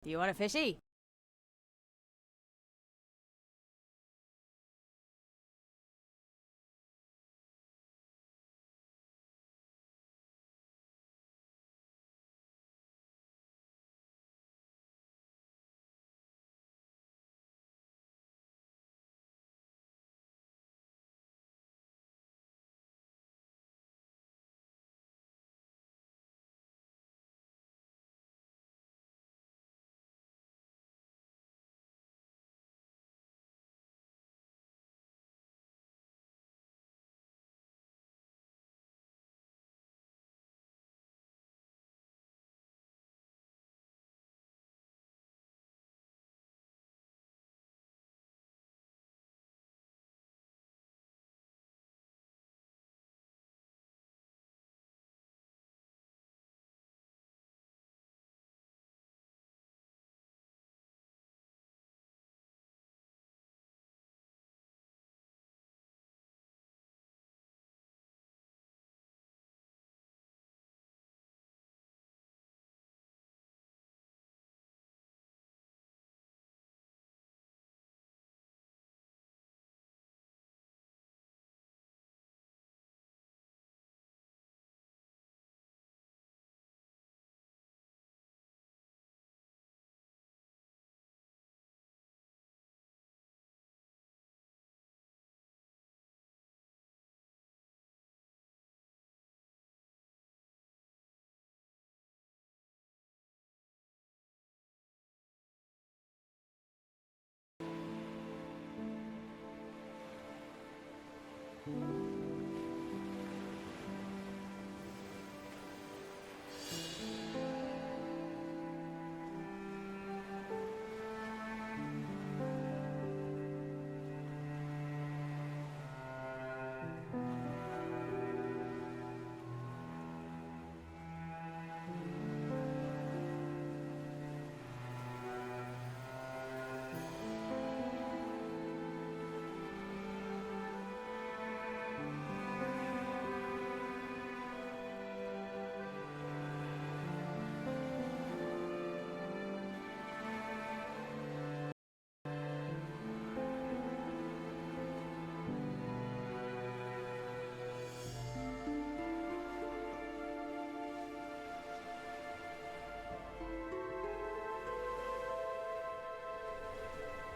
Do you want a fishy?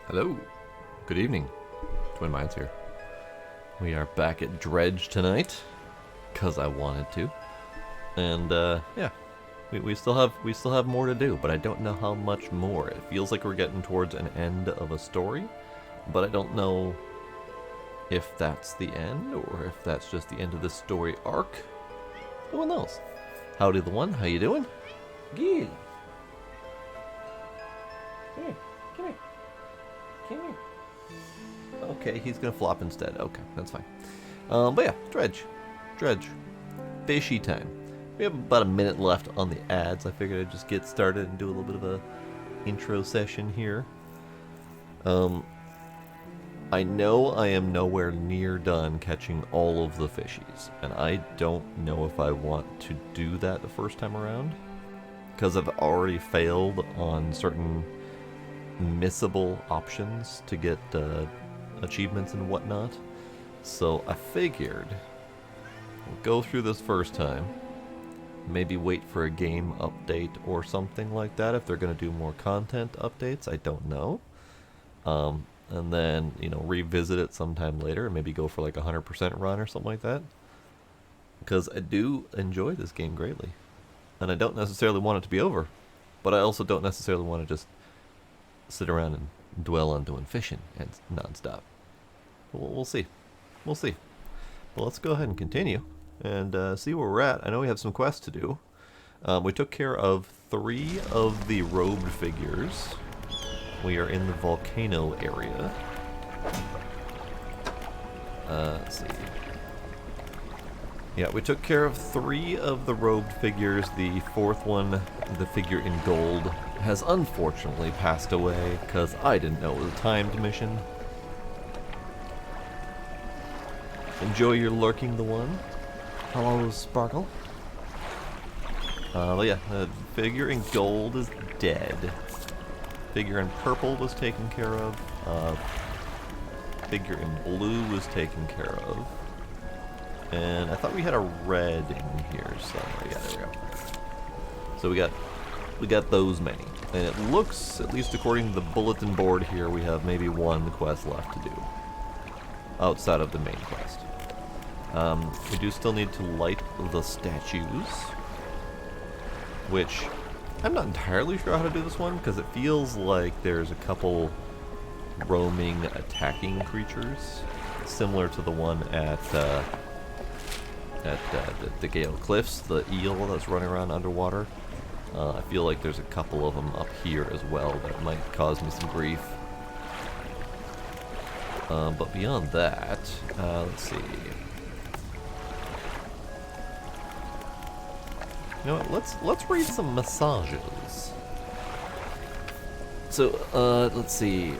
Hello, good evening. Twin Minds here. We are back at Dredge tonight, cause I wanted to, and yeah, we still have more to do, but I don't know how much more. It feels like we're getting towards an end of a story, but I don't know if that's the end or if that's just the end of the story arc. Who knows? Howdy, the one. How you doing? Good. Come here. Come here. Come here. Okay, he's gonna flop instead. Okay, that's fine. But yeah, Dredge. Fishy time. We have about a minute left on the ads. I figured I'd just get started and do a little bit of a intro session here. I know I am nowhere near done catching all of the fishies, and I don't know if I want to do that the first time around, because I've already failed on certain missable options to get achievements and whatnot. So I figured we'll go through this first time, maybe wait for a game update or something like that if they're going to do more content updates. I don't know. And then, you know, revisit it sometime later and maybe go for like a 100% run or something like that. Because I do enjoy this game greatly. And I don't necessarily want it to be over, but I also don't necessarily want to just sit around and dwell on doing fishing and non-stop. We'll see. We'll see. Well, let's go ahead and continue and see where we're at. I know we have some quests to do. We took care of 3 of the robed figures. We are in the volcano area. Let's see. Yeah, we took care of 3 of the robed figures. The 4th one, the figure in gold, has unfortunately passed away because I didn't know it was a timed mission. Enjoy your lurking, the one. Hello, Sparkle. But yeah, the figure in gold is dead. Figure in purple was taken care of. Figure in blue was taken care of. And I thought we had a red in here somewhere. Yeah, there we go. So we got those many. And it looks, at least according to the bulletin board here, we have maybe one quest left to do. Outside of the main quest. We do still need to light the statues. Which, I'm not entirely sure how to do this one, because it feels like there's a couple roaming, attacking creatures. Similar to the one at the Gale Cliffs, the eel that's running around underwater. I feel like there's a couple of them up here as well that might cause me some grief. But beyond that, let's see. You know what, let's read some massages. So, let's see.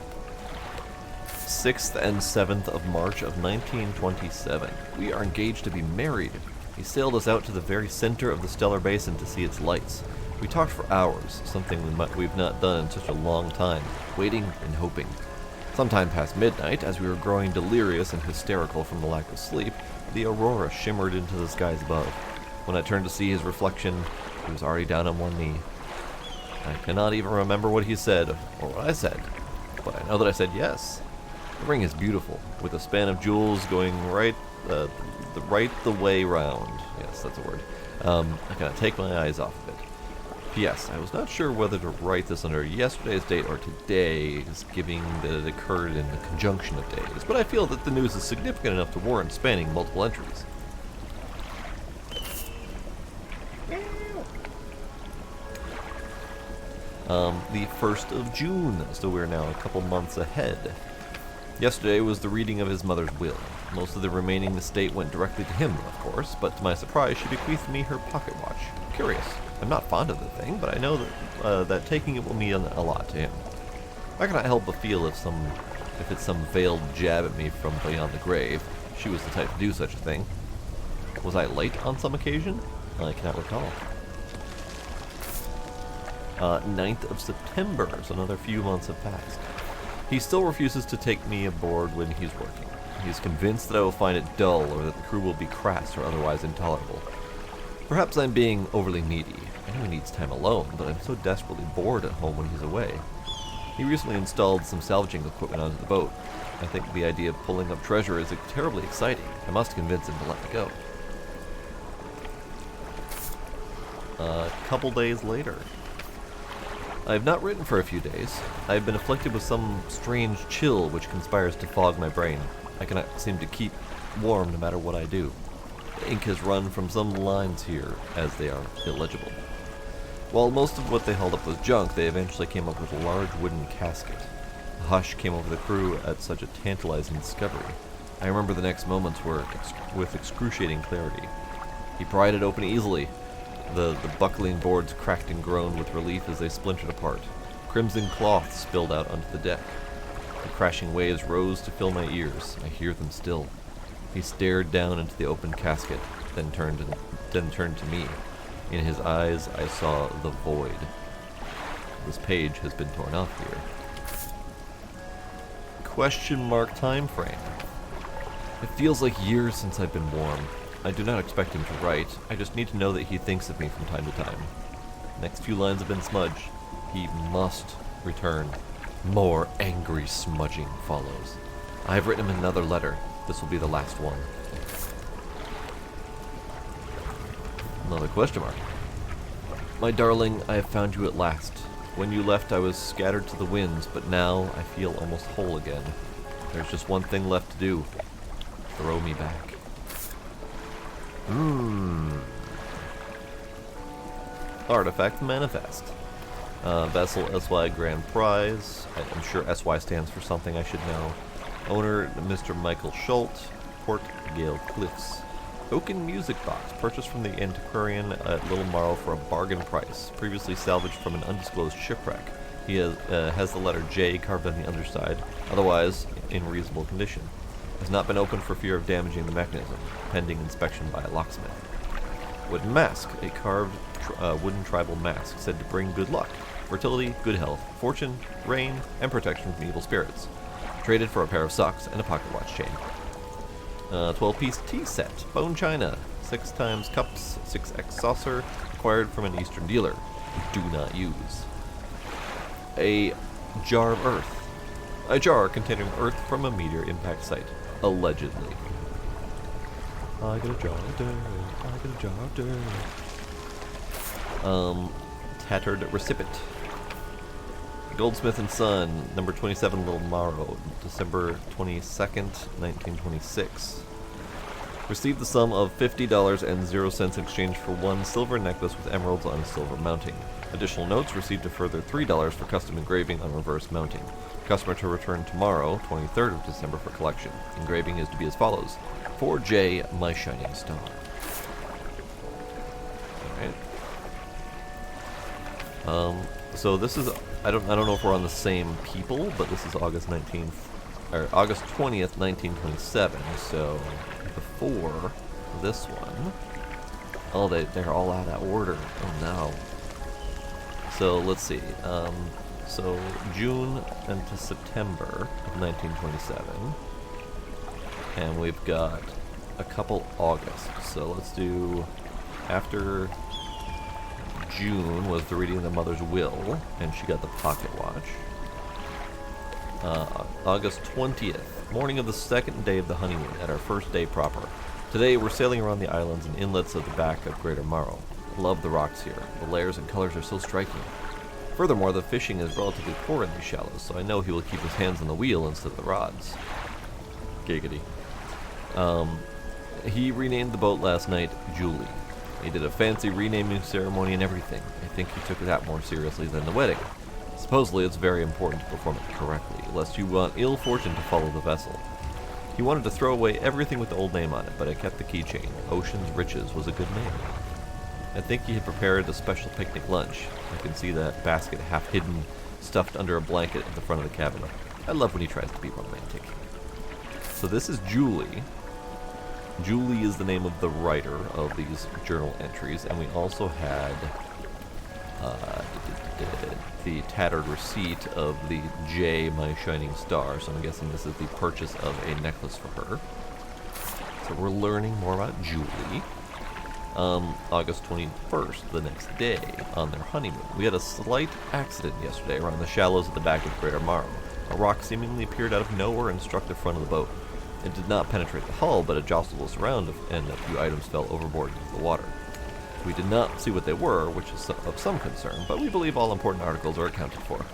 6th and 7th of March of 1927. We are engaged to be married. He sailed us out to the very center of the stellar basin to see its lights. We talked for hours, something we've not done in such a long time, waiting and hoping. Sometime past midnight, as we were growing delirious and hysterical from the lack of sleep, the aurora shimmered into the skies above. When I turned to see his reflection, he was already down on one knee. I cannot even remember what he said, or what I said, but I know that I said yes. The ring is beautiful, with a span of jewels going right the way round. Yes, that's a word. I cannot take my eyes off of it. P.S. I was not sure whether to write this under yesterday's date or today's, given that it occurred in the conjunction of days, but I feel that the news is significant enough to warrant spanning multiple entries. The 1st of June, so we're now a couple months ahead. Yesterday was the reading of his mother's will. Most of the remaining estate went directly to him, of course, but to my surprise she bequeathed me her pocket watch. Curious. I'm not fond of the thing, but I know that taking it will mean a lot to him. I cannot help but feel if it's some veiled jab at me from beyond the grave. She was the type to do such a thing. Was I late on some occasion? I cannot recall. 9th of September, so another few months have passed. He still refuses to take me aboard when he's working. He's convinced that I will find it dull or that the crew will be crass or otherwise intolerable. Perhaps I'm being overly needy. I know he needs time alone, but I'm so desperately bored at home when he's away. He recently installed some salvaging equipment onto the boat. I think the idea of pulling up treasure is terribly exciting. I must convince him to let me go. A couple days later. I have not written for a few days. I have been afflicted with some strange chill which conspires to fog my brain. I cannot seem to keep warm no matter what I do. The ink has run from some lines here, as they are illegible. While most of what they hauled up was junk, they eventually came up with a large wooden casket. A hush came over the crew at such a tantalizing discovery. I remember the next moments were with excruciating clarity. He pried it open easily. The buckling boards cracked and groaned with relief as they splintered apart. Crimson cloth spilled out onto the deck. The crashing waves rose to fill my ears. I hear them still. He stared down into the open casket, then turned to me. In his eyes, I saw the void. This page has been torn off here. Question mark time frame. It feels like years since I've been warm. I do not expect him to write. I just need to know that he thinks of me from time to time. Next few lines have been smudged. He must return. More angry smudging follows. I have written him another letter. This will be the last one. Another question mark. My darling, I have found you at last. When you left, I was scattered to the winds, but now I feel almost whole again. There's just one thing left to do. Throw me back. Artifact Manifest. Vessel SY Grand Prize. I'm sure SY stands for something I should know. Owner Mr. Michael Schultz. Port Gale Cliffs. Oaken music box purchased from the antiquarian at Little Marl for a bargain price. Previously salvaged from an undisclosed shipwreck. He has the letter J carved on the underside, otherwise in reasonable condition. Has not been opened for fear of damaging the mechanism, pending inspection by a locksmith. Wooden mask, a carved wooden tribal mask said to bring good luck. fertility, good health, fortune, rain, and protection from evil spirits. Traded for a pair of socks and a pocket watch chain. 12-piece tea set, bone china, 6 times cups, 6x saucer, acquired from an Eastern dealer. Do not use. A jar of earth. A jar containing earth from a meteor impact site, allegedly. I got a jar of dirt, I got a jar of dirt. Tattered recipient. Goldsmith & Son, number 27, Little Morrow, December 22nd, 1926. Received the sum of $50.00 in exchange for 1 silver necklace with emeralds on silver mounting. Additional notes received a further $3 for custom engraving on reverse mounting. Customer to return tomorrow, 23rd of December, for collection. Engraving is to be as follows. 4J, My Shining Star. Alright. So this is, I don't know if we're on the same people, but this is August 19th, or August 20th, 1927, so before this one. Oh, they're all out of order. Oh no. So let's see. So June into September of 1927, and we've got a couple August. So let's do after June was the reading of the mother's will, and she got the pocket watch. August 20th, morning of the second day of the honeymoon, at our first day proper. Today we're sailing around the islands and inlets of the back of Greater Morrow. I love the rocks here. The layers and colors are so striking. Furthermore, the fishing is relatively poor in these shallows, so I know he will keep his hands on the wheel instead of the rods. Giggity. He renamed the boat last night Julie. He did a fancy renaming ceremony and everything. I think he took that more seriously than the wedding. Supposedly it's very important to perform it correctly, lest you want ill fortune to follow the vessel. He wanted to throw away everything with the old name on it, but I kept the keychain. Ocean's Riches was a good name. I think he had prepared a special picnic lunch. I can see that basket half hidden, stuffed under a blanket at the front of the cabin. I love when he tries to be romantic. So this is Julie. Julie is the name of the writer of these journal entries, and we also had the tattered receipt of the J, My Shining Star, so I'm guessing this is the purchase of a necklace for her. So we're learning more about Julie. August 21st, the next day, on their honeymoon. We had a slight accident yesterday around the shallows at the back of Greater Morrow. A rock seemingly appeared out of nowhere and struck the front of the boat. It did not penetrate the hull, but it jostled us around, and a few items fell overboard into the water. We did not see what they were, which is of some concern, but we believe all important articles are accounted for.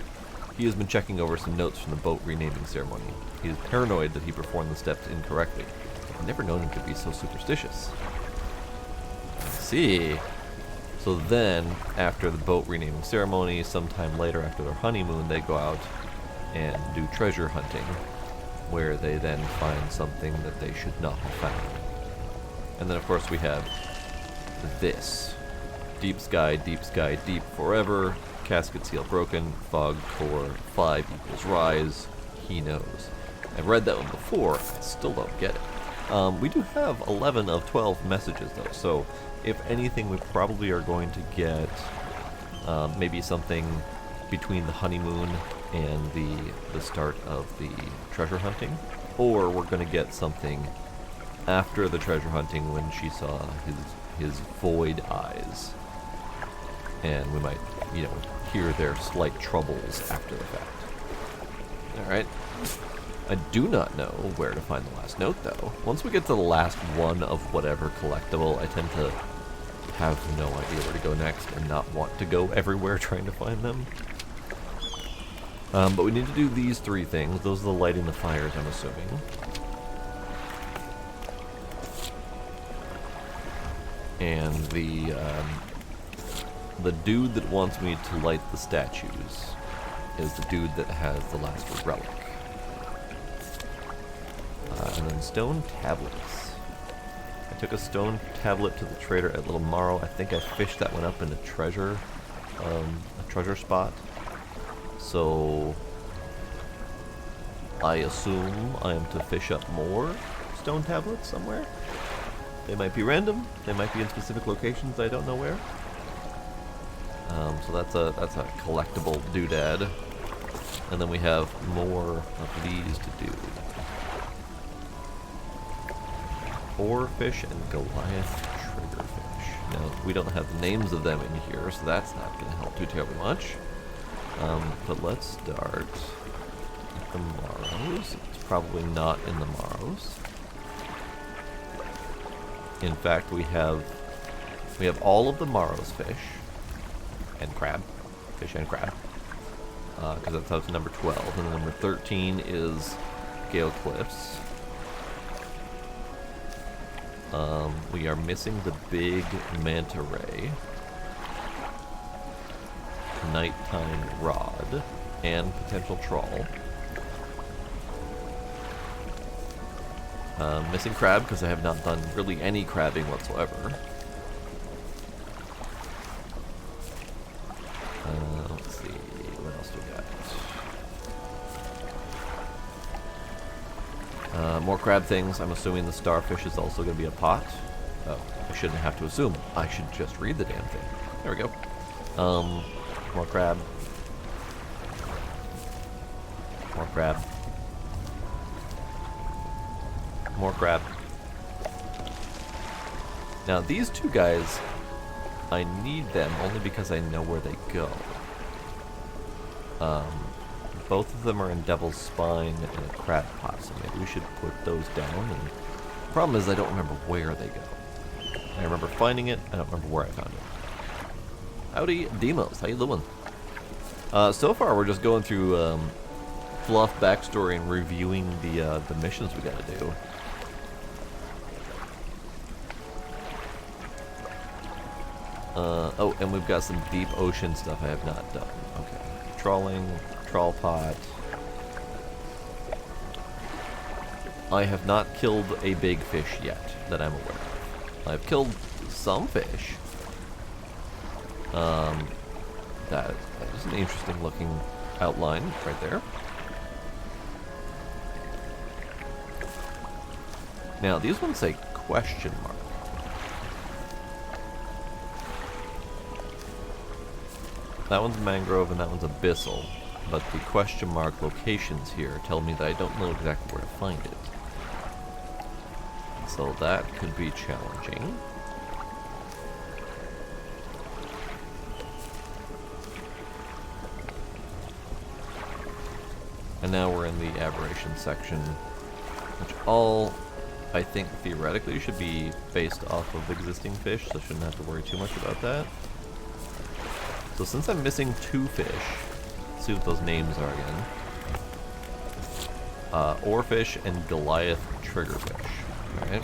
He has been checking over some notes from the boat renaming ceremony. He is paranoid that he performed the steps incorrectly. I've never known him to be so superstitious. Let's see. So then, after the boat renaming ceremony, sometime later after their honeymoon, they go out and do treasure hunting, where they then find something that they should not have found. And then of course we have this. Deep sky, deep forever. Casket seal broken. Fog core 5 equals rise. He knows. I've read that one before. I still don't get it. We do have 11 of 12 messages though, so if anything we probably are going to get maybe something between the honeymoon and the start of the treasure hunting, or we're going to get something after the treasure hunting when she saw his void eyes, and we might, hear their slight troubles after the fact. Alright. I do not know where to find the last note, though. Once we get to the last one of whatever collectible, I tend to have no idea where to go next and not want to go everywhere trying to find them. But we need to do these 3 things. Those are the lighting the fires, I'm assuming. And the dude that wants me to light the statues is the dude that has the last relic. And then stone tablets. I took a stone tablet to the trader at Little Morrow. I think I fished that one up in a treasure spot. So I assume I am to fish up more stone tablets somewhere. They might be random. They might be in specific locations I don't know where. So that's a collectible doodad. And then we have more of these to do. Oarfish and Goliath triggerfish. Now, we don't have the names of them in here, so that's not going to help too terribly much. But let's start with the Morrows. It's probably not in the Morrows. In fact, we have all of the Morrows fish and crab. Fish and crab. Because that's number 12. And then number 13 is Gale Cliffs. We are missing the big manta ray, nighttime rod, and potential trawl. Missing crab because I have not done really any crabbing whatsoever. Let's see, what else do we got? More crab things. I'm assuming the starfish is also going to be a pot. Oh, I shouldn't have to assume. I should just read the damn thing. There we go. More crab. More crab. More crab. Now these two guys, I need them only because I know where they go. Both of them are in Devil's Spine and a crab pot, so maybe we should put those down. And the problem is I don't remember where they go. I remember finding it, I don't remember where I found it. Howdy, Demos, how you doing? So far we're just going through fluff backstory and reviewing the missions we gotta do. Oh, and we've got some deep ocean stuff I have not done. Okay. Trawling, trawl pot. I have not killed a big fish yet that I'm aware of. I've killed some fish. That is an interesting looking outline right there. Now, these ones say question mark. That one's mangrove and that one's abyssal, but the question mark locations here tell me that I don't know exactly where to find it. So that could be challenging. And now we're in the aberration section, which all, I think, theoretically should be based off of existing fish, so I shouldn't have to worry too much about that. So since I'm missing two fish, let's see what those names are again. Oarfish and Goliath triggerfish. Alright.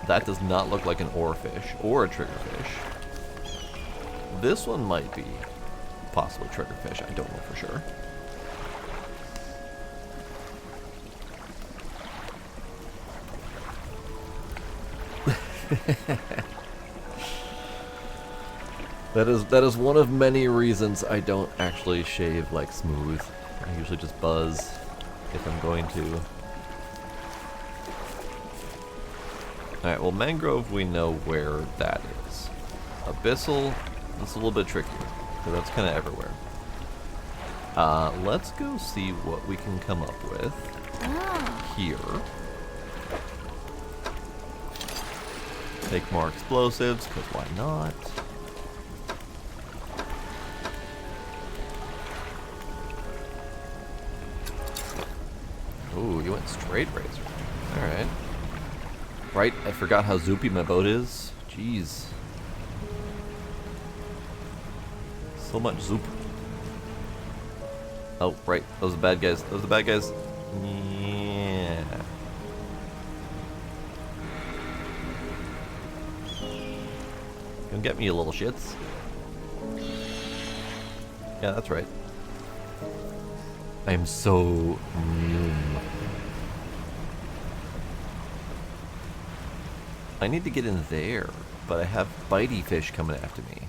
That does not look like an oarfish or a triggerfish. This one might be possibly triggerfish, I don't know for sure. That is one of many reasons I don't actually shave like smooth. I usually just buzz if I'm going to. Alright, well mangrove we know where that is. Abyssal, it's a little bit trickier, because that's kind of everywhere. Let's go see what we can come up with here. Take more explosives, because why not? Ooh, you went straight razor. Alright. Right, I forgot how zoopy my boat is. Jeez. So much zoop. Oh, right. Those are the bad guys. Those are the bad guys. Yeah. Come get me, you little shits. Yeah, that's right. I am so I need to get in there, but I have bitey fish coming after me.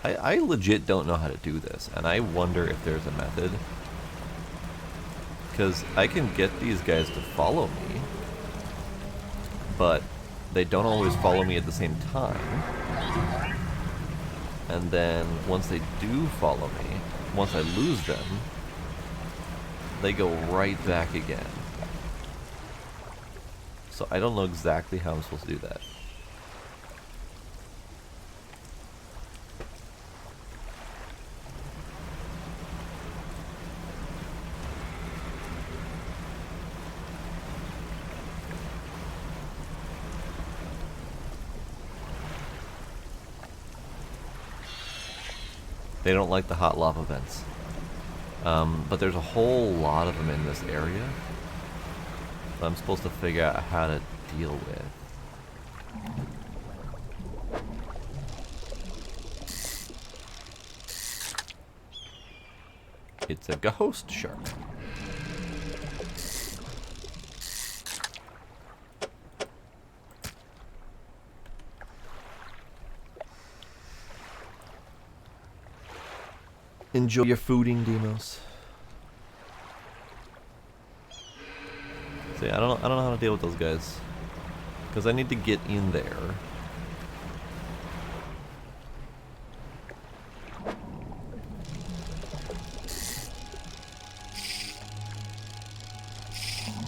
I legit don't know how to do this, and I wonder if there's a method. Because I can get these guys to follow me, but they don't always follow me at the same time. And then once they do follow me, once I lose them, they go right back again. So I don't know exactly how I'm supposed to do that. They don't like the hot lava vents. But there's a whole lot of them in this area that I'm supposed to figure out how to deal with. It's a ghost shark. Enjoy your fooding, Demos. See, I don't know how to deal with those guys, because I need to get in there.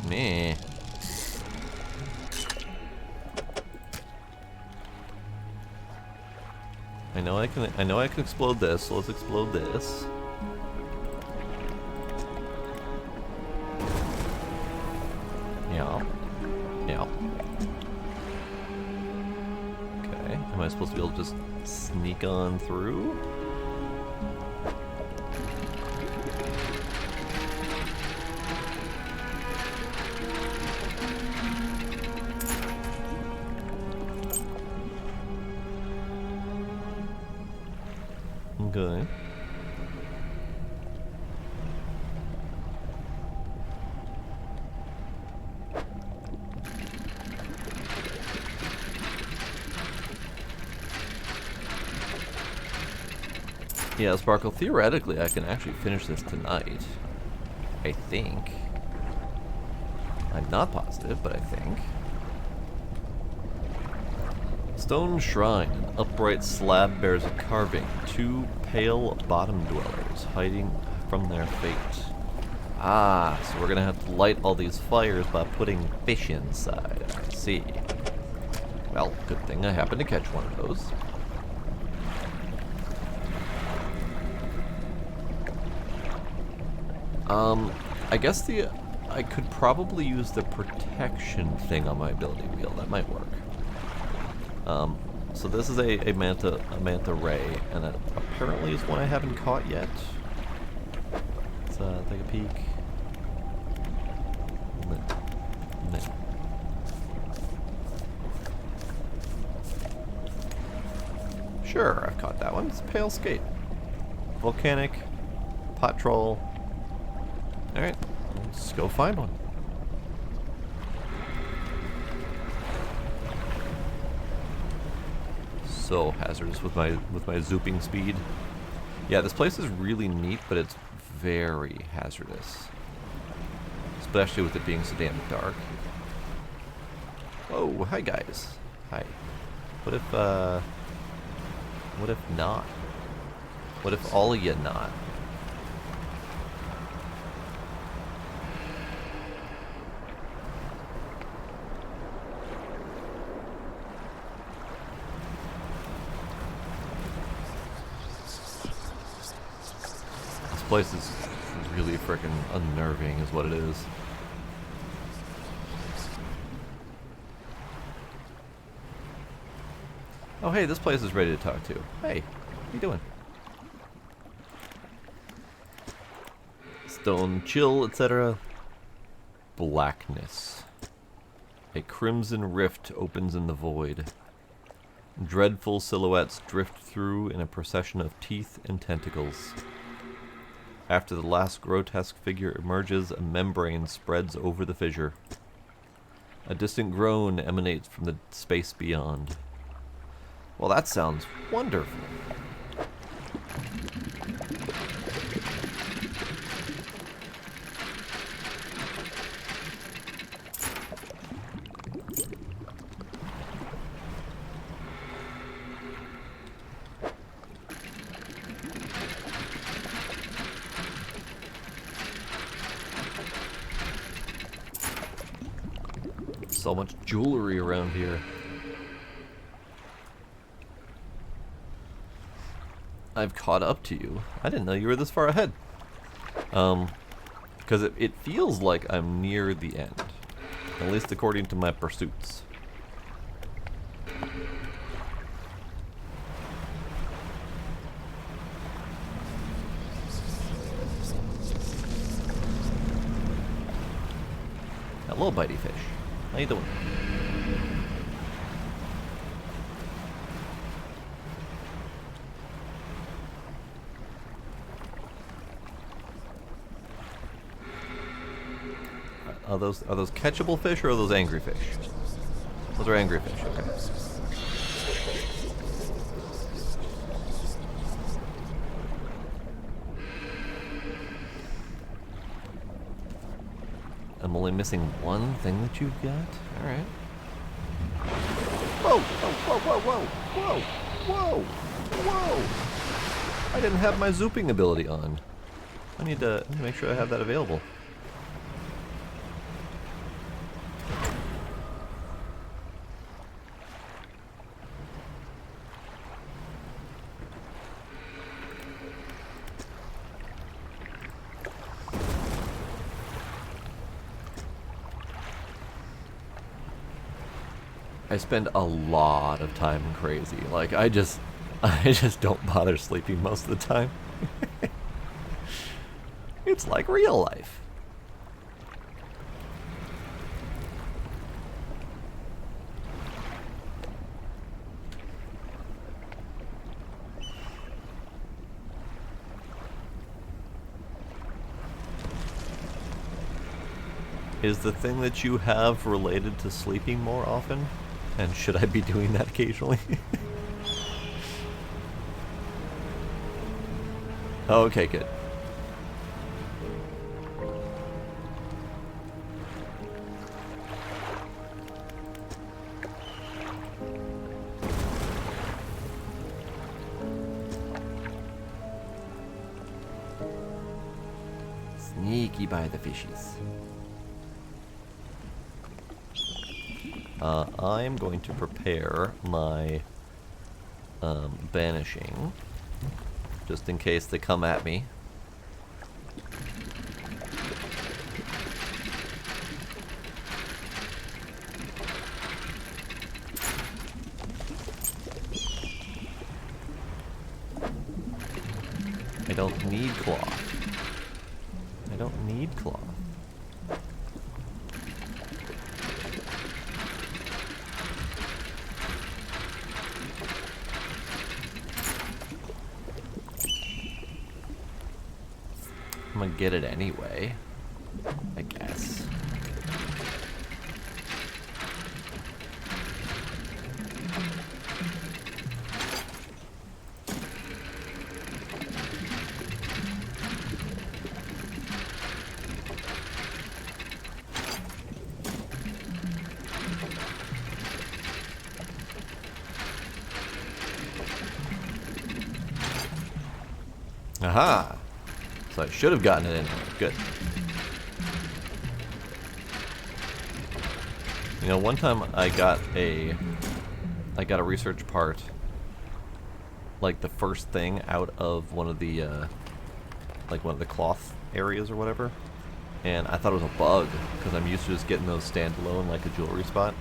Meh. I know I can explode this, so let's explode this. Yeah. Yeah. Okay. Am I supposed to be able to just sneak on through? Okay. Yeah, Sparkle, theoretically I can actually finish this tonight. I think. I'm not positive, but I think. Stone shrine. An upright slab bears a carving. 2 pale bottom dwellers hiding from their fate. Ah, so we're gonna have to light all these fires by putting fish inside. I see. Well, good thing I happened to catch one of those. I guess I could probably use the protection thing on my ability wheel. That might work. So this is a manta ray, and it apparently is one I haven't caught yet. Let's take a peek. Sure, I've caught that one. It's a pale skate. Volcanic, pot troll. Alright, let's go find one. So hazardous with my zooping speed. Yeah, this place is really neat, but it's very hazardous. Especially with it being so damn dark. Oh, hi guys. Hi. What if not? What if all of you not? This place is really freaking unnerving is what it is. Oh hey, this place is ready to talk to. Hey, what are you doing? Stone chill, etc. Blackness. A crimson rift opens in the void. Dreadful silhouettes drift through in a procession of teeth and tentacles. After the last grotesque figure emerges, a membrane spreads over the fissure. A distant groan emanates from the space beyond. Well, that sounds wonderful. so much jewelry around here. I've caught up to you. I didn't know you were this far ahead. Because it feels like I'm near the end. At least according to my pursuits. Hello, bitey fish. How you doing? Are those catchable fish or are those angry fish? Those are angry fish. Okay. I'm only missing one thing that you've got? Alright. Whoa! Whoa, whoa, whoa, whoa! Whoa! Whoa! Whoa! I didn't have my zooping ability on. I need to make sure I have that available. I spend a lot of time crazy. Like, I just don't bother sleeping most of the time. It's like real life. Is the thing that you have related to sleeping more often? And should I be doing that occasionally? Okay, good. Sneaky by the fishies. I'm going to prepare my banishing, just in case they come at me. I don't need cloth. I don't need cloth. I'm gonna get it anyway, I guess. Aha! So I should have gotten it in. Good. You know, one time I got a research part, like the first thing out of one of the cloth areas or whatever, and I thought it was a bug because I'm used to just getting those standalone like a jewelry spot.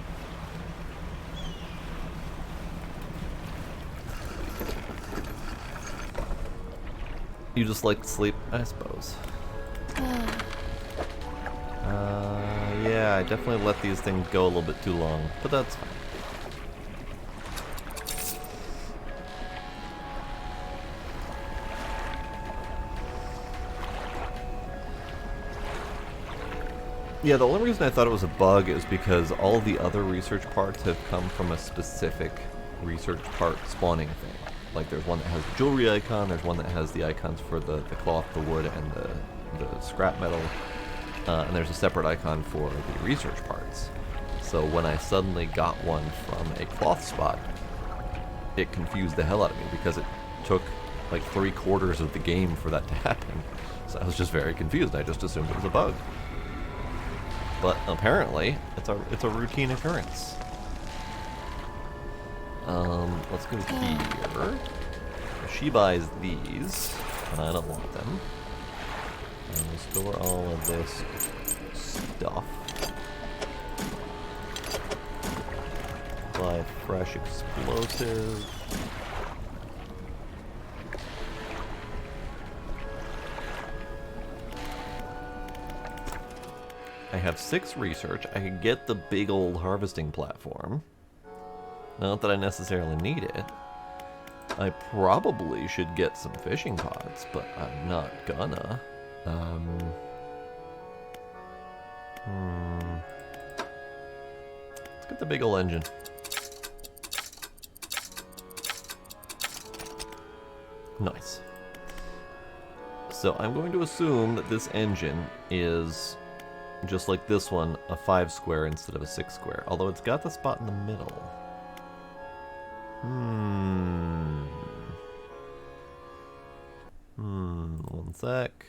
You just like to sleep, I suppose. Yeah, I definitely let these things go a little bit too long, but that's fine. Yeah, the only reason I thought it was a bug is because all the other research parts have come from a specific research part spawning thing. Like, there's one that has the jewelry icon, there's one that has the icons for the cloth, the wood, and the scrap metal, and there's a separate icon for the research parts. So when I suddenly got one from a cloth spot, it confused the hell out of me because it took like 3/4 of the game for that to happen. So I was just very confused. I just assumed it was a bug. But apparently, it's a routine occurrence. Let's go here. She buys these, and I don't want them. And we'll store all of this stuff. Buy fresh explosive. I have 6 research. I could get the big old harvesting platform. Not that I necessarily need it. I probably should get some fishing pods, but I'm not gonna. Let's get the big old engine. Nice. So I'm going to assume that this engine is, just like this one, a 5 square instead of a 6 square. Although it's got the spot in the middle. One sec.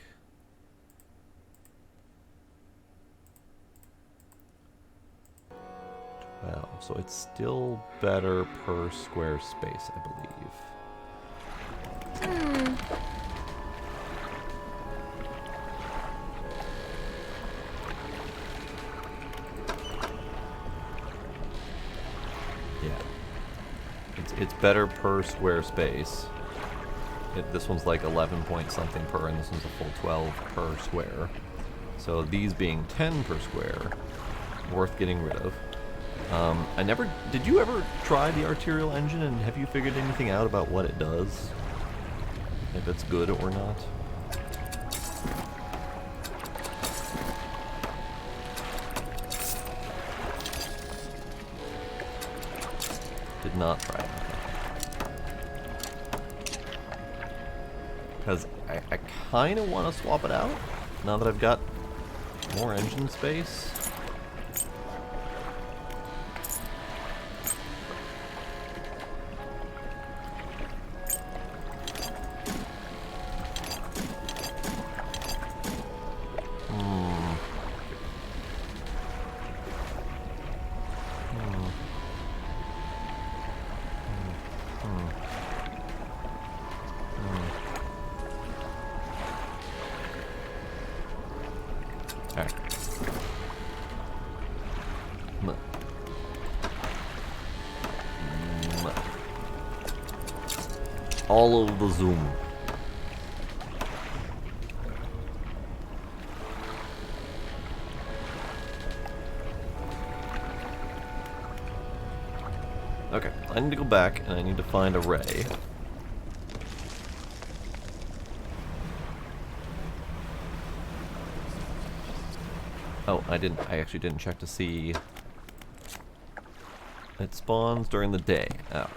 So it's still better per square space, I believe. It's better per square space. This one's like 11 point something per, and this one's a full 12 per square. So these being 10 per square, worth getting rid of. Did you ever try the arterial engine, and have you figured anything out about what it does? If it's good or not? Did not try it. Because I kind of want to swap it out, now that I've got more engine space. All of the zoom. Okay, I need to go back and I need to find a ray. Oh, I actually didn't check to see. It spawns during the day. Oh.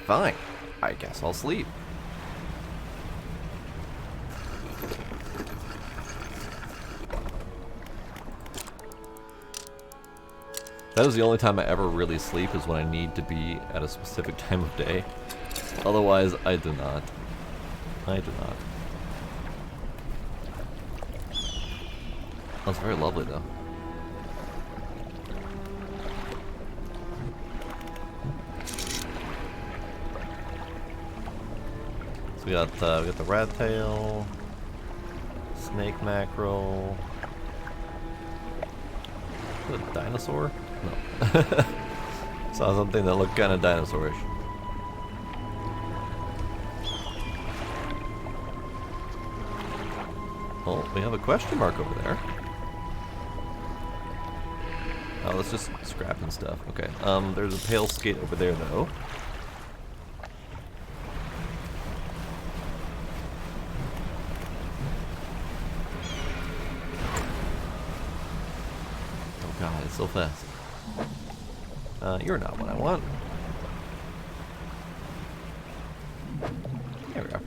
Fine. I guess I'll sleep. That is the only time I ever really sleep, is when I need to be at a specific time of day. Otherwise, I do not. I do not. That's very lovely, though. So we got the rat tail, snake mackerel. Is it a dinosaur? No. Saw something that looked kind of dinosaurish. Oh, we have a question mark over there. Oh, let's just scrapping stuff. Okay. There's a pale skate over there, though. Oh god, it's so fast. You're not what I want. There we are.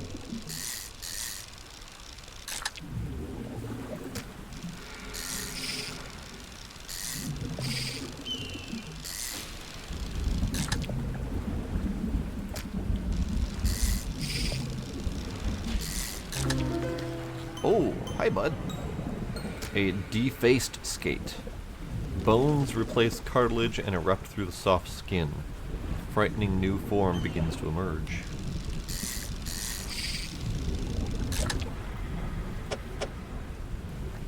Oh, hi, bud. A defaced skate. Bones replace cartilage and erupt through the soft skin. A frightening new form begins to emerge.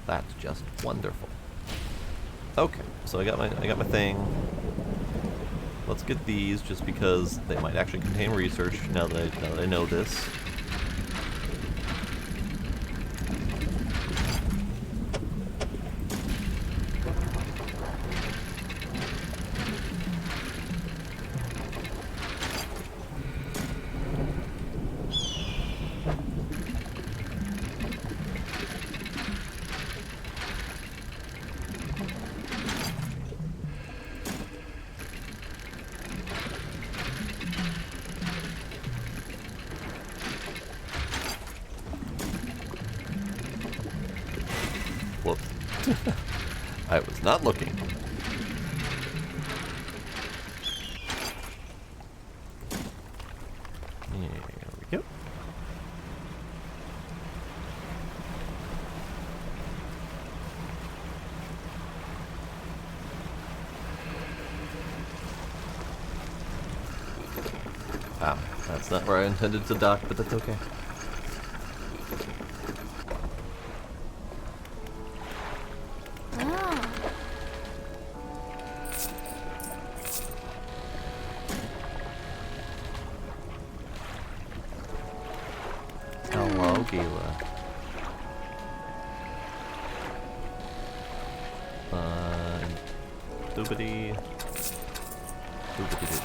That's just wonderful. Okay, so I got my thing. Let's get these just because they might actually contain research now that I know this. Whoops. I was not looking. There we go. Ah, that's not where I intended to dock, but that's okay. Hello, Gila. Doobity. Doobity.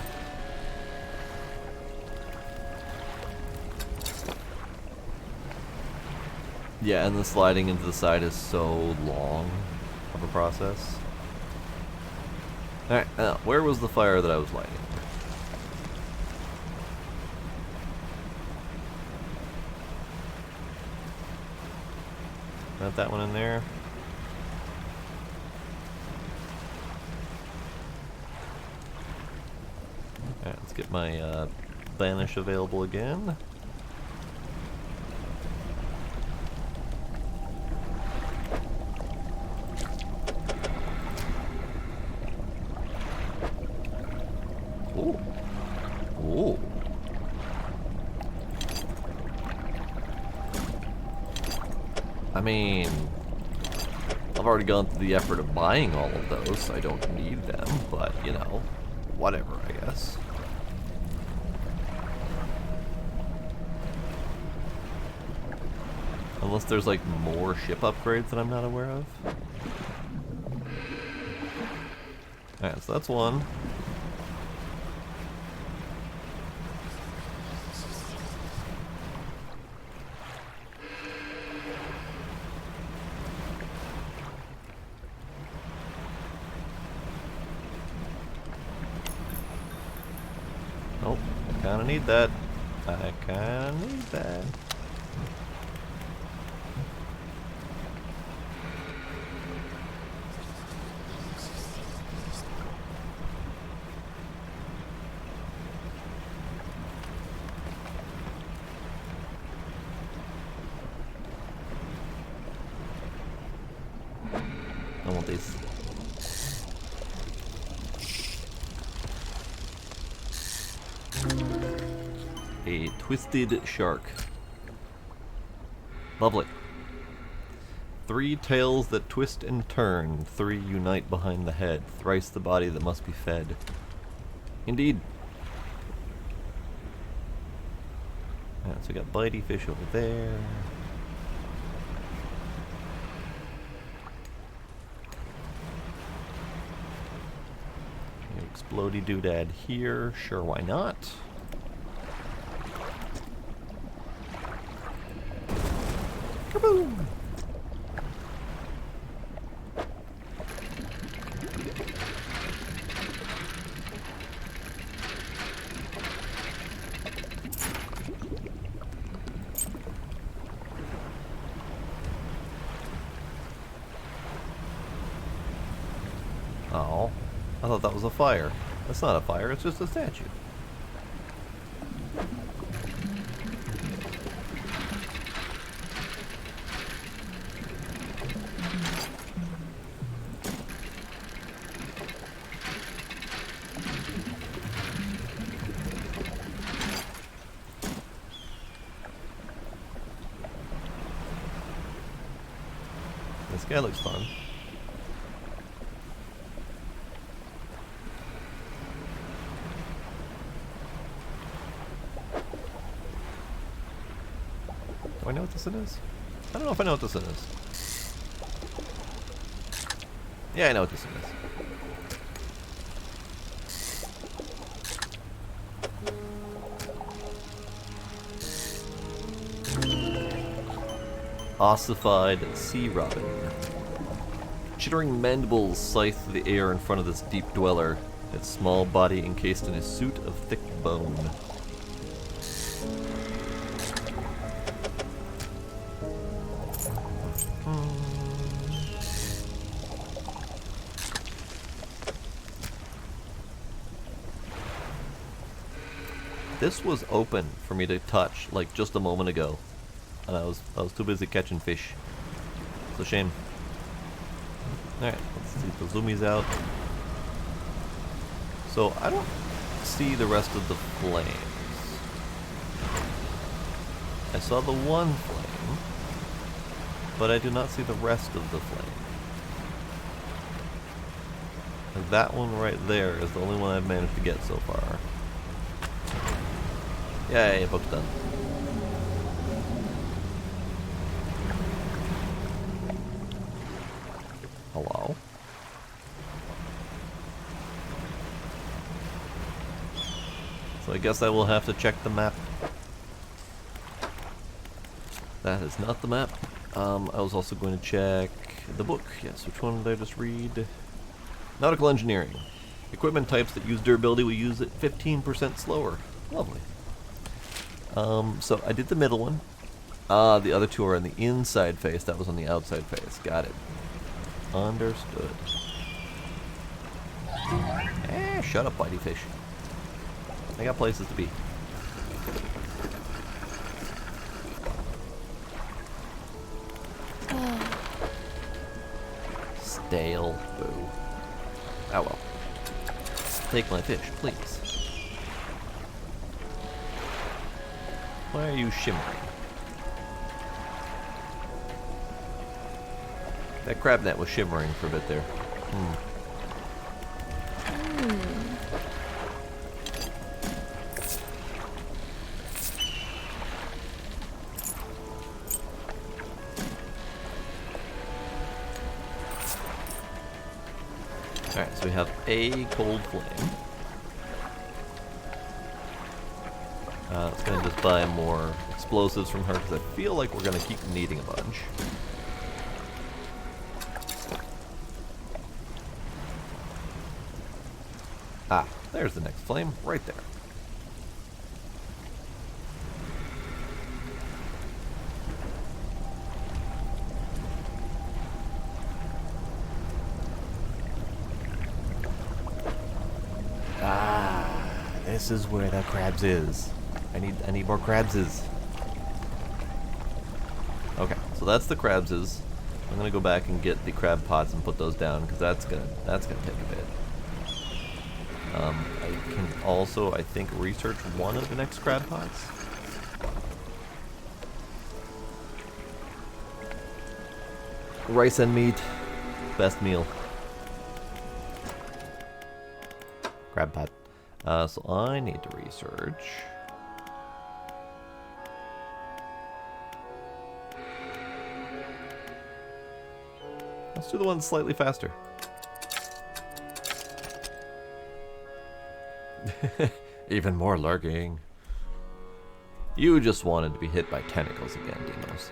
Yeah, and the sliding into the side is so long of a process. Alright, now, where was the fire that I was lighting? Got that one in there. Alright, let's get my banish available again. Ooh. Ooh. I mean, I've already gone through the effort of buying all of those, so I don't need them, but, you know, whatever, I guess. Unless there's, like, more ship upgrades that I'm not aware of. Alright, so that's one. Nope, I kinda need that. I kinda need that. I want these. A twisted shark. Lovely. 3 tails that twist and turn, 3 unite behind the head, thrice the body that must be fed. Indeed. Alright, so we got bitey fish over there. Explodey doodad here. Sure, why not? Kaboom! Oh, I thought that was a fire. That's not a fire, it's just a statue. This guy looks fun. Do I know what this one is? I don't know if I know what this one is. Yeah, I know what this one is. Ossified sea robin. Chittering mandibles scythe the air in front of this deep dweller, its small body encased in a suit of thick bone. This was open for me to touch like just a moment ago, and I was too busy catching fish. It's a shame. Alright, let's see the zoomies out. So I don't see the rest of the flames. I saw the one flame, but I do not see the rest of the flame. Like that one right there is the only one I've managed to get so far. Yay, book's done. Hello? So I guess I will have to check the map. That is not the map. I was also going to check the book. Yes, which one did I just read? Nautical engineering. Equipment types that use durability will use it 15% slower. Lovely. So I did the middle one. The other two are on the inside face. That was on the outside face. Got it. Understood. Shut up, bitey fish. I got places to be. Stale. Boo. Oh well. Take my fish, please. Why are you shimmering? That crab net was shimmering for a bit there. Alright, so we have a cold flame. It's gonna just buy more explosives from her because I feel like we're gonna keep needing a bunch. Ah, there's the next flame, right there. Ah, this is where the crabs is. I need more crabses. Okay, so that's the crabses. I'm gonna go back and get the crab pots and put those down because that's gonna take a bit. I can also, I think, research one of the next crab pots. Rice and meat, best meal. Crab pot. So I need to research. Let's do the one slightly faster. Even more lurking. You just wanted to be hit by tentacles again, Demos.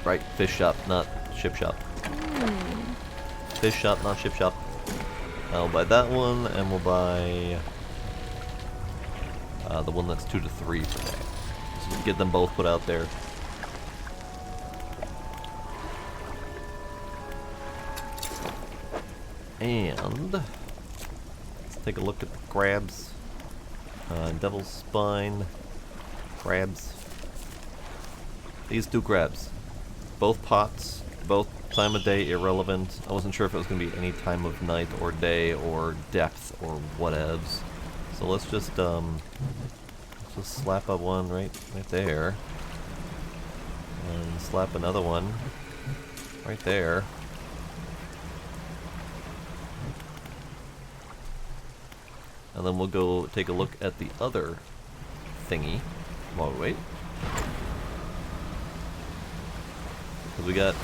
Right, fish shop, not ship shop. Fish shop, not ship shop. I'll buy that one, and we'll buy the one that's 2 to 3 per day. So we'll get them both put out there. And let's take a look at the crabs. Devil's spine, crabs. These two crabs. Both pots, both time of day irrelevant. I wasn't sure if it was going to be any time of night or day or depth or whatevs. So let's just Just slap up one right there. And slap another one right there. And then we'll go take a look at the other thingy while we wait. Because we got...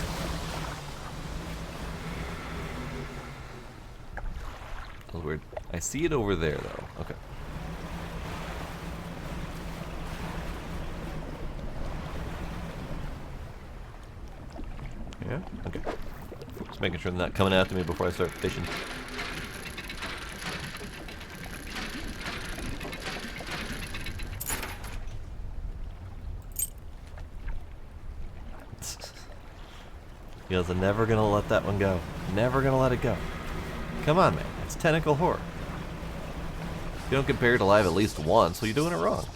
That was weird. I see it over there though. Okay. Yeah? Okay. Just making sure they're not coming after me before I start fishing. You guys are never gonna let that one go. Never gonna let it go. Come on, man. It's tentacle horror. If you don't get buried alive at least once, well, you're doing it wrong.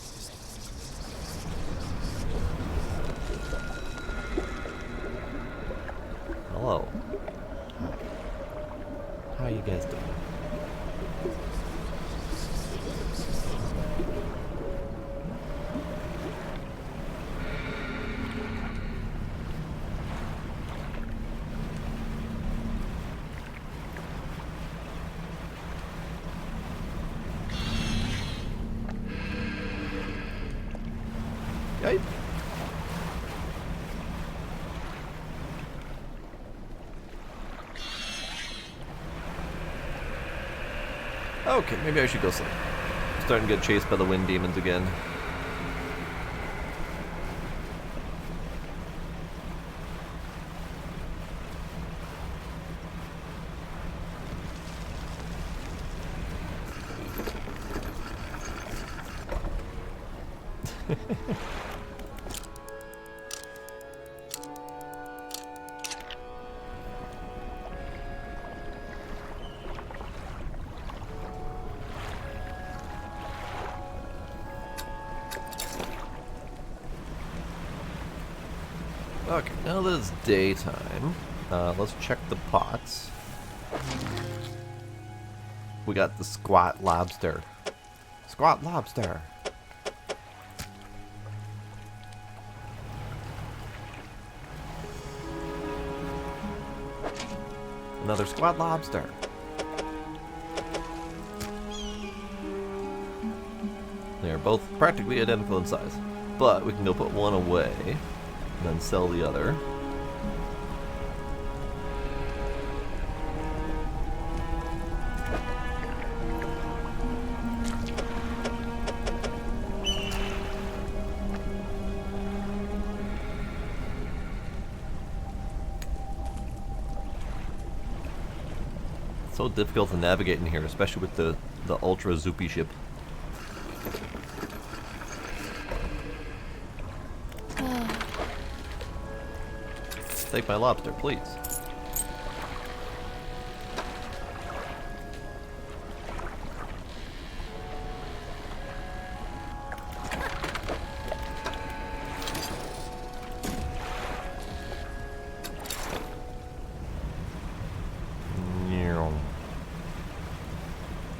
Hello. How are you guys doing? Yep. Okay, maybe I should go sleep. I'm starting to get chased by the wind demons again. Okay, now that it's daytime, let's check the pots. We got the squat lobster. Squat lobster! Another squat lobster. They're both practically identical in size, but we can go put one away and then sell the other. So difficult to navigate in here, especially with the ultra zoopy ship. Take my lobster, please.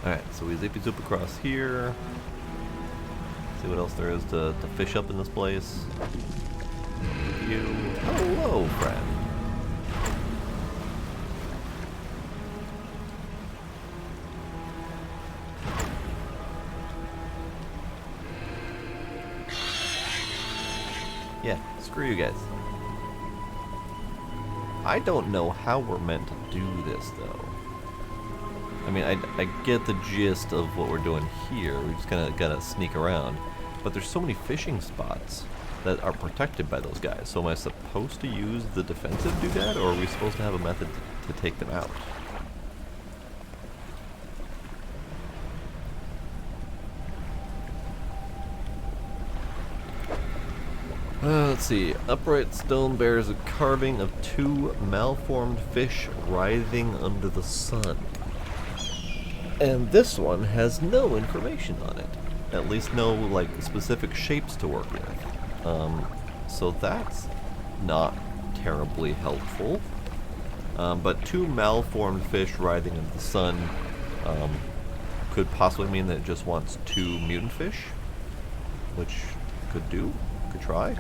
Alright, so we zippy zoop across here. See what else there is to fish up in this place. You. Hello, friend. Yeah, screw you guys. I don't know how we're meant to do this, though. I mean, I get the gist of what we're doing here. We just kind of gotta sneak around. But there's so many fishing spots that are protected by those guys. So am I supposed to use the defensive doodad, or are we supposed to have a method to take them out? Let's see. Upright stone bears a carving of two malformed fish writhing under the sun. And this one has no information on it. At least no, like, specific shapes to work with. So that's not terribly helpful. But two malformed fish writhing in the sun could possibly mean that it just wants two mutant fish. which could do. Could try.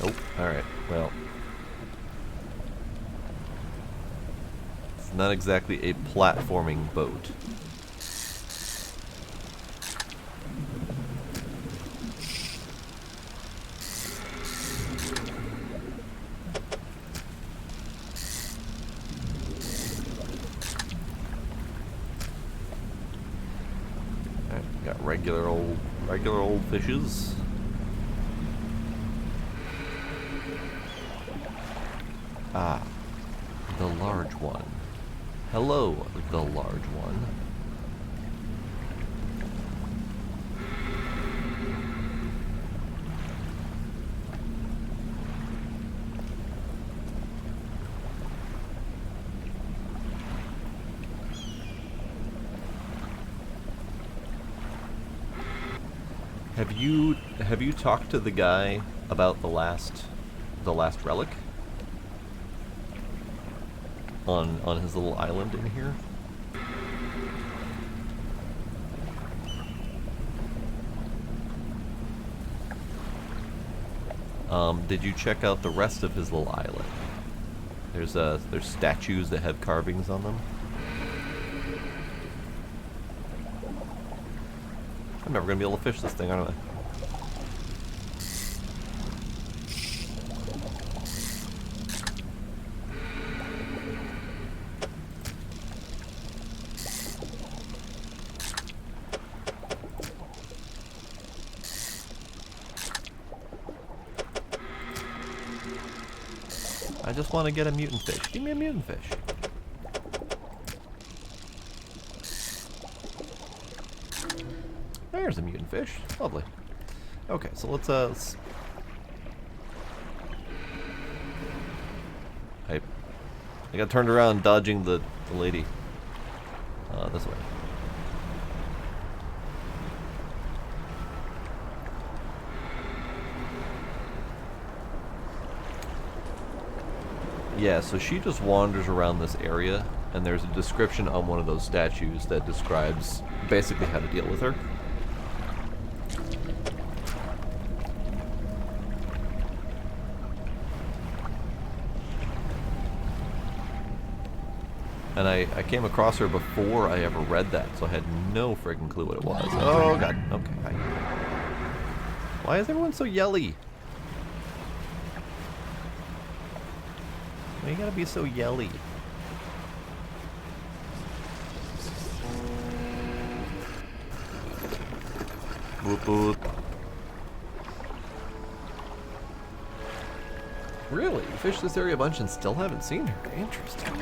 Oh, alright, well. It's not exactly a platforming boat. Alright, got regular old fishes. Ah, the large one. Hello, the large one. Have you talked to the guy about the last relic? On his little island in here? Did you check out the rest of his little island? There's statues that have carvings on them. I'm never gonna be able to fish this thing, aren't I? I just want to get a mutant fish. Give me a mutant fish. There's a mutant fish. Lovely. Okay, so let's I got turned around dodging the lady. This way. Yeah, so she just wanders around this area, and there's a description on one of those statues that describes basically how to deal with her. And I came across her before I ever read that, so I had no friggin' clue what it was. Oh god, okay. Why is everyone so yelly? Why you gotta be so yelly? Boop boop. Really? You fished this area a bunch and still haven't seen her? Interesting.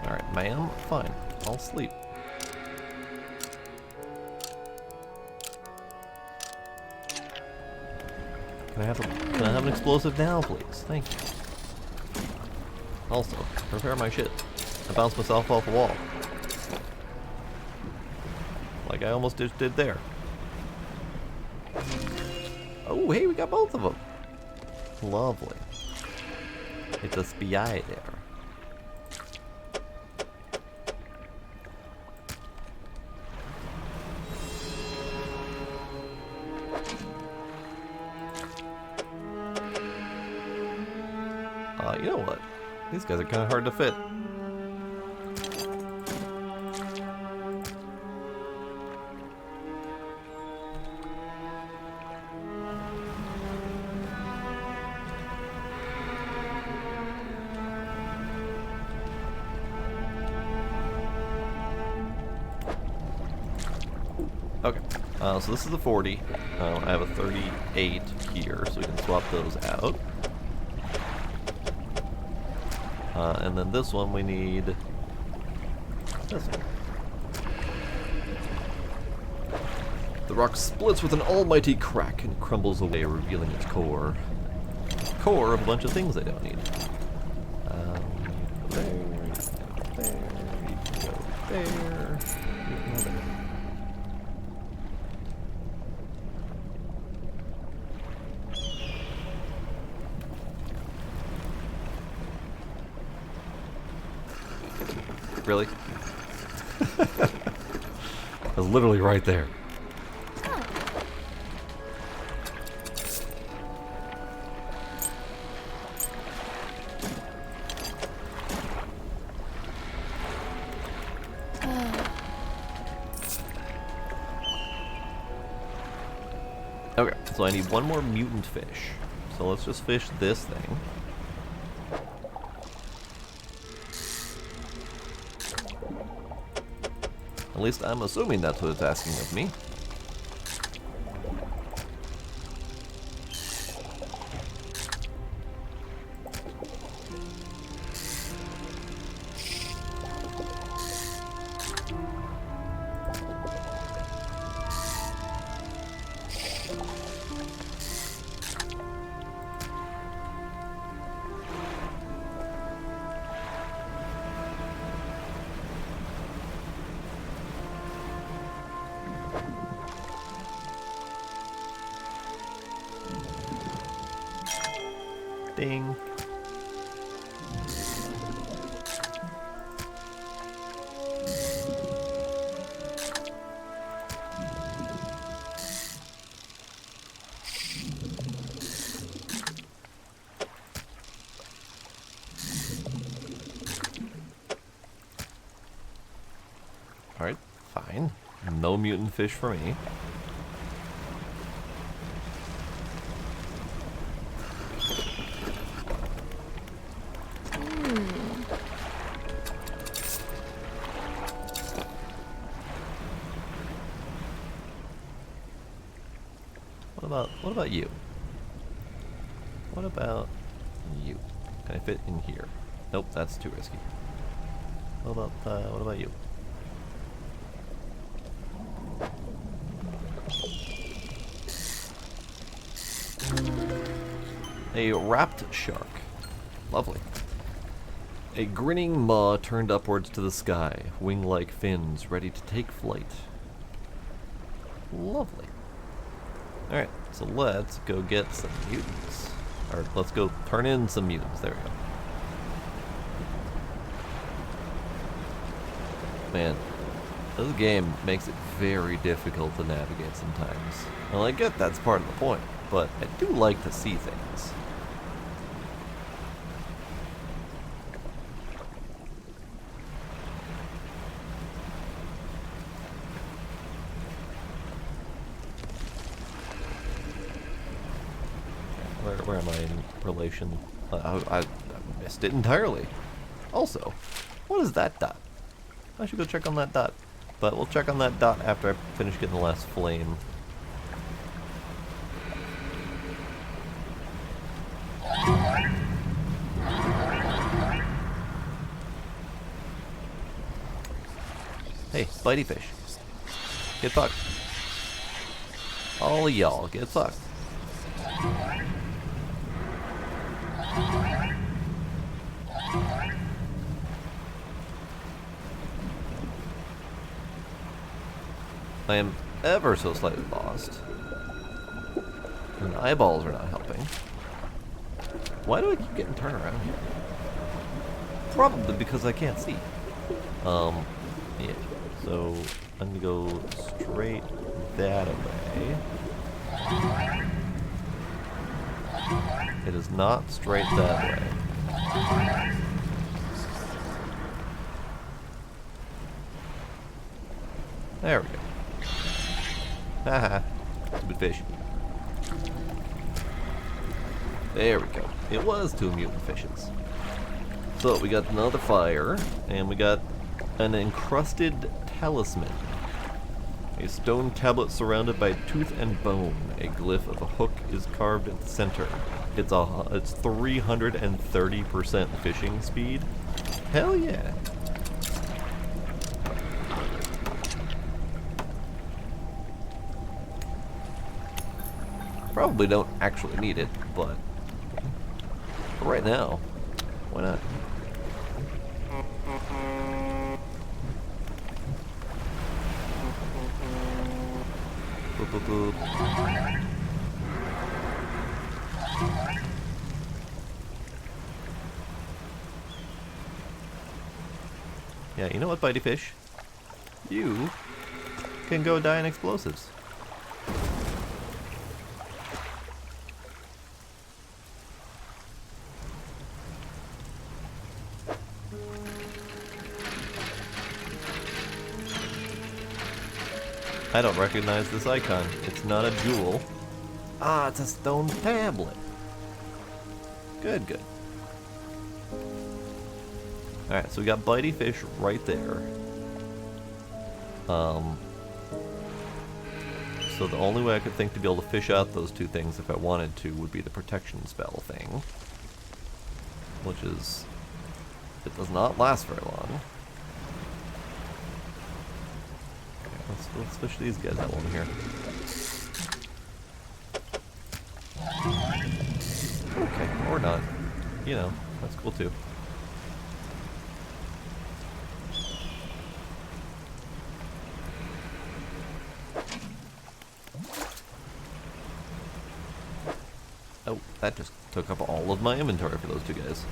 Alright, ma'am, fine. I'll sleep. Can I have an explosive now, please? Thank you. Also, repair my shit. I bounced myself off a wall. Like I almost just did there. Oh, hey, we got both of them. Lovely. It's a SPI there. You know what? These guys are kind of hard to fit. Okay, so this is the 40. I have a 38 here, so we can swap those out. And then this one we need this one. The rock splits with an almighty crack and crumbles away, revealing its core. core of a bunch of things I don't need. There, you can go there, you can go there. Really? I was literally right there. Okay, so I need one more mutant fish. So let's just fish this thing. At least I'm assuming that's what it's asking of me. Ding. Alright, fine. No mutant fish for me. What about you? What about you? Can I fit in here? Nope, that's too risky. What about you? A wrapped shark. Lovely. A grinning maw turned upwards to the sky, wing-like fins ready to take flight. Lovely. Alright, so let's go get some mutants. Or let's go turn in some mutants. There we go. Man, this game makes it very difficult to navigate sometimes. Well, I get that's part of the point, but I do like to see things. Where am I in relation? I missed it entirely. Also, what is that dot? I should go check on that dot. But we'll check on that dot after I finish getting the last flame. Hey, bitey fish. Get fucked. All of y'all get fucked. I am ever so slightly lost. And eyeballs are not helping. Why do I keep getting turned around here? Probably because I can't see. Yeah. So I'm gonna go straight that way. It is not straight that way. There we go. Haha. Stupid fish. There we go. It was 2 mutant fishes. So we got another fire, and we got an encrusted talisman. A stone tablet surrounded by tooth and bone. A glyph of a hook is carved at the center. It's 330% fishing speed. Hell yeah. Probably don't actually need it, but For right now. Why not? Boop, boop, boop. Yeah, you know what, Bitey Fish? You can go die in explosives. I don't recognize this icon. It's not a jewel. Ah, it's a stone tablet. Good, good. Alright, so we got Bitey Fish right there. So the only way I could think to be able to fish out those two things if I wanted to would be the protection spell thing. Which is... it does not last very long. Let's fish these guys out one here. Okay, or not. You know, that's cool too. Oh, that just took up all of my inventory for those two guys.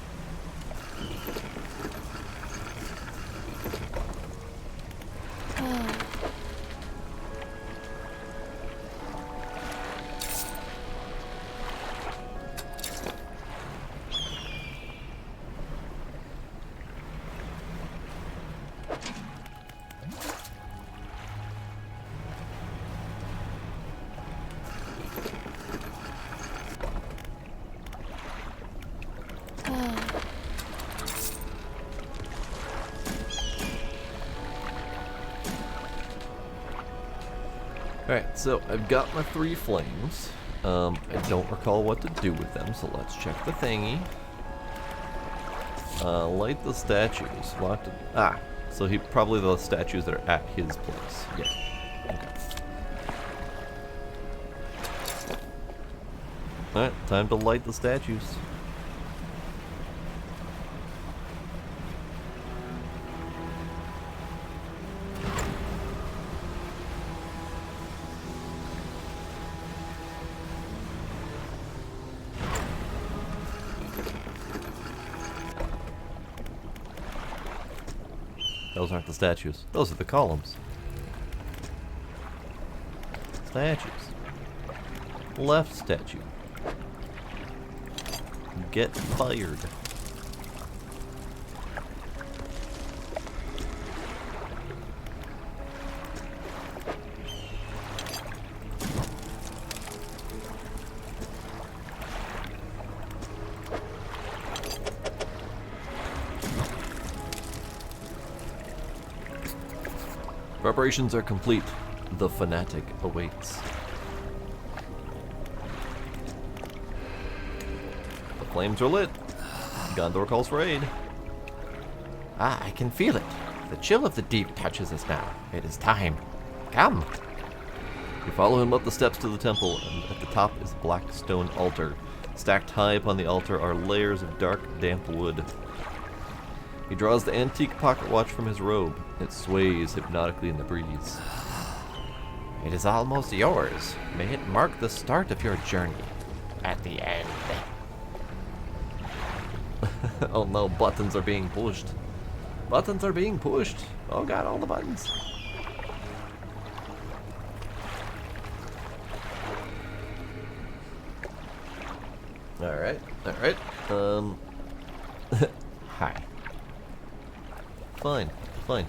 Alright, so I've got my 3 flames. I don't recall what to do with them, so let's check the thingy. Light the statues. So probably the statues that are at his place. Yeah. Okay. Alright, time to light the statues. Those aren't the statues. Those are the columns. Statues. Left statue. Get fired. Preparations are complete. The fanatic awaits. The flames are lit. Gondor calls for aid. Ah, I can feel it. The chill of the deep touches us now. It is time. Come. You follow him up the steps to the temple, and at the top is a black stone altar. Stacked high upon the altar are layers of dark, damp wood. He draws the antique pocket watch from his robe. It sways hypnotically in the breeze. It is almost yours. May it mark the start of your journey. At the end. Oh no, buttons are being pushed. Buttons are being pushed. Oh god, all the buttons. Alright, alright. Hi. Fine, fine.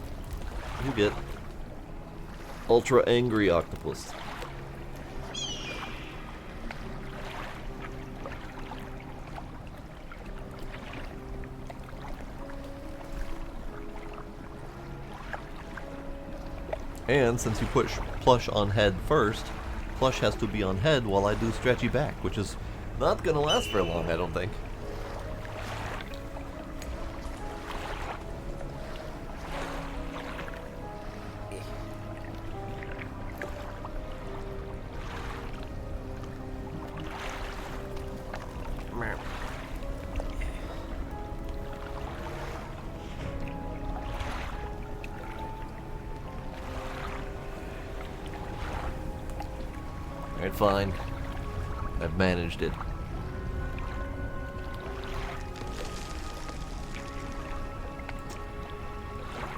You get ultra angry octopus. And since you push plush on head first, plush has to be on head while I do stretchy back, which is not gonna last very long, I don't think. Alright, fine. I've managed it.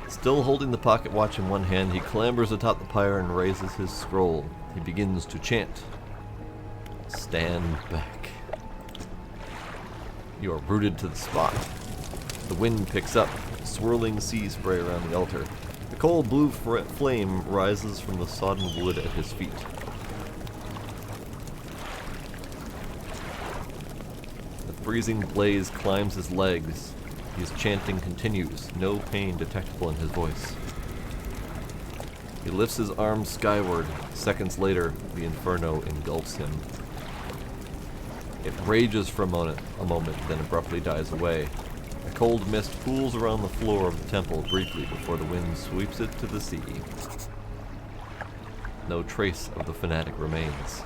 Still holding the pocket watch in one hand, he clambers atop the pyre and raises his scroll. He begins to chant. Stand back. You are rooted to the spot. The wind picks up, swirling sea spray around the altar. The cold blue flame rises from the sodden wood at his feet. The freezing blaze climbs his legs. His chanting continues, no pain detectable in his voice. He lifts his arms skyward. Seconds later, the inferno engulfs him. It rages for a moment, then abruptly dies away. A cold mist pools around the floor of the temple briefly before the wind sweeps it to the sea. No trace of the fanatic remains.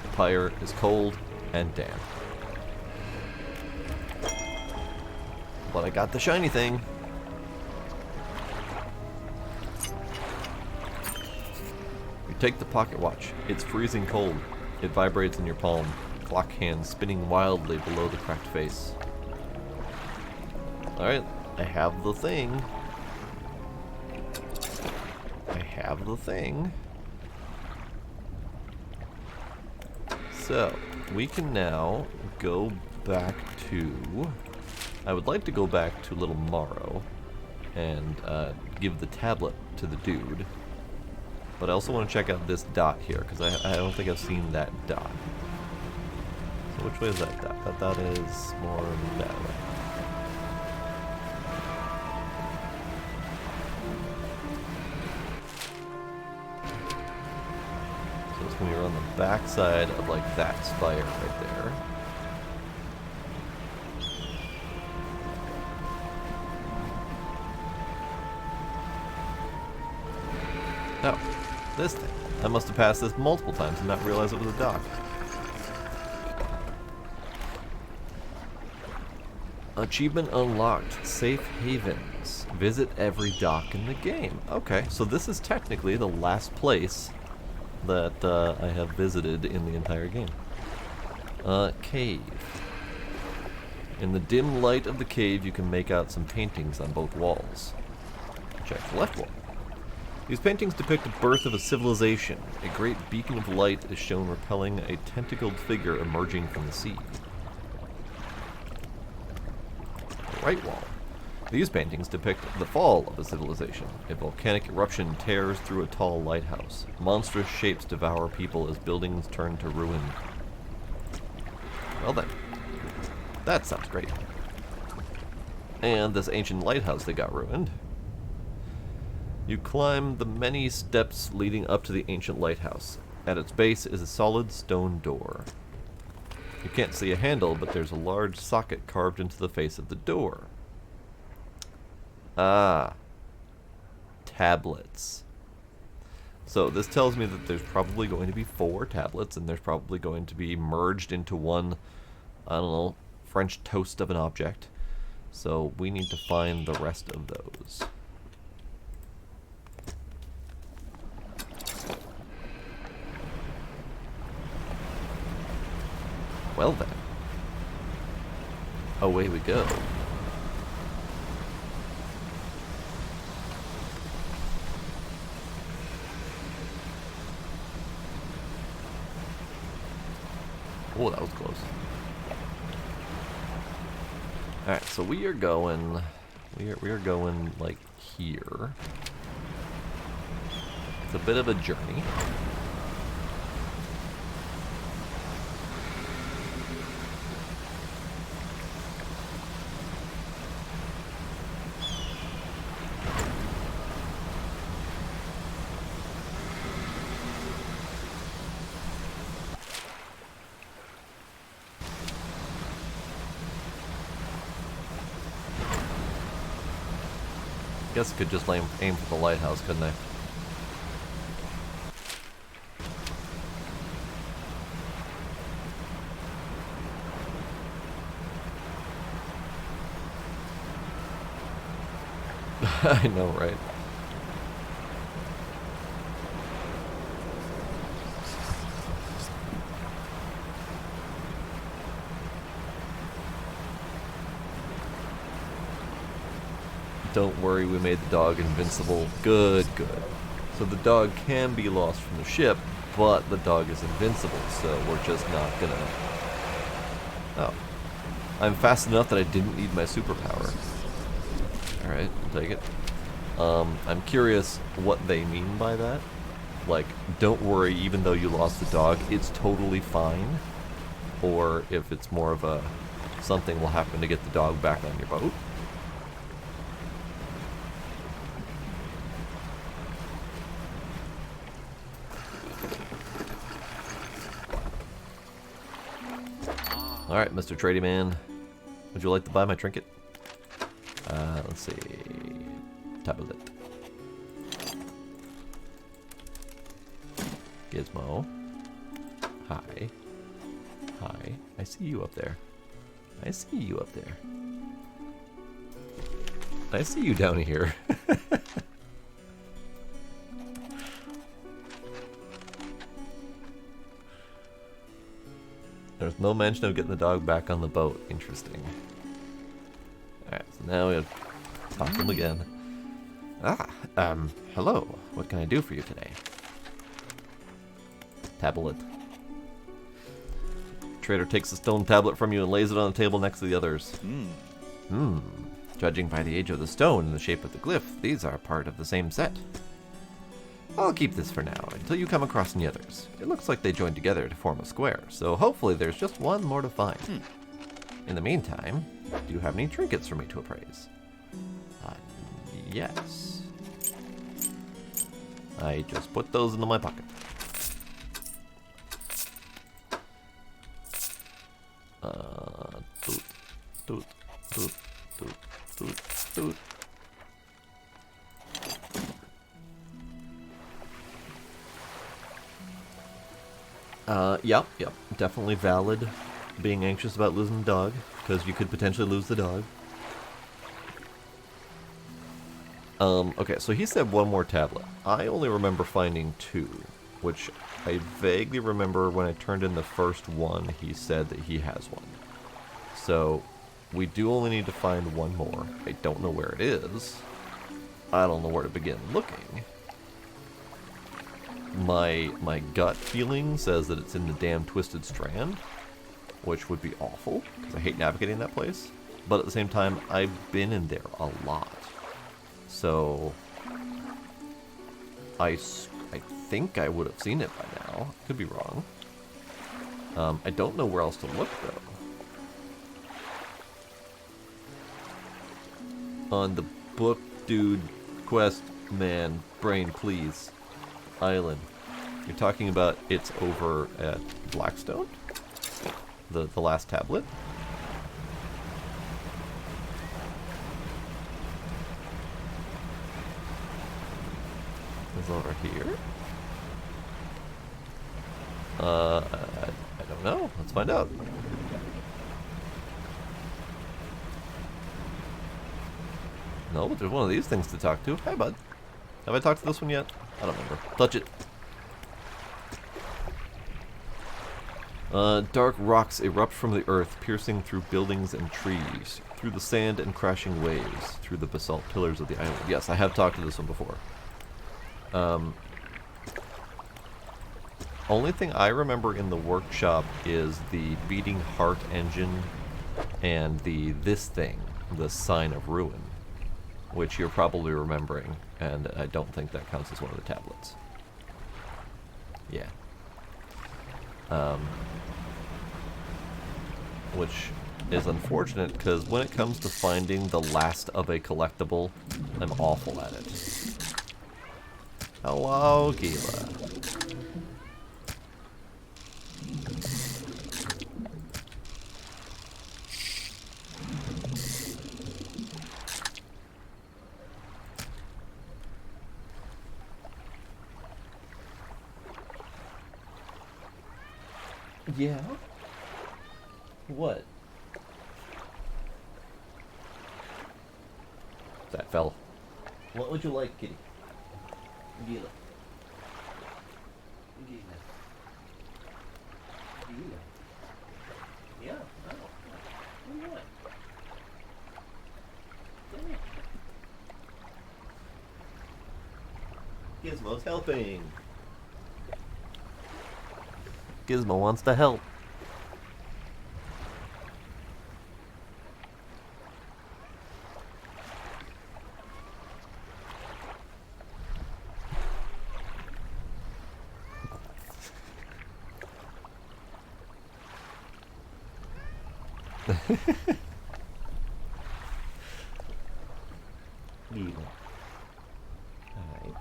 The pyre is cold and damp. But I got the shiny thing. You take the pocket watch. It's freezing cold. It vibrates in your palm. Clock hands spinning wildly below the cracked face. Alright, I have the thing. So, we can now go back to... I would like to go back to Little Morrow and give the tablet to the dude. But I also want to check out this dot here, because I don't think I've seen that dot. So which way is that dot? That dot is more that way. So it's when you're on the back side of like that spire right there. Oh, this thing. I must have passed this multiple times and not realize it was a dock. Achievement unlocked. Safe havens. Visit every dock in the game. Okay, so this is technically the last place that I have visited in the entire game. Cave. In the dim light of the cave, you can make out some paintings on both walls. Check the left wall. These paintings depict the birth of a civilization. A great beacon of light is shown repelling a tentacled figure emerging from the sea. The right wall. These paintings depict the fall of a civilization. A volcanic eruption tears through a tall lighthouse. Monstrous shapes devour people as buildings turn to ruin. Well then, that sounds great. And this ancient lighthouse that got ruined. You climb the many steps leading up to the ancient lighthouse. At its base is a solid stone door. You can't see a handle, but there's a large socket carved into the face of the door. Ah. Tablets. So this tells me that there's probably going to be 4 tablets, and there's probably going to be merged into one, I don't know, French toast of an object. So we need to find the rest of those. Well then. Away we go. Oh, that was close. Alright, so we are going like here. It's a bit of a journey. Guess I could just aim for the lighthouse, couldn't I? I know, right? Don't worry, we made the dog invincible. Good, good. So the dog can be lost from the ship, but the dog is invincible, so we're just not gonna... Oh. I'm fast enough that I didn't need my superpower. Alright, I'll take it. I'm curious what they mean by that. Like, don't worry, even though you lost the dog, it's totally fine. Or if it's more of a something will happen to get the dog back on your boat. Alright, Mr. Tradie Man. Would you like to buy my trinket? Let's see. Tablet. Gizmo. Hi. Hi. I see you up there. I see you up there. I see you down here. There's no mention of getting the dog back on the boat. Interesting. Alright, so now we have to talk to him again. Hello. What can I do for you today? Tablet. Trader takes the stone tablet from you and lays it on the table next to the others. Judging by the age of the stone and the shape of the glyph, these are part of the same set. I'll keep this for now, until you come across any others. It looks like they joined together to form a square, so hopefully there's just one more to find. In the meantime, do you have any trinkets for me to appraise? Yes. I just put those into my pocket. Toot, toot, toot, toot, toot, toot. Yep, definitely valid being anxious about losing the dog, because you could potentially lose the dog. Okay, so he said one more tablet. I only remember finding two, which I vaguely remember when I turned in the first one, he said that he has one. So, we do only need to find one more. I don't know where it is. I don't know where to begin looking. My gut feeling says that it's in the damn Twisted Strand, which would be awful, because I hate navigating that place. But at the same time, I've been in there a lot. So, I think I would have seen it by now. Could be wrong. I don't know where else to look, though. On the book, dude, quest, man, brain, please. Island. You're talking about it's over at Blackstone? The last tablet? It's over here? I don't know. Let's find out. No, but there's one of these things to talk to. Hi, bud. Have I talked to this one yet? I don't remember. Touch it. Dark rocks erupt from the earth, piercing through buildings and trees, through the sand and crashing waves, through the basalt pillars of the island. Yes, I have talked to this one before. Only thing I remember in the workshop is the beating heart engine and this thing, the sign of ruin, which you're probably remembering, and I don't think that counts as one of the tablets. Yeah. Which is unfortunate, because when it comes to finding the last of a collectible, I'm awful at it. Hello, Gila. Yeah? What? That fell. What would you like, kitty? Gila. Gila. Gila. Yeah, no. What do you want? Come here. Gizmo's helping. Gizmo wants to help. Gizmo. Alright.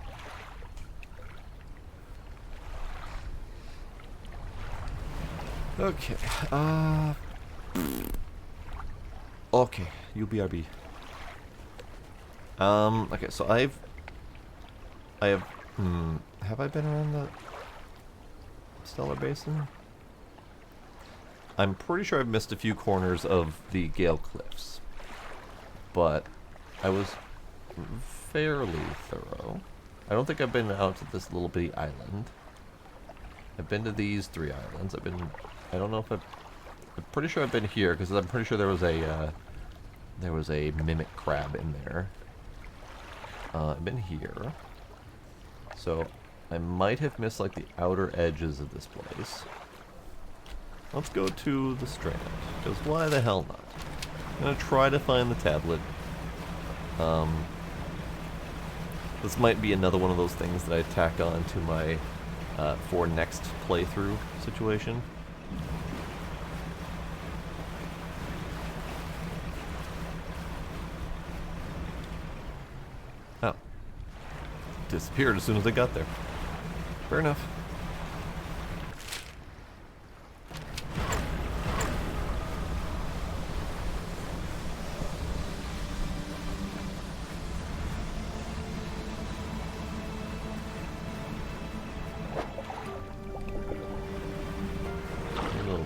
Okay. Okay. UBRB. Okay, so I have, have I been around the Stellar Basin? I'm pretty sure I've missed a few corners of the Gale Cliffs, but I was fairly thorough. I don't think I've been out to this little bitty island. I've been to these 3 islands. I don't know if I'm pretty sure I've been here, because I'm pretty sure there was a mimic crab in there. I've been here. So, I might have missed, like, the outer edges of this place. Let's go to the Strand, because why the hell not? I'm gonna try to find the tablet. This might be another one of those things that I tack on to my for next playthrough situation. Oh. Disappeared as soon as I got there. Fair enough.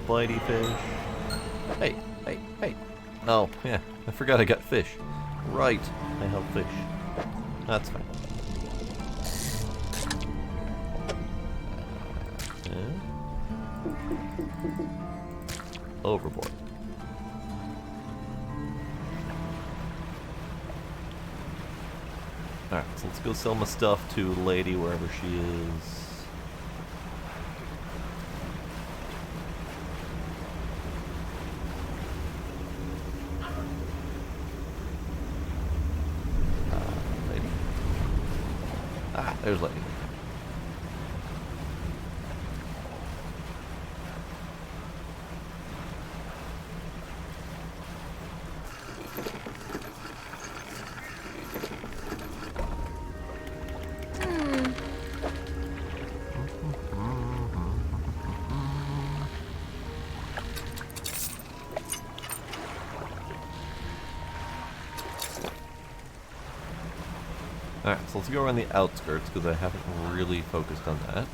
Bitey fish. Hey, hey, hey. Oh, yeah. I forgot I got fish. Right. I have fish. That's fine. Overboard. Alright, so let's go sell my stuff to Lady wherever she is. There's Lady. Alright, so let's go around the outskirts, because I haven't really focused on that.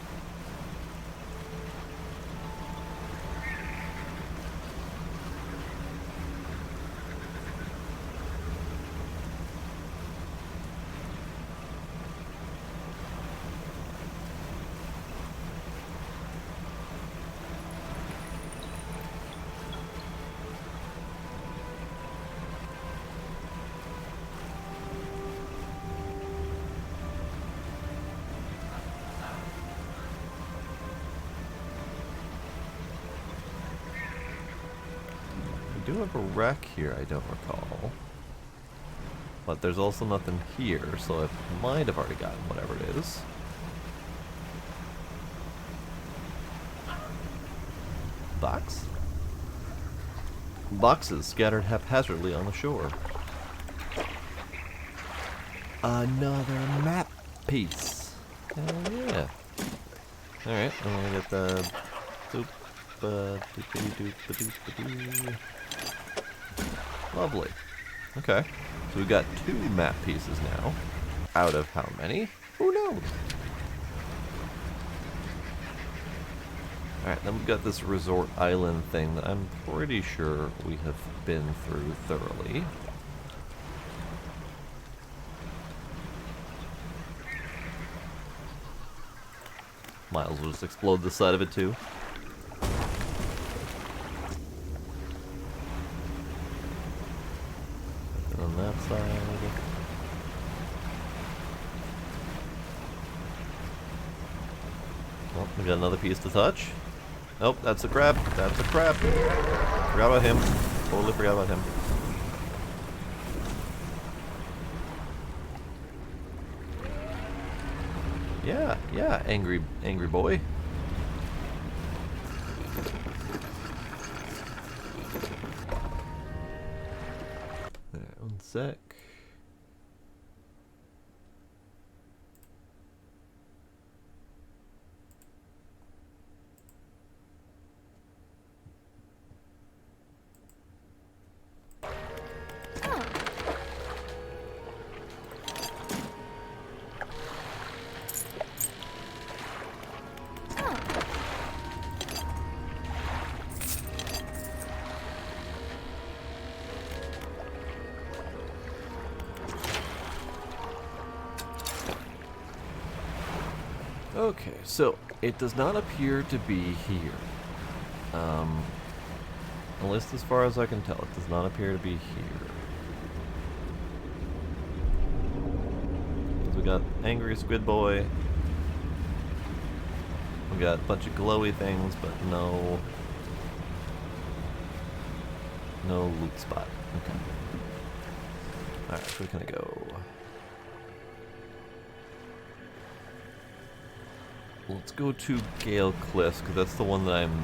I do have a wreck here, I don't recall. But there's also nothing here, so I might have already gotten whatever it is. Box? Boxes scattered haphazardly on the shore. Another map piece. Hell yeah. Alright, I'm gonna get the... Lovely. Okay. So we've got 2 map pieces now. Out of how many? Who knows? Alright, then we've got this resort island thing that I'm pretty sure we have been through thoroughly. Miles will just explode the side of it too. And on that side. We got another piece to touch. Nope, that's a crab. That's a crab. Forgot about him. Totally forgot about him. Yeah, yeah, angry boy. One sec. Okay, so it does not appear to be here. At least as far as I can tell, it does not appear to be here. So we got angry squid boy. We got a bunch of glowy things, but no loot spot. Okay. Alright, so we're gonna go. Let's go to Gale Cliffs, because that's the one that I'm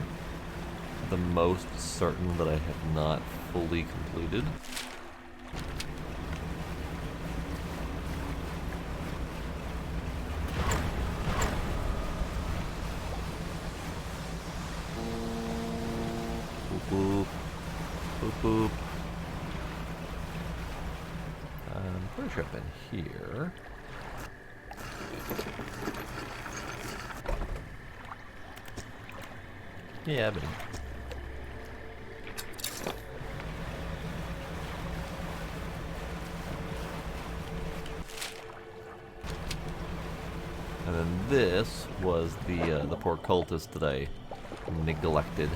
the most certain that I have not fully completed. Boop boop. Boop boop. I'm pretty sure I've been here. Yeah, I've been. And then this was the poor cultist that I neglected.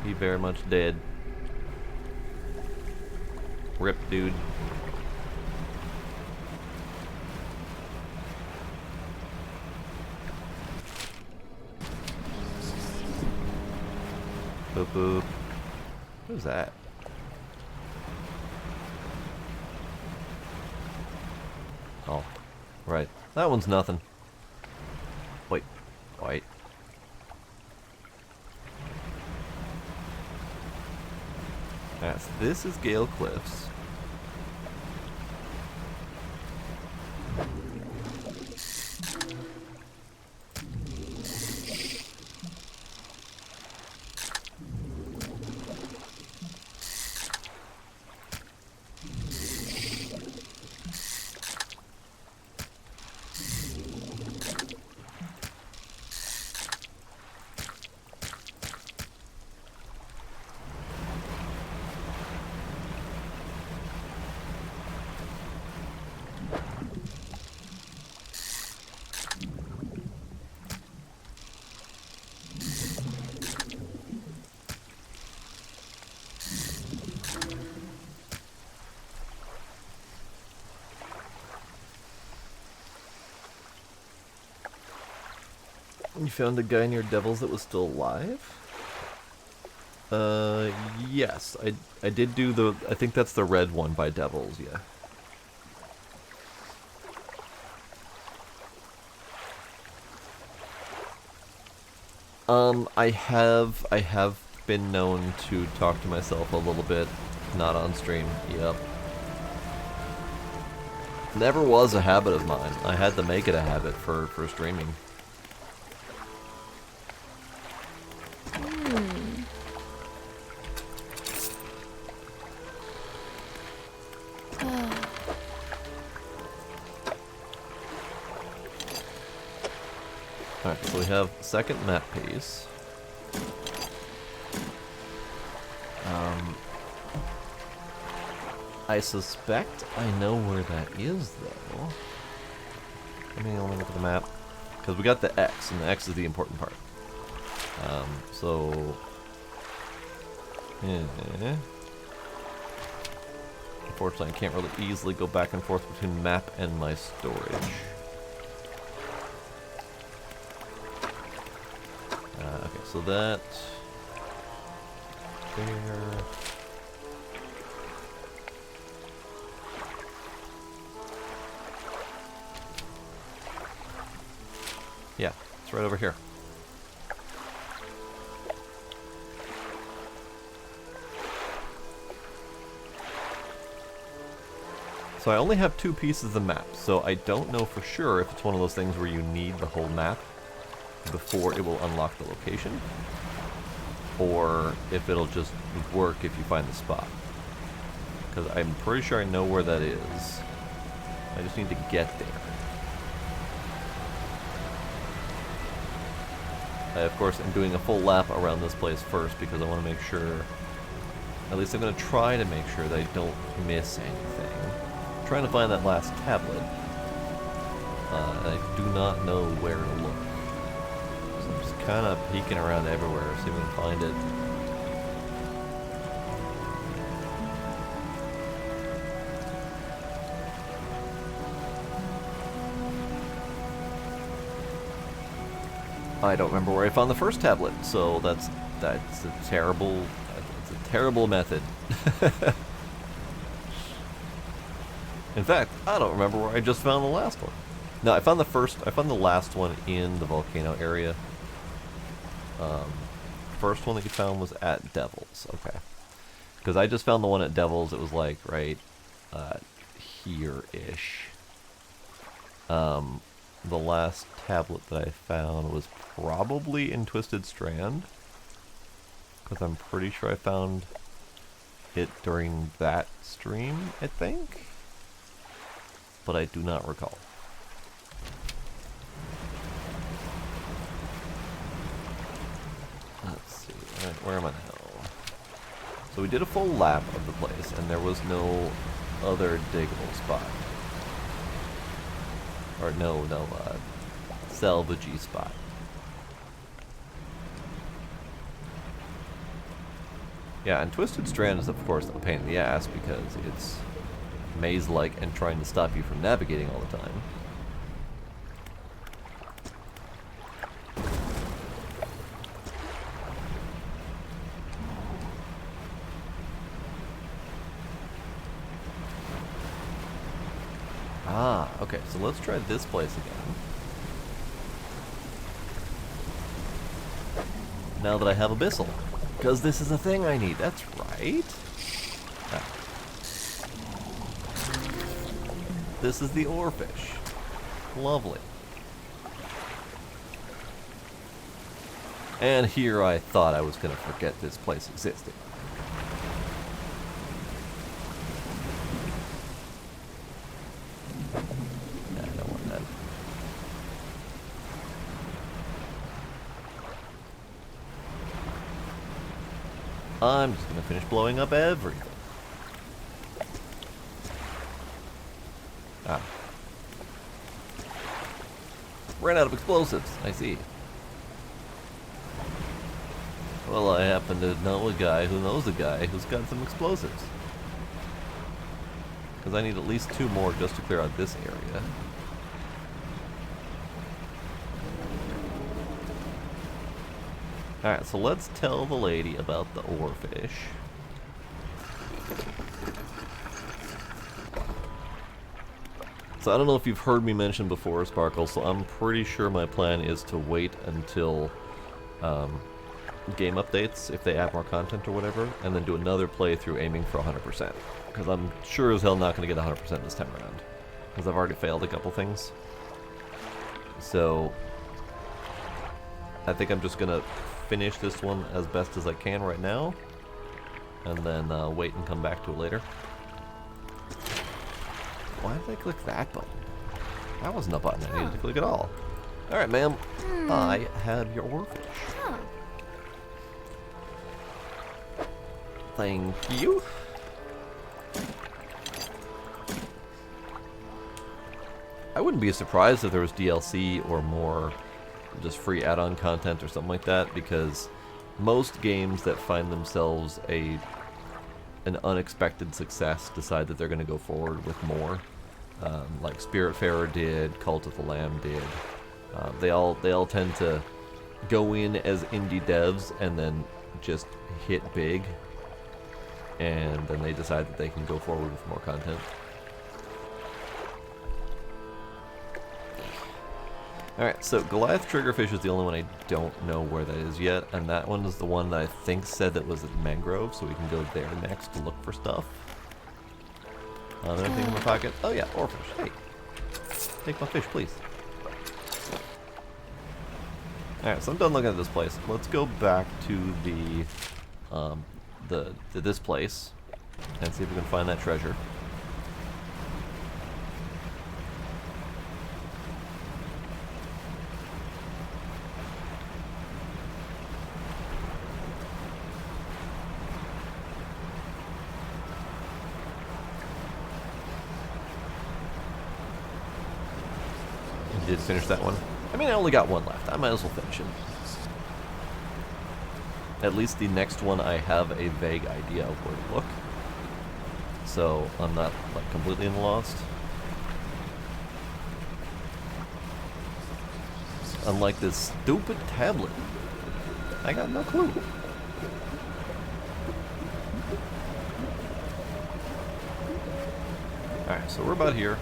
He very much dead. Rip, dude. Boop boop. What is that? Oh, right. That one's nothing. Wait. Wait. Yes, this is Gale Cliffs. You found a guy near Devils that was still alive? Yes. I did do the... I think that's the red one by Devils, yeah. I have been known to talk to myself a little bit, not on stream, yep. Never was a habit of mine. I had to make it a habit for streaming. Alright, so we have second map piece. I suspect I know where that is, though. Let me look at the map. Because we got the X, and the X is the important part. Yeah. Unfortunately, I can't really easily go back and forth between map and my storage. so that... There... Yeah, it's right over here. So I only have 2 pieces of the map, so I don't know for sure if it's one of those things where you need the whole map before it will unlock the location, or if it'll just work if you find the spot. Because I'm pretty sure I know where that is. I just need to get there. I, of course, am doing a full lap around this place first because I want to make sure, at least I'm going to try to make sure that I don't miss anything. I'm trying to find that last tablet. I do not know where to look. So I'm just kind of peeking around everywhere, see if we can find it. I don't remember where I found the first tablet, so that's a terrible method. In fact, I don't remember where I just found the last one. No, I found the last one in the volcano area. First one that you found was at Devil's, okay. Because I just found the one at Devil's, it was like right here-ish. The last tablet that I found was probably in Twisted Strand, because I'm pretty sure I found it during that stream, I think, but I do not recall. Let's see, where am I now? So we did a full lap of the place, and there was no other diggable spot. Or no, salvagey spot. Yeah, and Twisted Strand is, of course, a pain in the ass because it's maze-like and trying to stop you from navigating all the time. Ah, okay, so let's try this place again. Now that I have Abyssal. Because this is a thing I need, that's right. Ah. This is the oarfish. Lovely. And here I thought I was going to forget this place existed. I'm just going to finish blowing up everything. Ah. Ran out of explosives, I see. Well, I happen to know a guy who knows a guy who's got some explosives. Because I need at least 2 more just to clear out this area. Alright, so let's tell the lady about the oarfish. So I don't know if you've heard me mention before, Sparkle, so I'm pretty sure my plan is to wait until game updates, if they add more content or whatever, and then do another playthrough aiming for 100%. Because I'm sure as hell not going to get 100% this time around. Because I've already failed a couple things. So I think I'm just going to finish this one as best as I can right now, and then wait and come back to it later. Why did I click that button? That wasn't a button I needed to click at all. Alright, ma'am. I have your oarfish. Thank you. I wouldn't be surprised if there was DLC or more just free add-on content or something like that, because most games that find themselves an unexpected success decide that they're going to go forward with more. Like Spiritfarer did, Cult of the Lamb did. They all tend to go in as indie devs and then just hit big, and then they decide that they can go forward with more content. Alright, so Goliath Triggerfish is the only one I don't know where that is yet, and that one is the one that I think said that was at Mangrove, so we can go there next to look for stuff. Anything in my pocket? Oh yeah, oarfish. Hey, take my fish, please. Alright, so I'm done looking at this place. Let's go back to this place and see if we can find that treasure. You did finish that one. I mean, I only got one left. I might as well finish it. At least the next one I have a vague idea of where to look. So I'm not like completely in the lost. Unlike this stupid tablet. I got no clue. Alright, so we're about here.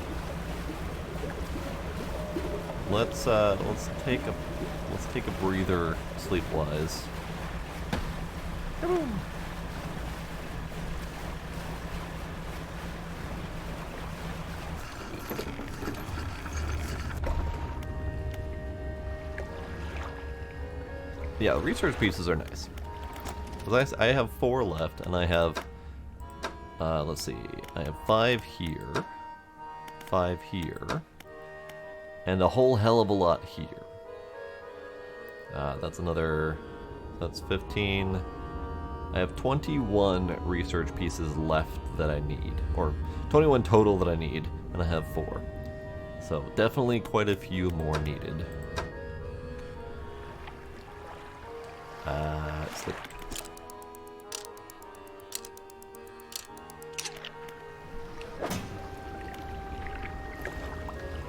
Let's take a breather sleep-wise. Kaboom. Yeah, the research pieces are nice. I have 4 left, and I have, let's see, I have 5 here, 5 here, and a whole hell of a lot here. That's 15. I have 21 research pieces left that I need, or 21 total that I need, and I have 4. So definitely quite a few more needed. Sleep.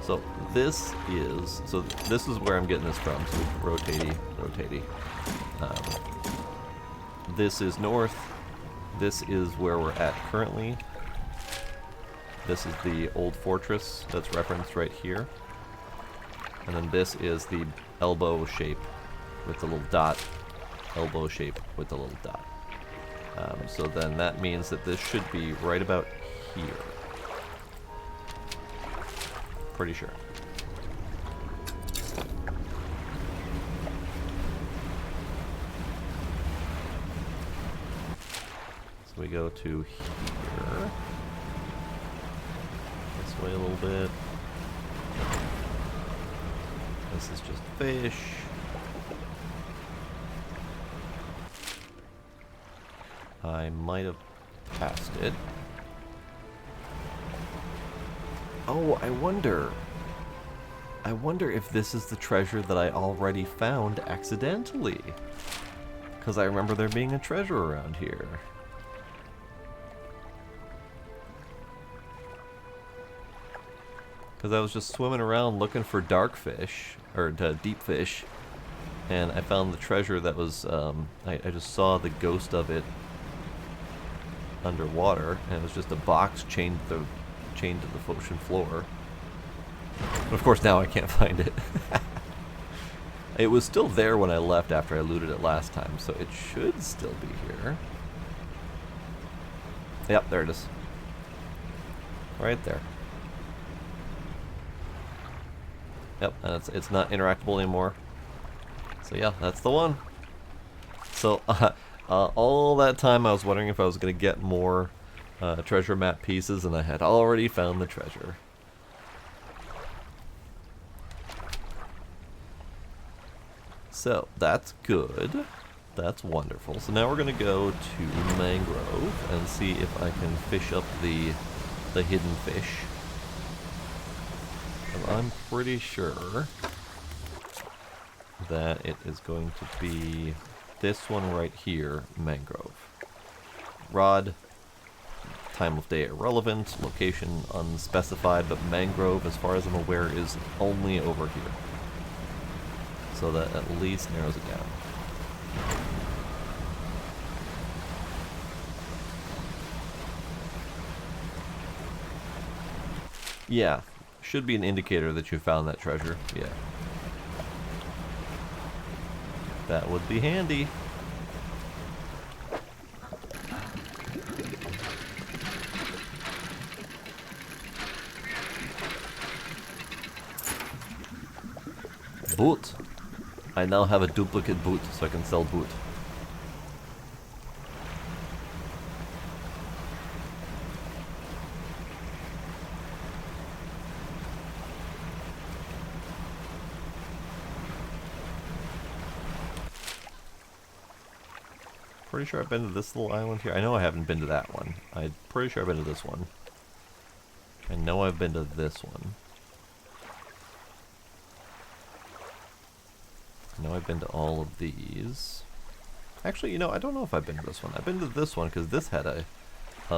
So this is where I'm getting this from. So rotatey. This is north. This is where we're at currently. This is the old fortress that's referenced right here. And then this is the elbow shape with the little dot. Elbow shape with the little dot. So then that means that this should be right about here. Pretty sure. So we go to here. This way a little bit. This is just fish. I might have passed it. Oh, I wonder if this is the treasure that I already found accidentally. Because I remember there being a treasure around here. Because I was just swimming around looking for dark fish, or deep fish, and I found the treasure that was, I just saw the ghost of it underwater, and it was just a box chained to the ocean floor. But of course now I can't find it. It was still there when I left after I looted it last time, so it should still be here. Yep, there it is. Right there. Yep, and it's not interactable anymore. So yeah, that's the one. So all that time I was wondering if I was going to get more treasure map pieces, and I had already found the treasure. So that's good. That's wonderful. So now we're going to go to Mangrove and see if I can fish up the hidden fish. And I'm pretty sure that it is going to be this one right here, Mangrove. Rod, time of day irrelevant, location unspecified, but Mangrove, as far as I'm aware, is only over here. So that at least narrows it down. Yeah, should be an indicator that you found that treasure. Yeah. That would be handy. Boot. I now have a duplicate boot, so I can sell boot. Pretty sure I've been to this little island here. I know I haven't been to that one. I'm pretty sure I've been to this one. I know I've been to this one. I know I've been to all of these. Actually, you know, I don't know if I've been to this one. I've been to this one because this had a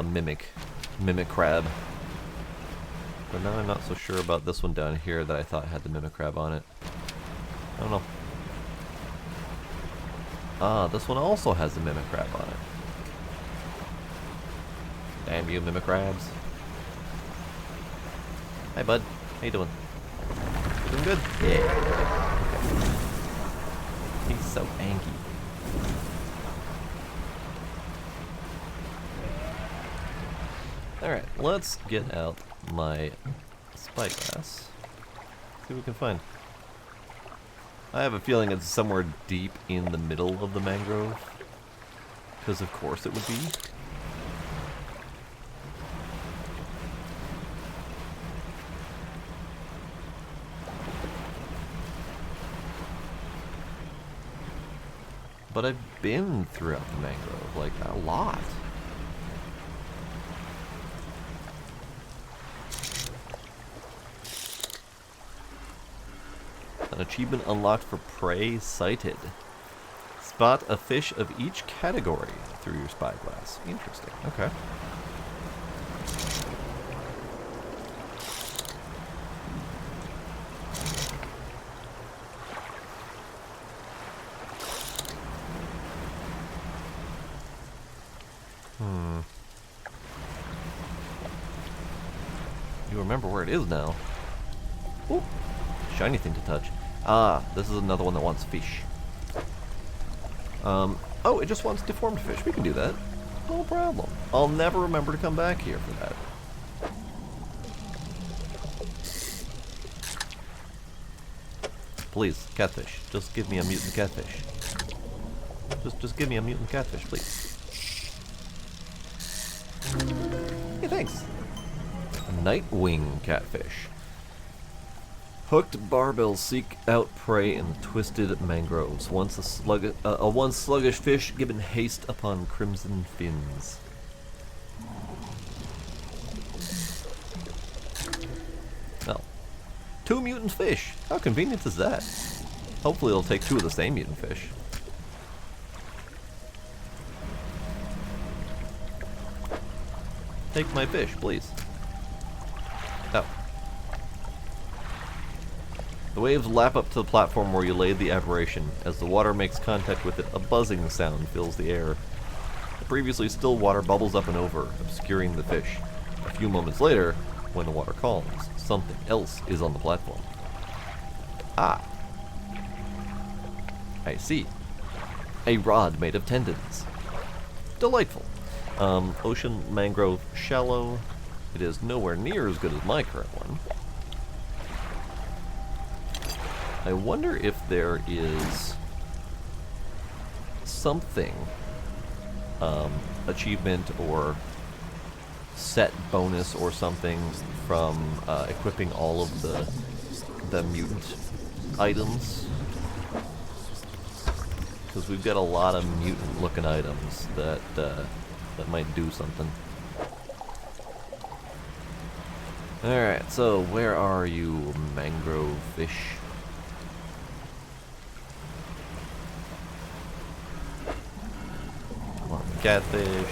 mimic crab. But now I'm not so sure about this one down here that I thought had the mimic crab on it. I don't know. Ah, this one also has a mimic crab on it. Damn you, mimic crabs. Hi, bud. How you doing? You doing good? Yeah. Okay. He's so angry. Alright, let's get out my spyglass. See what we can find. I have a feeling it's somewhere deep in the middle of the mangrove. Because of course it would be. But I've been throughout the mangrove, like, a lot. An achievement unlocked for prey sighted. Spot a fish of each category through your spyglass. Interesting. Okay. You remember where it is now. Ooh. Shiny thing to touch. Ah, this is another one that wants fish. Oh, it just wants deformed fish. We can do that. No problem. I'll never remember to come back here for that. Please, catfish. Just give me a mutant catfish. Just give me a mutant catfish, please. Hey, thanks. A nightwing catfish. Hooked barbels seek out prey in the twisted mangroves. Once a once sluggish fish given haste upon crimson fins. Well, 2 mutant fish. How convenient is that? Hopefully it'll take 2 of the same mutant fish. Take my fish, please. Oh. The waves lap up to the platform where you laid the aberration. As the water makes contact with it, a buzzing sound fills the air. The previously still water bubbles up and over, obscuring the fish. A few moments later, when the water calms, something else is on the platform. Ah. I see. A rod made of tendons. Delightful. Ocean mangrove shallow. It is nowhere near as good as my current one. I wonder if there is something, achievement or set bonus or something from equipping all of the mutant items. Because we've got a lot of mutant looking items that might do something. Alright, so where are you, mangrove fish? Come on, catfish.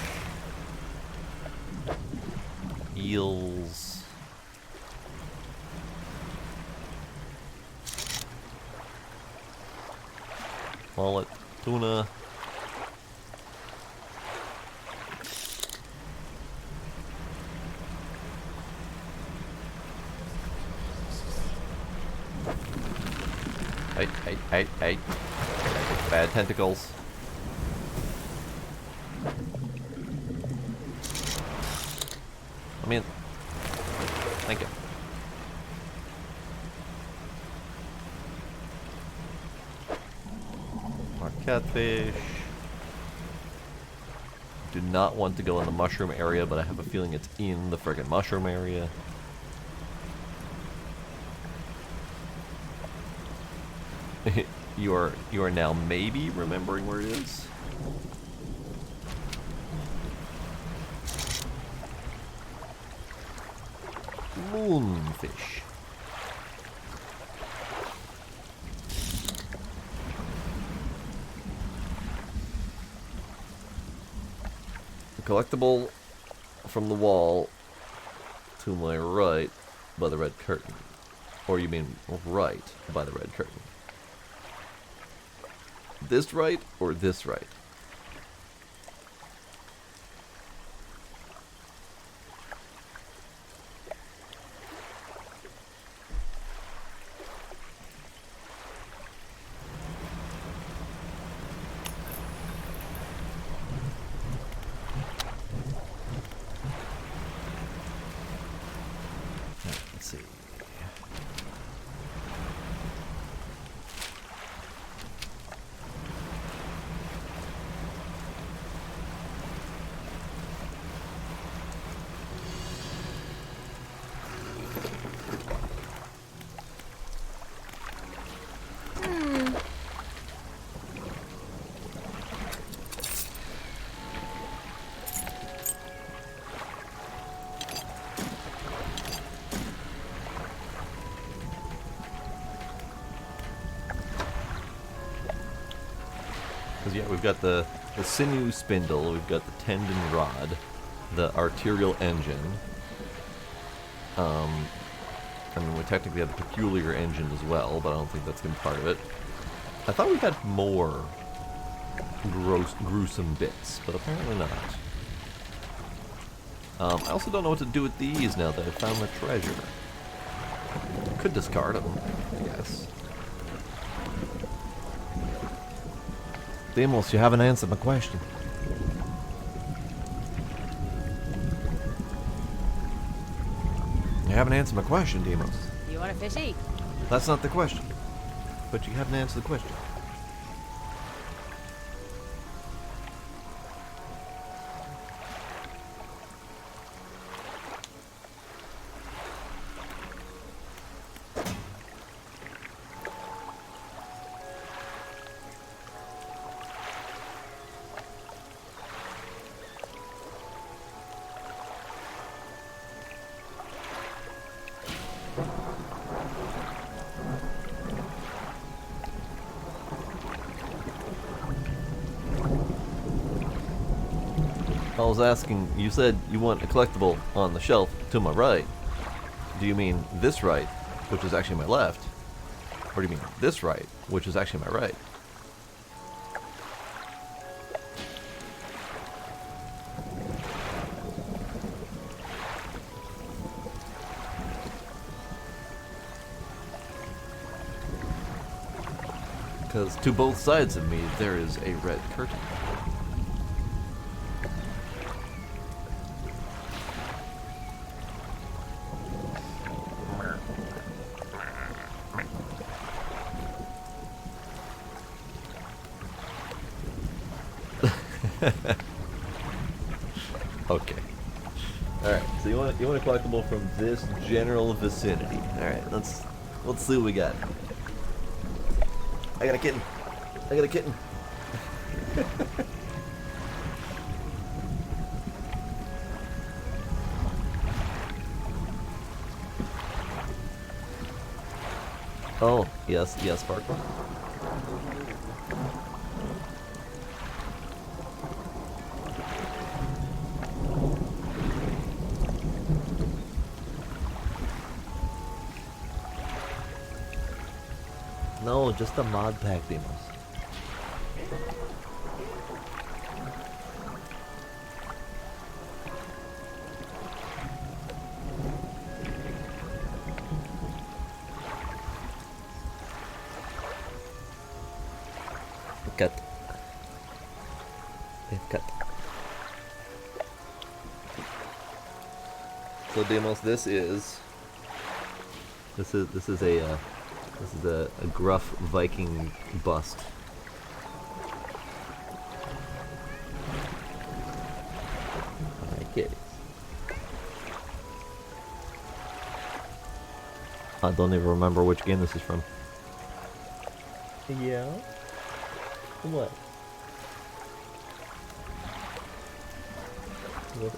Eels. mullet, tuna. Hey. Bad tentacles. I mean, thank you. More catfish. Do not want to go in the mushroom area, but I have a feeling it's in the friggin' mushroom area. You are now maybe remembering where it is. Moonfish. A collectible from the wall to my right by the red curtain. Or you mean right by the red curtain. This right or this right? Let's see. Because yeah, we've got the sinew spindle, we've got the tendon rod, the arterial engine, and we technically have the peculiar engine as well, but I don't think that's going to be part of it. I thought we had more gruesome bits, but apparently not. I also don't know what to do with these now that I found the treasure. Could discard them, I guess. Demos, you haven't answered my question. You haven't answered my question, Demos. You want a fishy? That's not the question. But you haven't answered the question. I was asking, you said you want a collectible on the shelf to my right. Do you mean this right, which is actually my left? Or do you mean this right, which is actually my right? Because to both sides of me, there is a red curtain. Okay. Alright, so you want a collectible from this general vicinity. Alright, let's see what we got. I got a kitten. I got a kitten. Oh, yes, Farquhar. No, just a mod pack, Demos. cut. They've cut. So Demos, this is a gruff Viking bust. I like it. I don't even remember which game this is from. Yeah? What?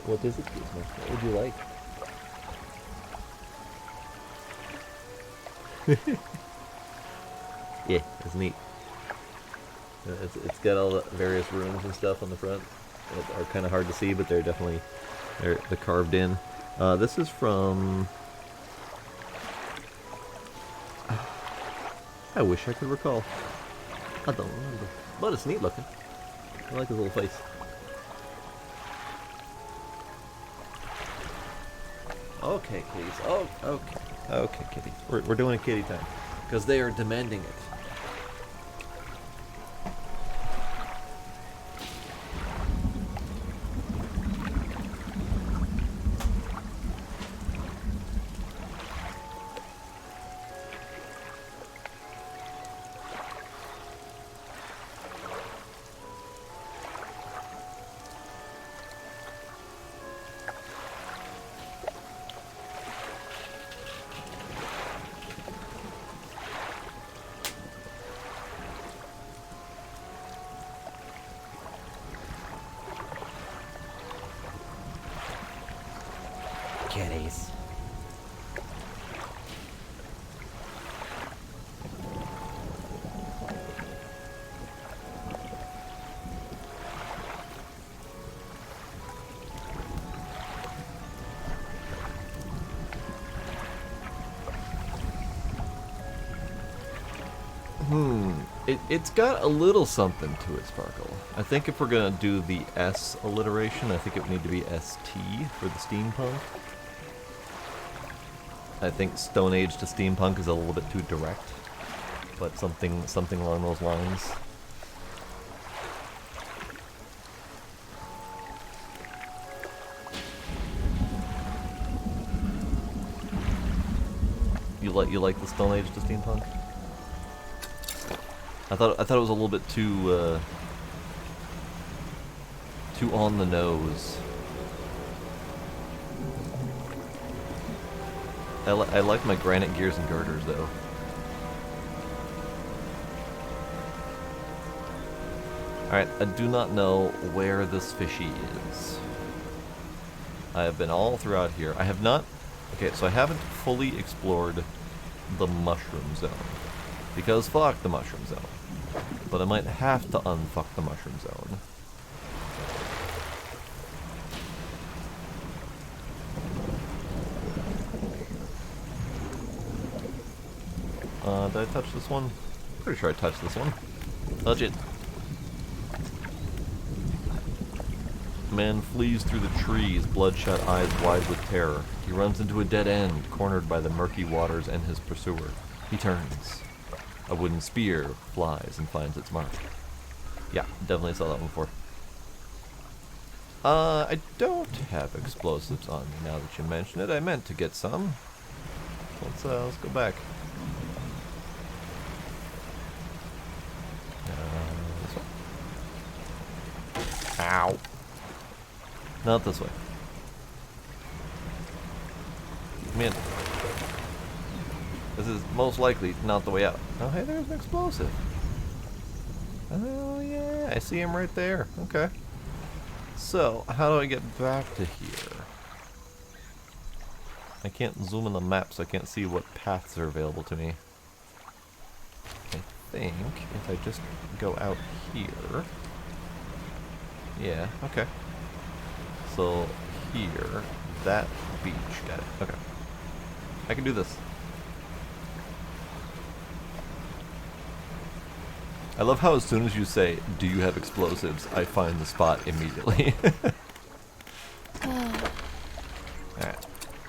What is it, Gizmo? What would you like? Yeah, it's neat. It's got all the various rooms and stuff on the front that are kind of hard to see, but they're definitely they're carved in. This is from. I wish I could recall. I don't remember, but it's neat looking. I like his little face. Okay, kitties. Oh, okay. Okay, kitty. We're doing a kitty time. Because they are demanding it. Kitties. It's got a little something to it, Sparkle. I think if we're gonna do the S alliteration, I think it would need to be ST for the steampunk. I think Stone Age to steampunk is a little bit too direct, but something along those lines. You like the Stone Age to steampunk? I thought it was a little bit too on the nose. I like my granite gears and girders though. Alright, I do not know where this fishy is. I have been all throughout here. I have not... Okay, so I haven't fully explored the mushroom zone. Because fuck the mushroom zone. But I might have to unfuck the mushroom zone. Did I touch this one? Pretty sure I touched this one. Touch it. Man flees through the trees, bloodshot eyes wide with terror. He runs into a dead end, cornered by the murky waters and his pursuer. He turns. A wooden spear flies and finds its mark. Yeah, definitely saw that one before. I don't have explosives on me now that you mention it. I meant to get some. Let's go back. This way. Ow. Not this way. Come in. This is most likely not the way out. Oh, hey, there's an explosive. Oh, yeah, I see him right there. Okay. So, how do I get back to here? I can't zoom in the map, so I can't see what paths are available to me. I think if I just go out here... Yeah, okay. So, here, that beach, got it. Okay. I can do this. I love how as soon as you say, do you have explosives, I find the spot immediately. Alright.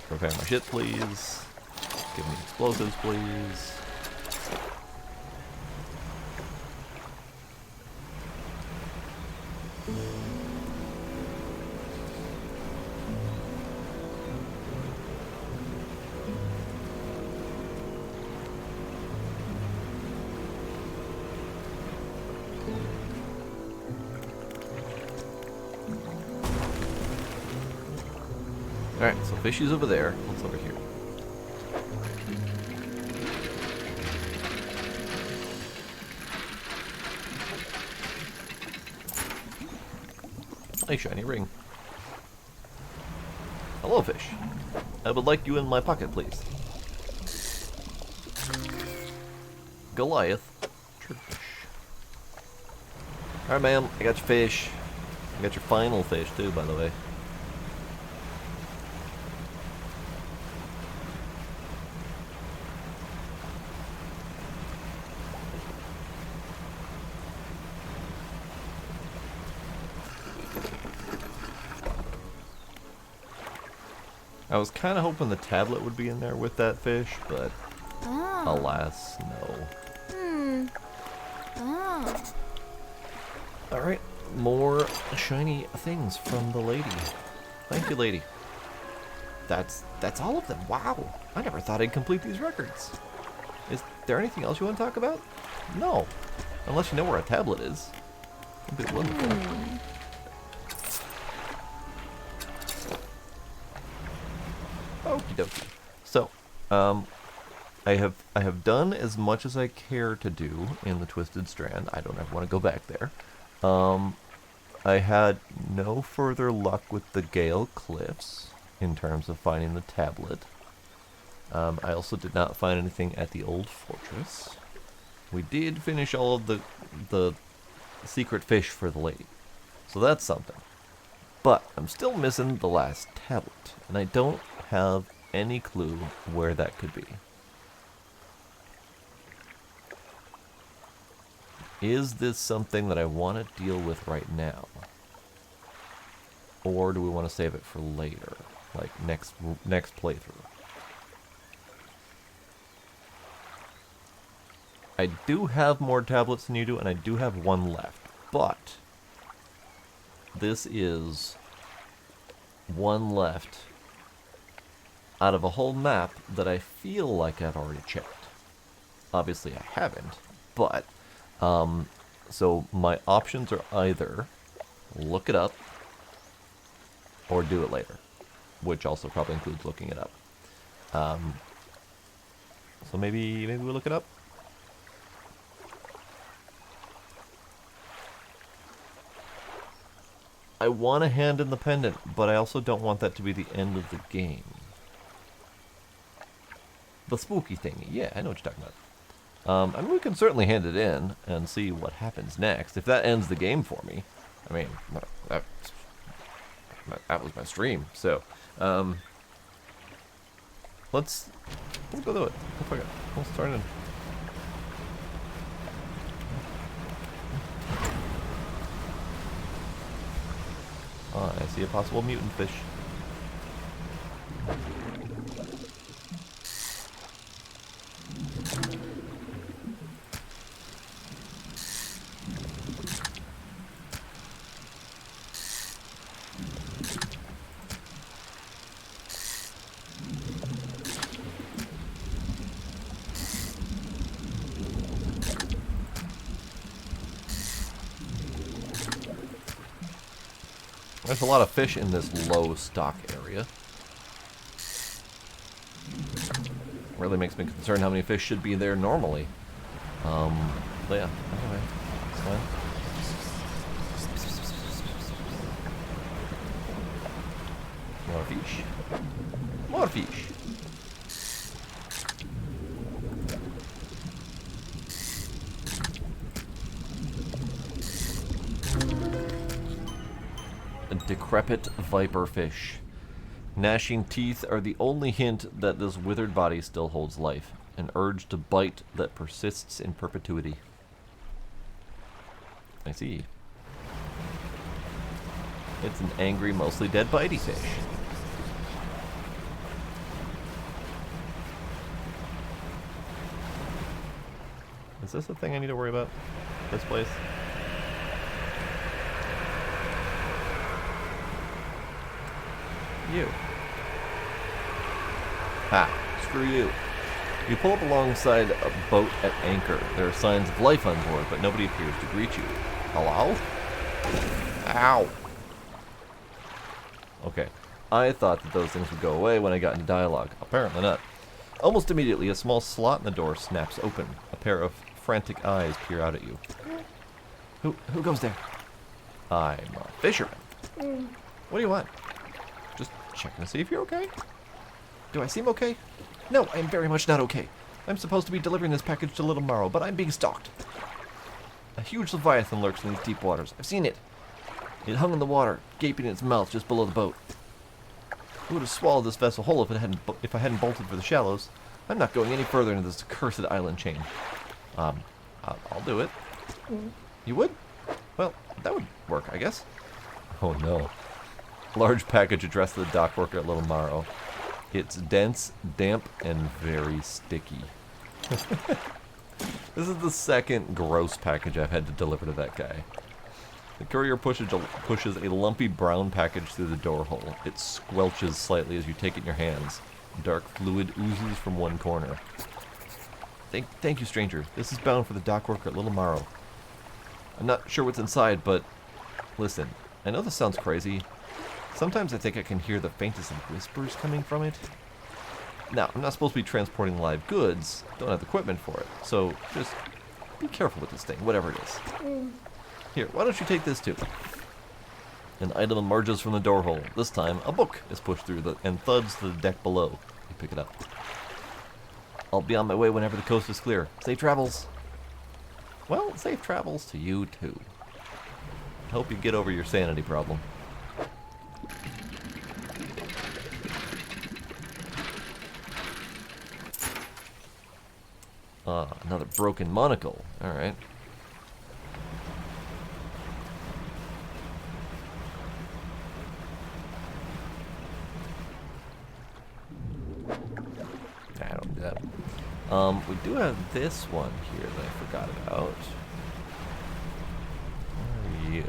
Prepare my shit, please. Give me explosives, please. Alright, so fishy's over there. What's over here? A shiny ring. Hello, fish. I would like you in my pocket, please. Goliath. Triggerfish. Alright, ma'am. I got your fish. I got your final fish, too, by the way. I was kind of hoping the tablet would be in there with that fish, but alas, no. Alright, more shiny things from the lady. Thank you, lady. That's all of them. Wow. I never thought I'd complete these records. Is there anything else you want to talk about? No. Unless you know where a tablet is. That'd be wonderful. Okie dokie. So, I have done as much as I care to do in the Twisted Strand. I don't ever want to go back there. I had no further luck with the Gale Cliffs in terms of finding the tablet. I also did not find anything at the old fortress. We did finish all of the secret fish for the lady, so that's something. But I'm still missing the last tablet, and I don't have any clue where that could be. Is this something that I want to deal with right now? Or do we want to save it for later? Like next playthrough? I do have more tablets than you do, and I do have one left. But this is one left out of a whole map that I feel like I've already checked. Obviously I haven't, but so my options are either look it up or do it later, which also probably includes looking it up. So maybe we look it up. I want to hand in the pendant, but I also don't want that to be the end of the game. The spooky thingy. Yeah, I know what you're talking about. I mean, we can certainly hand it in and see what happens next. If that ends the game for me, I mean, that was my stream. So, let's go do it. Let's start in. Oh, I see a possible mutant fish. There's a lot of fish in this low stock area. Really makes me concerned how many fish should be there normally. But yeah, anyway, it's fine. More fish. More fish. A decrepit viperfish. Gnashing teeth are the only hint that this withered body still holds life. An urge to bite that persists in perpetuity. I see. It's an angry, mostly dead bitey fish. Is this a thing I need to worry about? This place? You. Ha, screw you. You pull up alongside a boat at anchor. There are signs of life on board, but nobody appears to greet you. Hello? Ow. Okay. I thought that those things would go away when I got into dialogue. Apparently not. Almost immediately, a small slot in the door snaps open. A pair of frantic eyes peer out at you. Who goes there? I'm a fisherman. What do you want? Just checking to see if you're okay. Do I seem okay? No, I am very much not okay. I'm supposed to be delivering this package to Little Morrow, but I'm being stalked. A huge leviathan lurks in these deep waters. I've seen it. It hung in the water, gaping in its mouth just below the boat. It would have swallowed this vessel whole if I hadn't bolted for the shallows. I'm not going any further into this accursed island chain. I'll do it. You would? Well, that would work, I guess. Oh no. Large package addressed to the dock worker at Little Morrow. It's dense, damp, and very sticky. This is the second gross package I've had to deliver to that guy. The courier pushes a lumpy brown package through the door hole. It squelches slightly as you take it in your hands. Dark fluid oozes from one corner. Thank you, stranger. This is bound for the dock worker at Little Morrow. I'm not sure what's inside, but listen, I know this sounds crazy. Sometimes I think I can hear the faintest of whispers coming from it. Now, I'm not supposed to be transporting live goods. Don't have the equipment for it. So, just be careful with this thing, whatever it is. Here, why don't you take this too? An item emerges from the door hole. This time, a book is pushed through and thuds to the deck below. You pick it up. I'll be on my way whenever the coast is clear. Safe travels. Well, safe travels to you too. Hope you get over your sanity problem. Another broken monocle. Alright. I don't do that. We do have this one here that I forgot about. Where are you?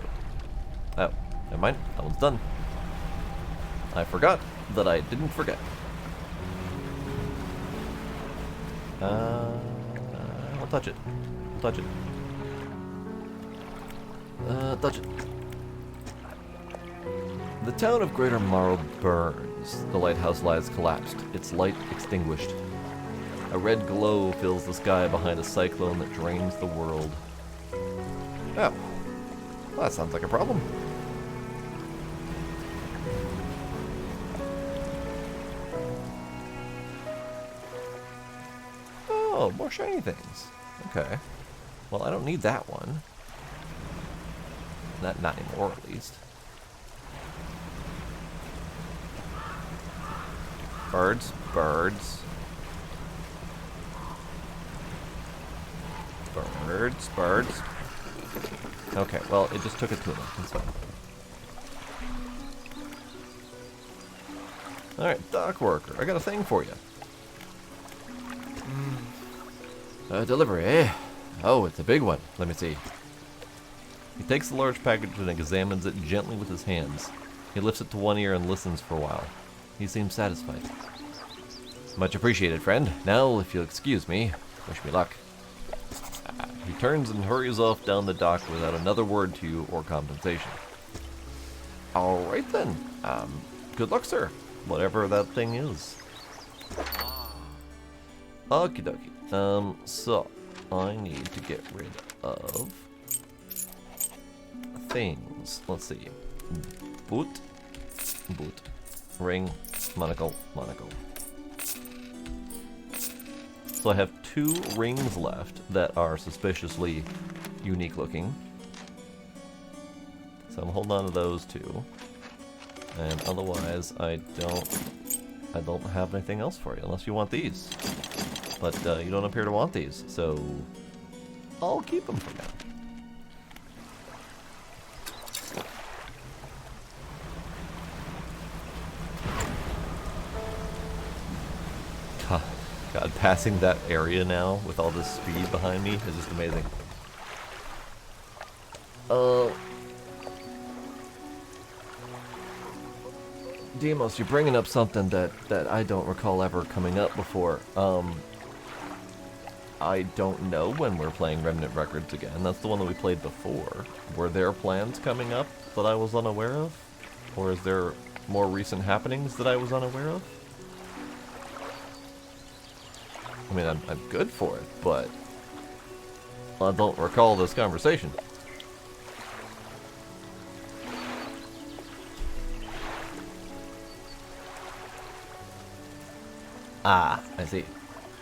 Oh, never mind. That one's done. I forgot that I didn't forget. I'll touch it. Touch it. Touch it. The town of Greater Morrow burns. The lighthouse lies collapsed, its light extinguished. A red glow fills the sky behind a cyclone that drains the world. Oh. Well, that sounds like a problem. Oh, more shiny things. Okay. Well, I don't need that one. Not anymore, at least. Birds, birds. Birds, birds. Okay, well, it just took a tuna. That's fine. Alright, dock worker. I got a thing for you. Delivery, eh? Oh, it's a big one. Let me see. He takes the large package and examines it gently with his hands. He lifts it to one ear and listens for a while. He seems satisfied. Much appreciated, friend. Now, if you'll excuse me, wish me luck. He turns and hurries off down the dock without another word to you or compensation. Alright then. Good luck, sir. Whatever that thing is. Okie dokie. So, I need to get rid of things. Let's see. Boot. Boot. Ring. Monocle. Monocle. So I have 2 rings left that are suspiciously unique looking. So I'm holding on to those 2. And otherwise I don't have anything else for you unless you want these. But you don't appear to want these, so I'll keep them for now. God, passing that area now with all this speed behind me is just amazing. Demos, you're bringing up something that I don't recall ever coming up before. I don't know when we're playing Remnant Records again. That's the one that we played before. Were there plans coming up that I was unaware of? Or is there more recent happenings that I was unaware of. I mean, I'm good for it, but I don't recall this conversation. Ah, I see.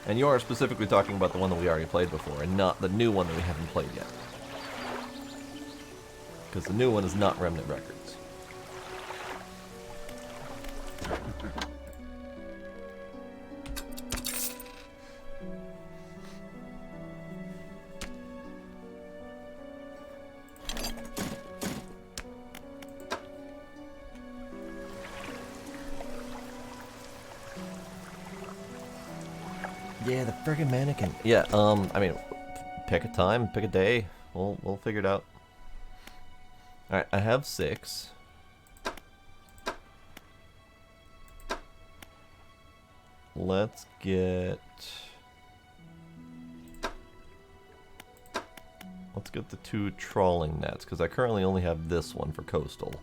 And you are specifically talking about the one that we already played before, and not the new one that we haven't played yet. Because the new one is not Remnant Records. Yeah, the friggin' mannequin. Yeah, I mean, pick a time, pick a day. We'll figure it out. Alright, I have 6. Let's get the 2 trawling nets, because I currently only have this one for coastal.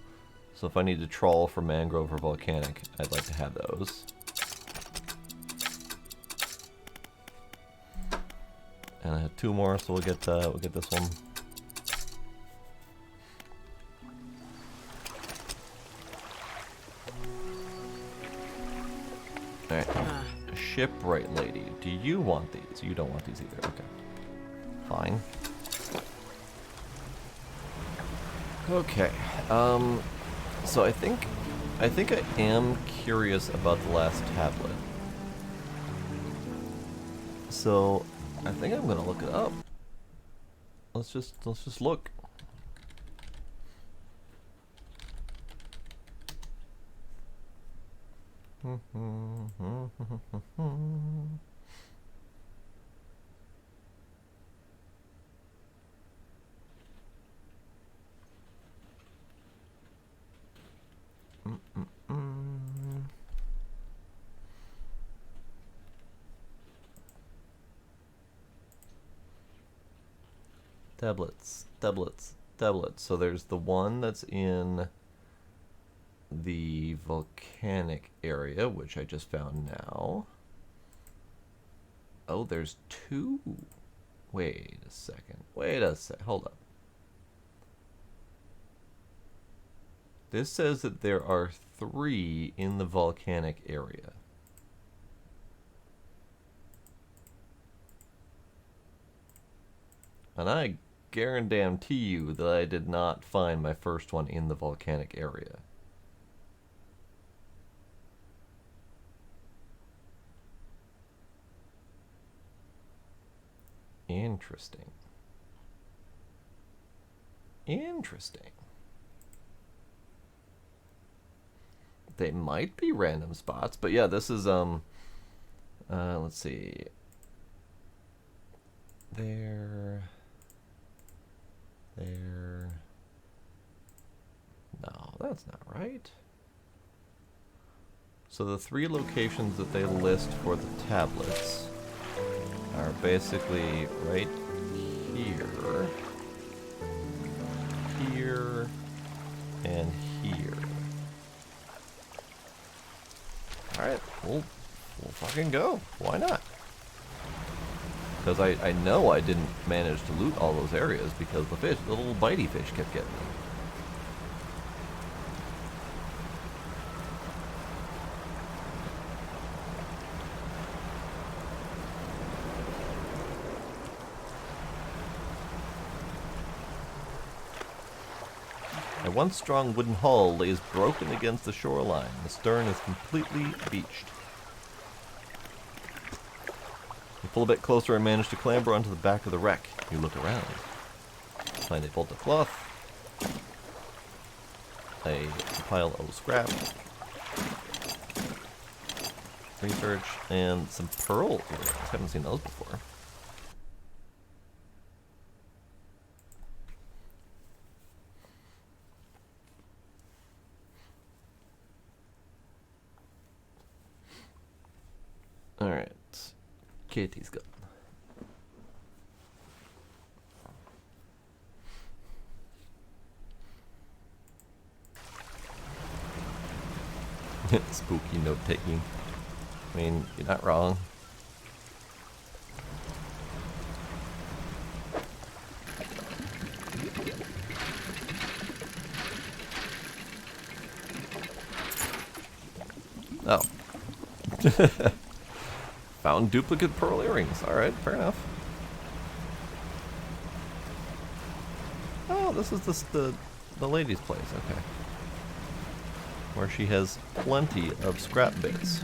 So if I need to trawl for mangrove or volcanic, I'd like to have those. And I have 2 more, so we'll get this one. Alright. Shipwright lady. Do you want these? You don't want these either. Okay. Fine. Okay. So I think I am curious about the last tablet. So I think I'm gonna look it up. Let's just look. Tablets. So there's the one that's in the volcanic area, which I just found now. Oh, there's 2. Wait a second. Hold up. This says that there are 3 in the volcanic area. And I guarantee you that I did not find my first one in the volcanic area. Interesting. They might be random spots, but yeah, this is let's see. There. No, that's not right. So the 3 locations that they list for the tablets are basically right here, here, and here. Alright, we'll fucking go. Why not? Because I know I didn't manage to loot all those areas because the little bitey fish kept getting me. A once strong wooden hull lays broken against the shoreline. The stern is completely beached. You pull a bit closer and manage to clamber onto the back of the wreck. You look around. Find a bolt of cloth, a pile of scrap, research, and some pearl earrings. Haven't seen those before. Alright. Katie's gone. Spooky note taking. I mean, you're not wrong. Oh. Found duplicate pearl earrings. Alright, fair enough. Oh, this is the lady's place, okay. Where she has plenty of scrap bits.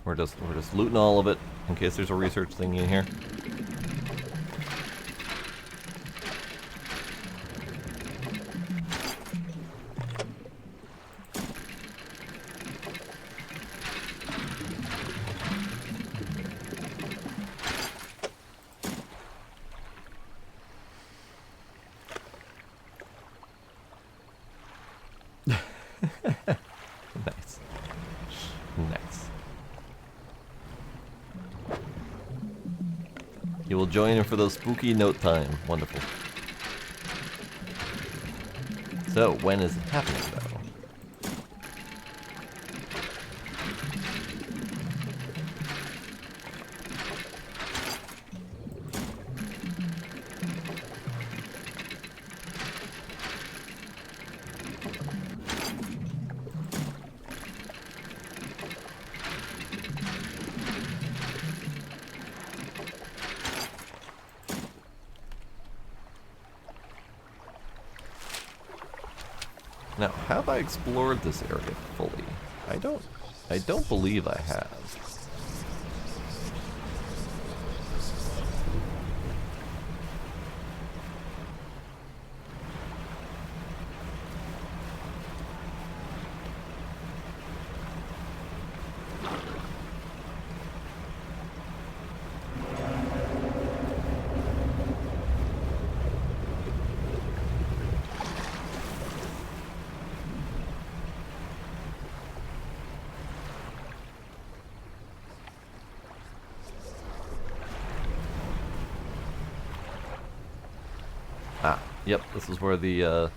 We're just looting all of it in case there's a research thing in here. Nice. Nice. You will join in for those spooky note time. Wonderful. So, when is it happening, though? Now, have I explored this area fully? I don't believe I have. Ah, yep, this is where the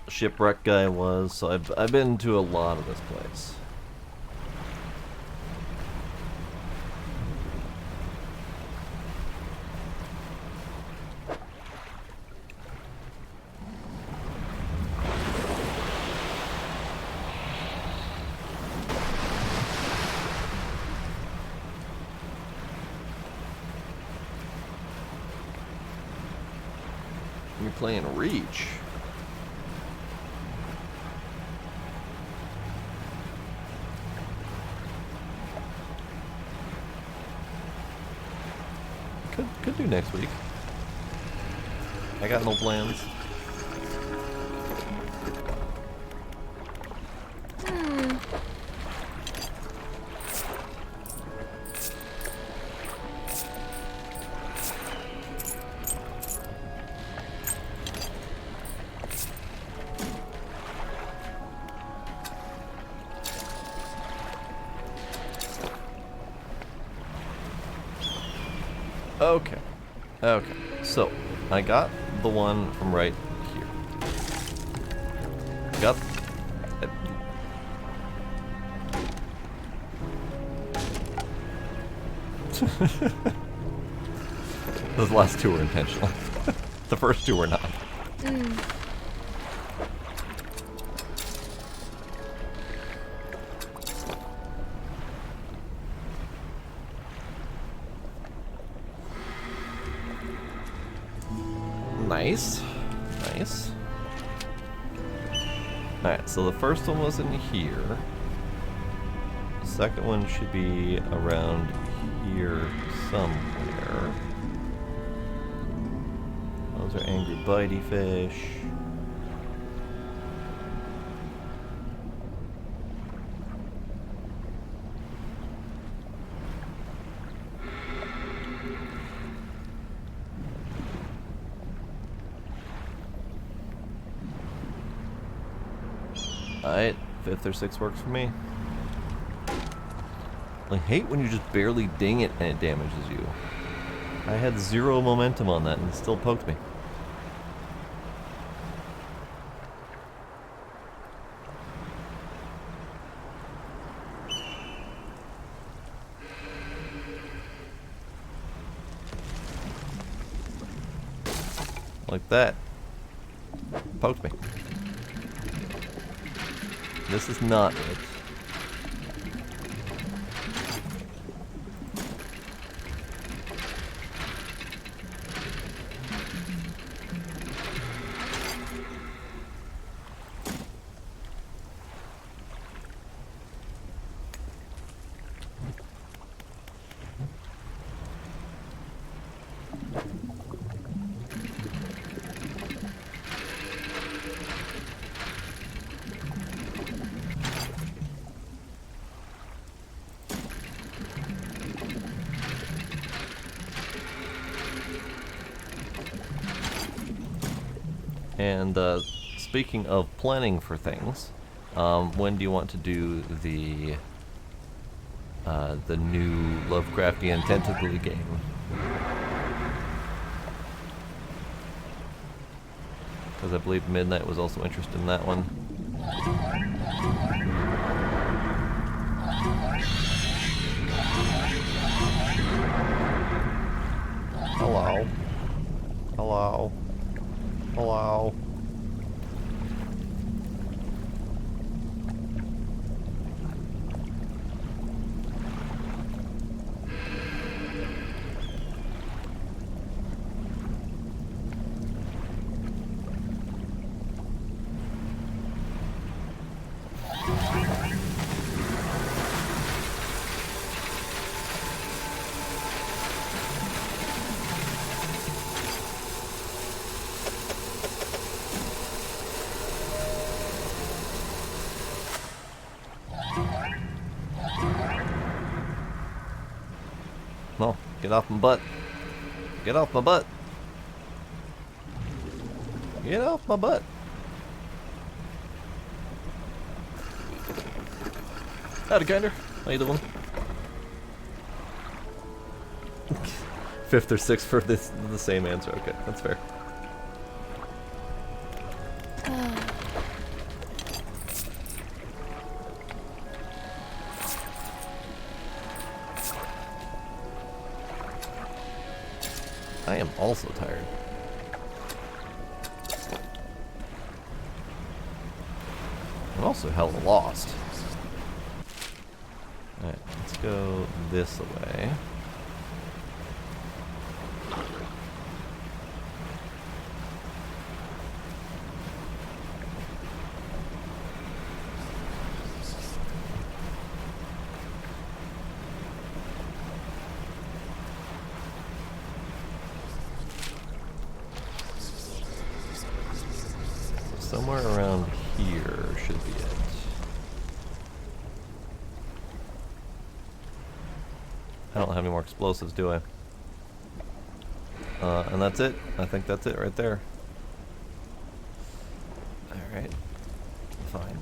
shipwreck guy was, so I've been to a lot of this place. You're playing Reach. Could do next week. I got no plans. Okay. Okay. So, I got the one from right here. Got... Those last two were intentional. The first two were not. Nice. Nice. Alright, so the first one was in here. The second one should be around here somewhere. Those are angry bitey fish. Alright, 5th or 6th works for me. I hate when you just barely ding it and it damages you. I had 0 momentum on that and it still poked me. Like that. Poked me. This is not it. And speaking of planning for things, when do you want to do the new Lovecraftian Tentacly game? Because I believe Midnight was also interested in that one. Hello. Hello. Hello. No, get off my butt. Get off my butt. Get off my butt. Howdy, Kinder. How you doing? 5th or 6th for the same answer. Okay, that's fair. I am also tired. I'm also hella lost. Alright, let's go this way. Somewhere around here should be it. I don't have any more explosives, do I? And that's it. I think that's it right there. Alright. Fine.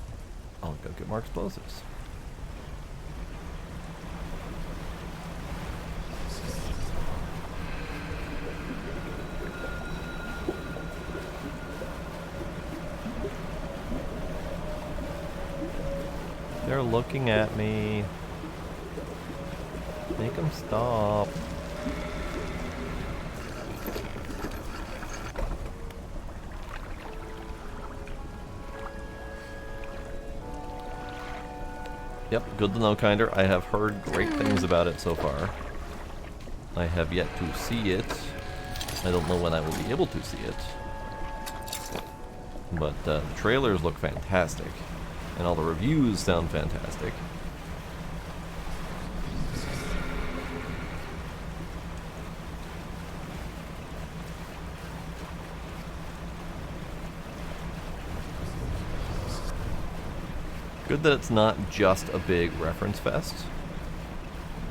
I'll go get more explosives. They're looking at me. Make them stop. Yep, good to know, Kinder. I have heard great things about it so far. I have yet to see it. I don't know when I will be able to see it. But the trailers look fantastic. And all the reviews sound fantastic. Good that it's not just a big reference fest,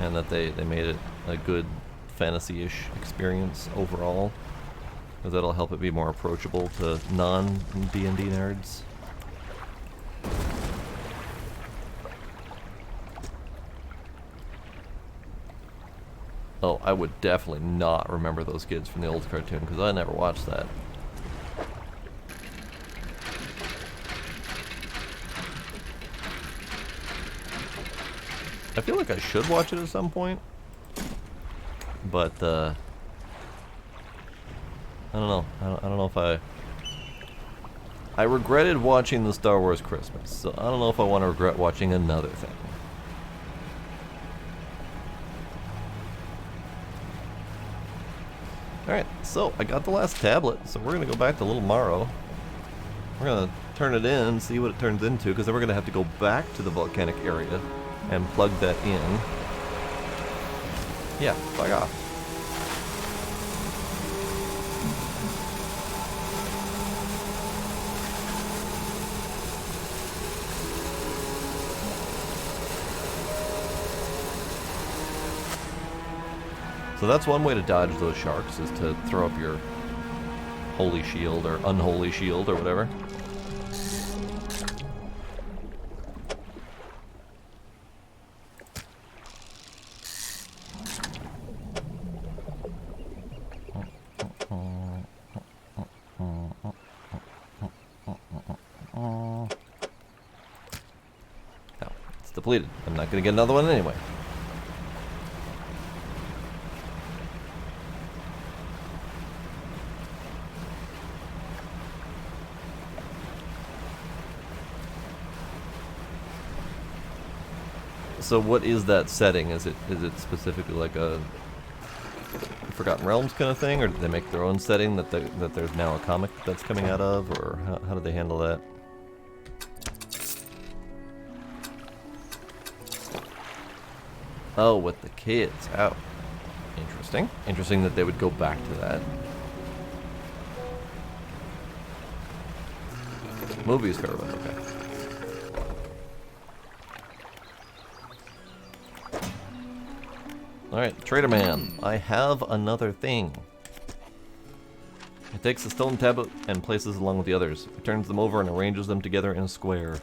and that they made it a good fantasy-ish experience overall, because that'll help it be more approachable to non-D&D nerds. Oh, I would definitely not remember those kids from the old cartoon, because I never watched that. I feel like I should watch it at some point, but I don't know. I don't know if I regretted watching the Star Wars Christmas, so I don't know if I want to regret watching another thing. Alright, so I got the last tablet, so we're going to go back to Little Morrow. We're going to turn it in, see what it turns into, because then we're going to have to go back to the volcanic area and plug that in. Yeah, fuck off. So that's one way to dodge those sharks, is to throw up your holy shield or unholy shield or whatever. No, it's depleted. I'm not going to get another one anyway. So what is that setting? Is it specifically like a Forgotten Realms kind of thing, or did they make their own setting that there's now a comic that's coming out of, or how do they handle that? Oh, with the kids. Oh, interesting. Interesting that they would go back to that. Movies cover, okay. Alright, Trader Man, I have another thing. He takes the stone tablet and places it along with the others. He turns them over and arranges them together in a square.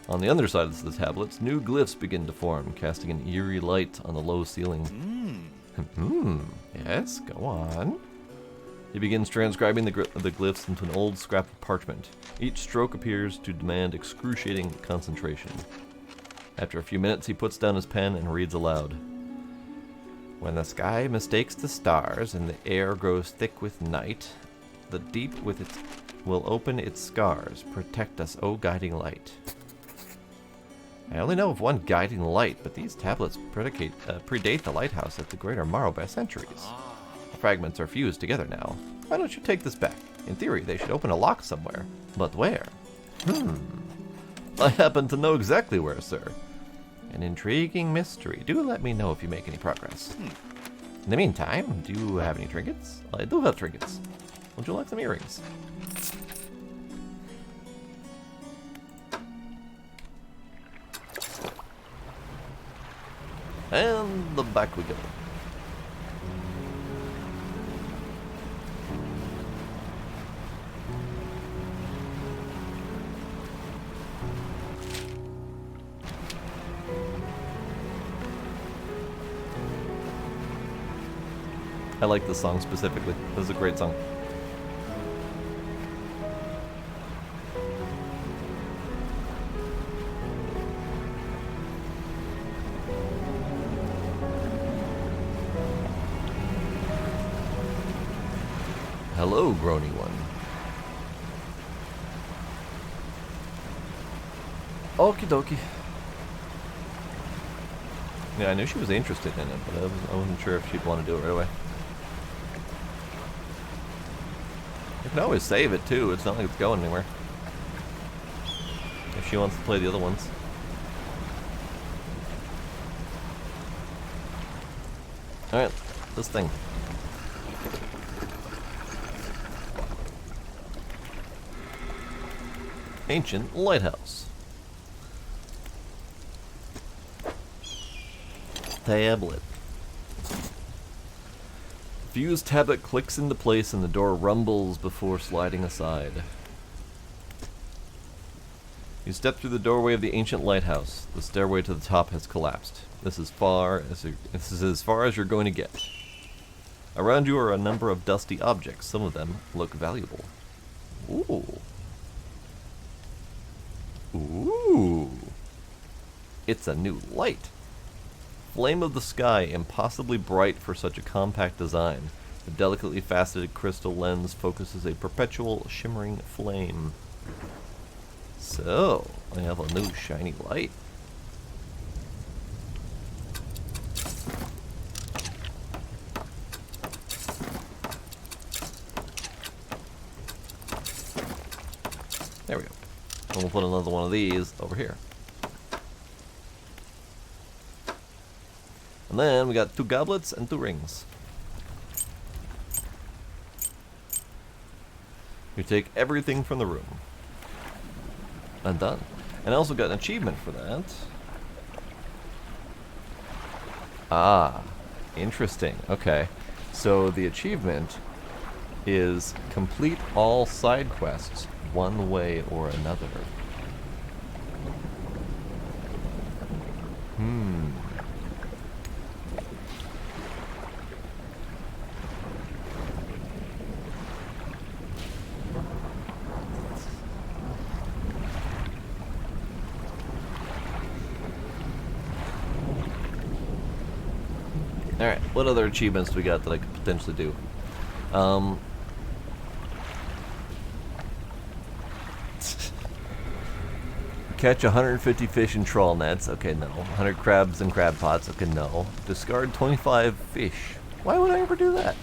On the underside of the tablets, new glyphs begin to form, casting an eerie light on the low ceiling. Yes, go on. He begins transcribing the glyphs into an old scrap of parchment. Each stroke appears to demand excruciating concentration. After a few minutes, he puts down his pen and reads aloud. When the sky mistakes the stars and the air grows thick with night, the deep with its will open its scars. Protect us, O guiding light. I only know of one guiding light, but these tablets predate the lighthouse at the Greater Morrow by centuries. The fragments are fused together now. Why don't you take this back? In theory, they should open a lock somewhere. But where? I happen to know exactly where, sir. An intriguing mystery. Do let me know if you make any progress. In the meantime, do you have any trinkets? I do have trinkets. Would you like some earrings? And the back we go. I like this song specifically. This is a great song. Hello, groany one. Okie dokie. Yeah, I knew she was interested in it, but I wasn't sure if she'd want to do it right away. You can always save it too, it's not like it's going anywhere. If she wants to play the other ones. Alright, this thing. Ancient lighthouse. Tablet. Fused tablet clicks into place and the door rumbles before sliding aside. You step through the doorway of the ancient lighthouse. The stairway to the top has collapsed. This is as far as you're going to get. Around you are a number of dusty objects. Some of them look valuable. Ooh. Ooh. It's a new light. Flame of the sky, impossibly bright for such a compact design. The delicately faceted crystal lens focuses a perpetual shimmering flame. So, I have a new shiny light. There we go. And we'll put another one of these over here. And then we got 2 goblets and 2 rings. You take everything from the room. I'm done. And I also got an achievement for that. Ah, interesting. Okay. So the achievement is complete all side quests one way or another. Alright, what other achievements do we got that I could potentially do? Catch 150 fish in trawl nets. Okay, no. 100 crabs and crab pots. Okay, no. Discard 25 fish. Why would I ever do that?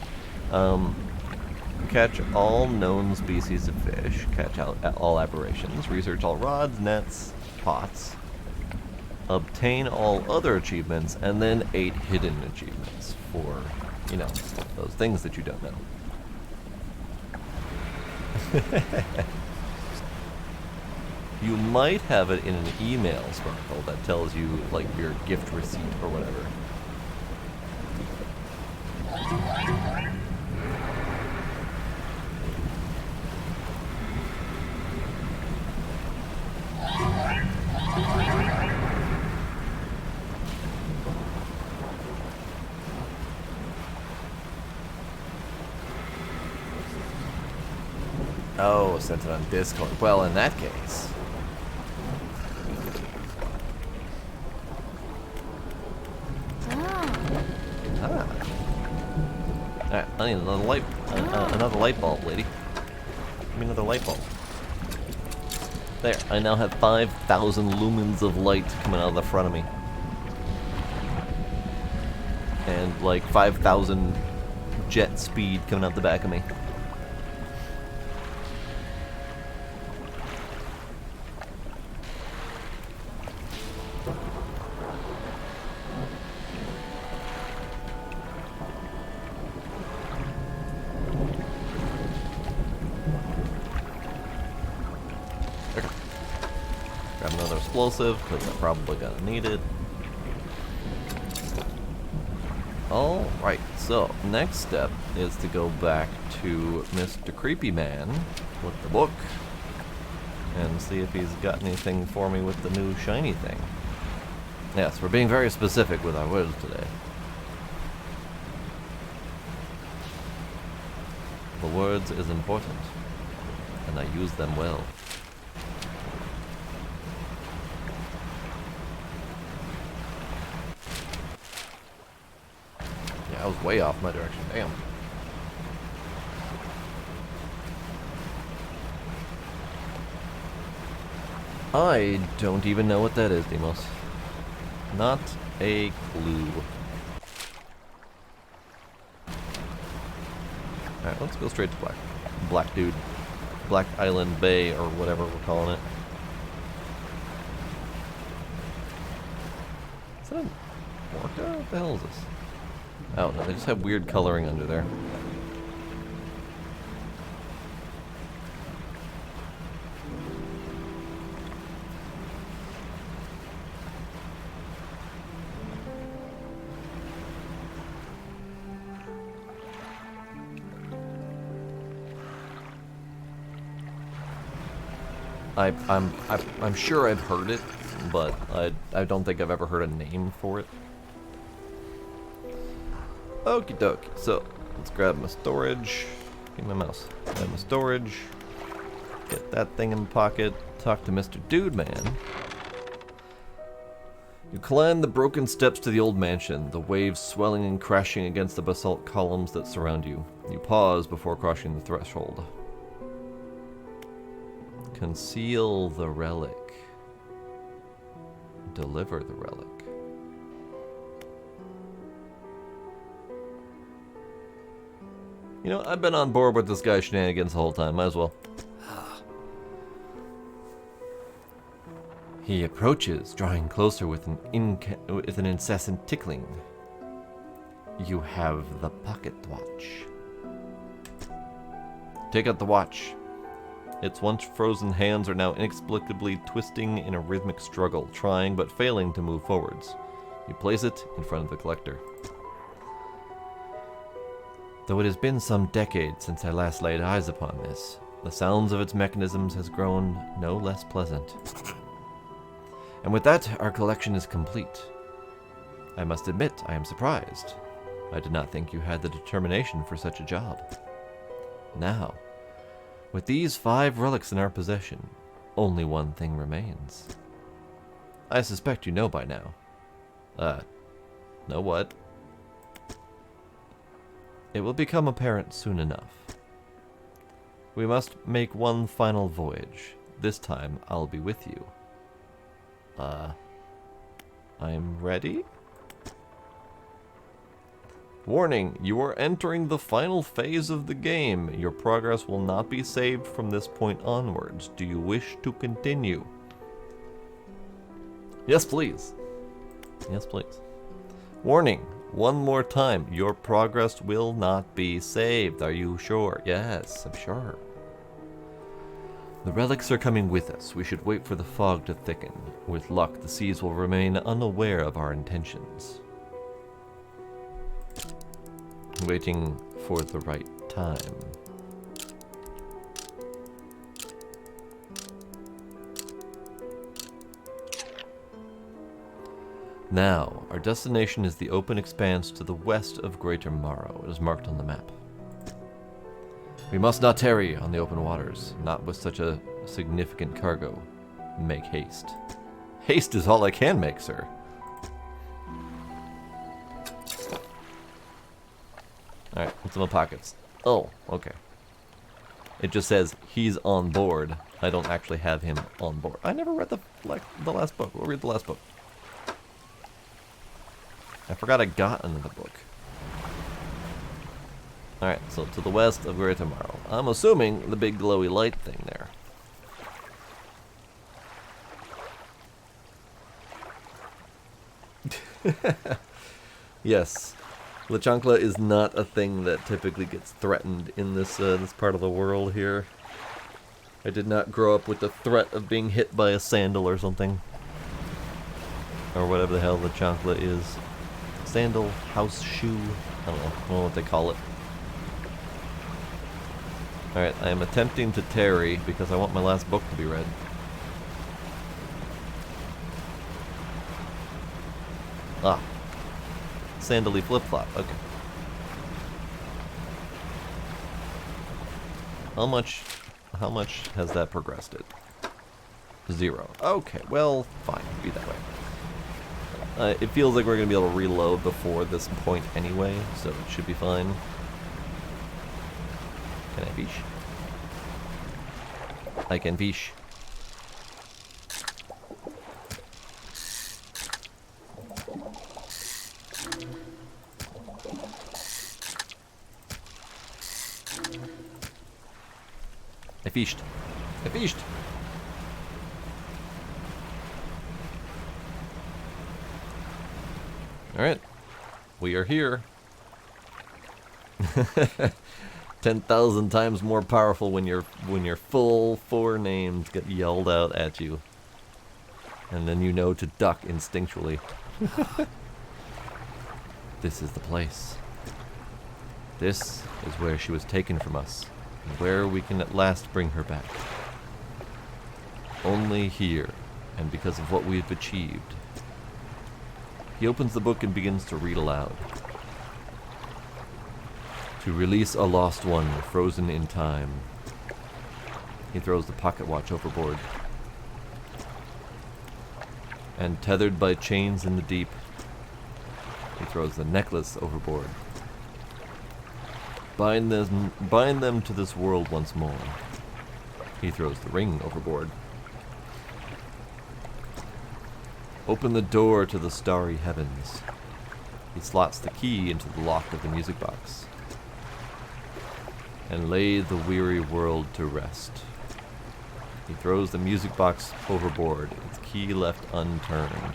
Catch all known species of fish. Catch all aberrations. Research all rods, nets, pots. Obtain all other achievements, and then 8 hidden achievements for, you know, those things that you don't know. You might have it in an email, Sparkle, that tells you, like, your gift receipt or whatever. Oh, sent it on Discord. Well, in that case. Alright, I need another light bulb, lady. Give me another light bulb. There, I now have 5,000 lumens of light coming out of the front of me. And like 5,000 jet speed coming out the back of me. Grab another explosive, because I'm probably gonna need it. Alright, so next step is to go back to Mr. Creepy Man with the book and see if he's got anything for me with the new shiny thing. Yes, we're being very specific with our words today. The words is important, and I use them well. I was way off my direction. Damn. I don't even know what that is, Demos. Not a clue. Alright, let's go straight to Black. Black Dude. Black Island Bay, or whatever we're calling it. Is that a orca? What the hell is this? Oh no, they just have weird coloring under there. I'm sure I've heard it, but I don't think I've ever heard a name for it. Okie dokie. So let's grab my storage. Give me my mouse. Grab my storage. Get that thing in my pocket. Talk to Mr. Dude Man. You climb the broken steps to the old mansion, the waves swelling and crashing against the basalt columns that surround you. You pause before crossing the threshold. Conceal the relic. Deliver the relic. You know, I've been on board with this guy's shenanigans the whole time. Might as well. He approaches, drawing closer with an incessant tickling. You have the pocket watch. Take out the watch. Its once frozen hands are now inexplicably twisting in a rhythmic struggle, trying but failing to move forwards. You place it in front of the collector. Though it has been some decades since I last laid eyes upon this, the sounds of its mechanisms has grown no less pleasant. And with that, our collection is complete. I must admit, I am surprised. I did not think you had the determination for such a job. Now, with these 5 relics in our possession, only one thing remains. I suspect you know by now. Know what? It will become apparent soon enough. We must make one final voyage. This time, I'll be with you. I'm ready? Warning, you are entering the final phase of the game. Your progress will not be saved from this point onwards. Do you wish to continue? Yes, please. Yes, please. Warning, one more time. Your progress will not be saved. Are you sure? Yes, I'm sure. The relics are coming with us. We should wait for the fog to thicken. With luck, the seas will remain unaware of our intentions. Waiting for the right time. Now, our destination is the open expanse to the west of Greater Morrow. It is marked on the map. We must not tarry on the open waters, not with such a significant cargo. Make haste. Haste is all I can make, sir. Alright, what's in my pockets? Oh, okay. It just says he's on board. I don't actually have him on board. I never read the last book. We'll read the last book. I forgot I got another book. Alright, so to the west of Greater Morrow. I'm assuming the big glowy light thing there. Yes. La Chancla is not a thing that typically gets threatened in this this part of the world here. I did not grow up with the threat of being hit by a sandal or something. Or whatever the hell La Chancla is. Sandal, house shoe, I don't know what they call it. Alright, I am attempting to tarry because I want my last book to be read. Ah. Sandally flip-flop, okay. How much has that progressed it? 0. Okay, well, fine, be that way. It feels like we're going to be able to reload before this point anyway, so it should be fine. Can I fish? I can fish. I fished. I fished. Alright. We are here. 10,000 times more powerful when your full 4 names get yelled out at you. And then you know to duck instinctually. This is the place. This is where she was taken from us, and where we can at last bring her back. Only here, and because of what we've achieved. He opens the book and begins to read aloud. To release a lost one, frozen in time. He throws the pocket watch overboard. And tethered by chains in the deep, he throws the necklace overboard. Bind them to this world once more. He throws the ring overboard. Open the door to the starry heavens. He slots the key into the lock of the music box. And lay the weary world to rest. He throws the music box overboard, its key left unturned.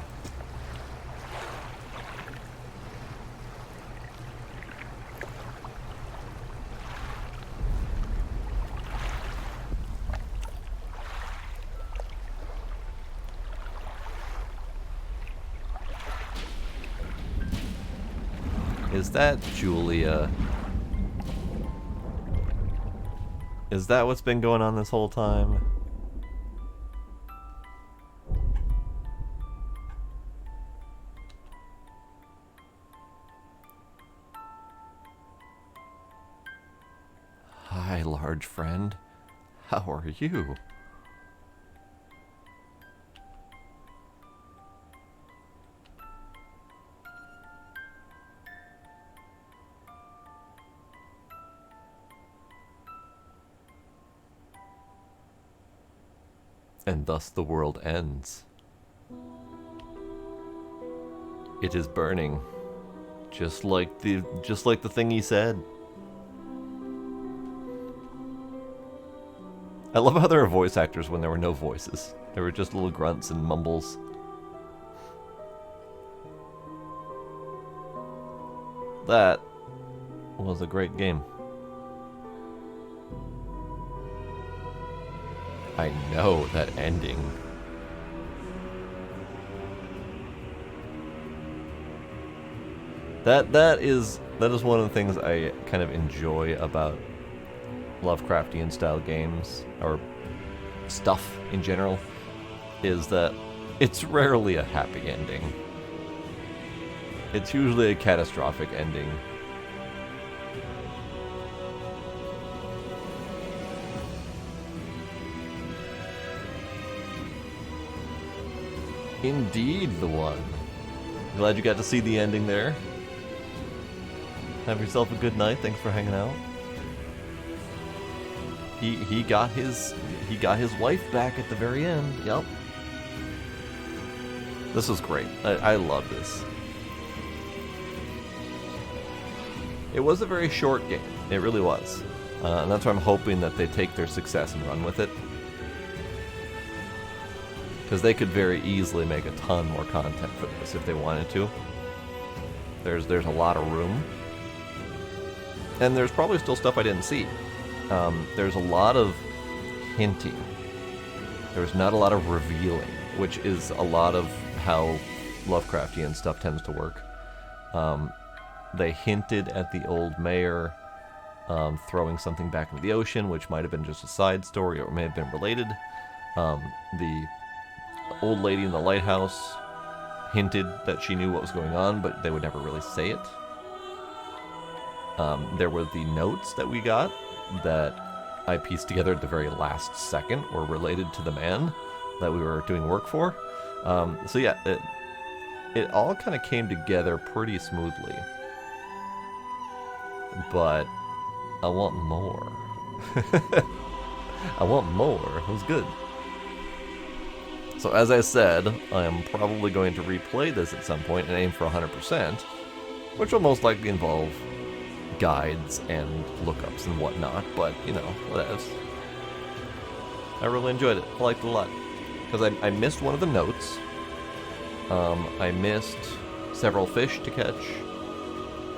Is that Julia? Is that what's been going on this whole time? Hi, large friend. How are you? And thus the world ends. It is burning, just like the thing he said. I love how there are voice actors when there were no voices. There were just little grunts and mumbles. That was a great game. I know that ending. That is one of the things I kind of enjoy about Lovecraftian style games, or stuff in general, is that it's rarely a happy ending. It's usually a catastrophic ending. Indeed, the one. Glad you got to see the ending there. Have yourself a good night. Thanks for hanging out. He got his wife back at the very end. Yep. This was great. I love this. It was a very short game. It really was. And that's why I'm hoping that they take their success and run with it. Because they could very easily make a ton more content for this if they wanted to. There's a lot of room. And there's probably still stuff I didn't see. There's a lot of hinting. There's not a lot of revealing, which is a lot of how Lovecraftian stuff tends to work. They hinted at the old mayor throwing something back into the ocean, which might have been just a side story or may have been related. The old lady in the lighthouse hinted that she knew what was going on, but they would never really say it. There were the notes that we got that I pieced together at the very last second were related to the man that we were doing work for. So yeah, it all kind of came together pretty smoothly. But I want more. I want more. It was good. So as I said, I am probably going to replay this at some point and aim for 100%, which will most likely involve guides and lookups and whatnot, but, you know, whatevs. I really enjoyed it. I liked it a lot. Because I missed one of the notes. I missed several fish to catch.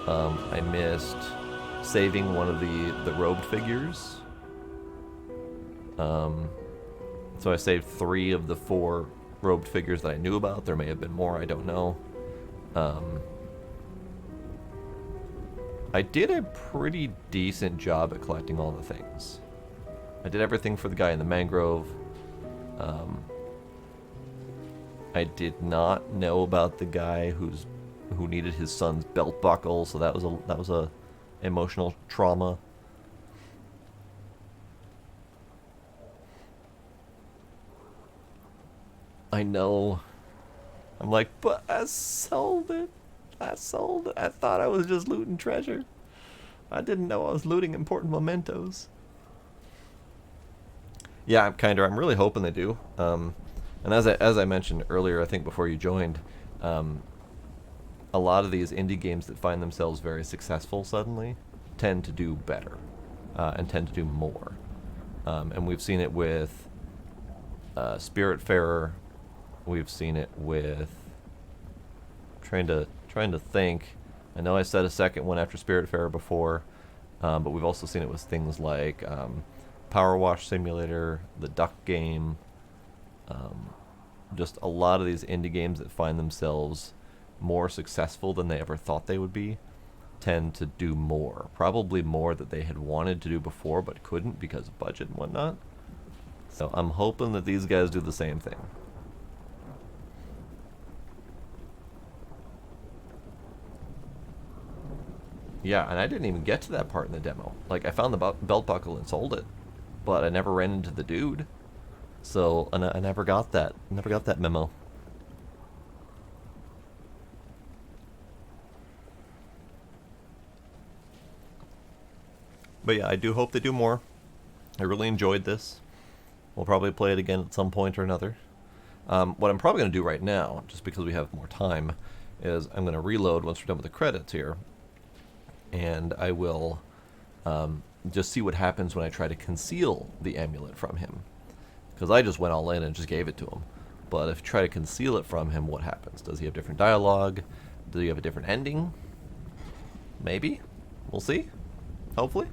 I missed saving one of the robed figures. So I saved 3 of the 4 robed figures that I knew about. There may have been more, I don't know. I did a pretty decent job at collecting all the things. I did everything for the guy in the mangrove. I did not know about the guy who needed his son's belt buckle, so that was a emotional trauma. I know. I'm like, but I sold it. I sold it. I thought I was just looting treasure. I didn't know I was looting important mementos. Yeah, I'm really hoping they do. And as I mentioned earlier, I think before you joined, a lot of these indie games that find themselves very successful suddenly tend to do better and tend to do more. And we've seen it with Spiritfarer. We've seen it with trying to think. I know I said a second one after Spiritfarer before, but we've also seen it with things like Power Wash Simulator, the Duck Game. Just a lot of these indie games that find themselves more successful than they ever thought they would be tend to do more. Probably more that they had wanted to do before but couldn't because of budget and whatnot. So I'm hoping that these guys do the same thing. Yeah, and I didn't even get to that part in the demo. Like, I found the belt buckle and sold it, but I never ran into the dude. So I never got that. Never got that memo. But yeah, I do hope they do more. I really enjoyed this. We'll probably play it again at some point or another. What I'm probably going to do right now, just because we have more time, is I'm going to reload once we're done with the credits here. And I will just see what happens when I try to conceal the amulet from him. Because I just went all in and just gave it to him. But if you try to conceal it from him, what happens? Does he have different dialogue? Does he have a different ending? Maybe. We'll see. Hopefully.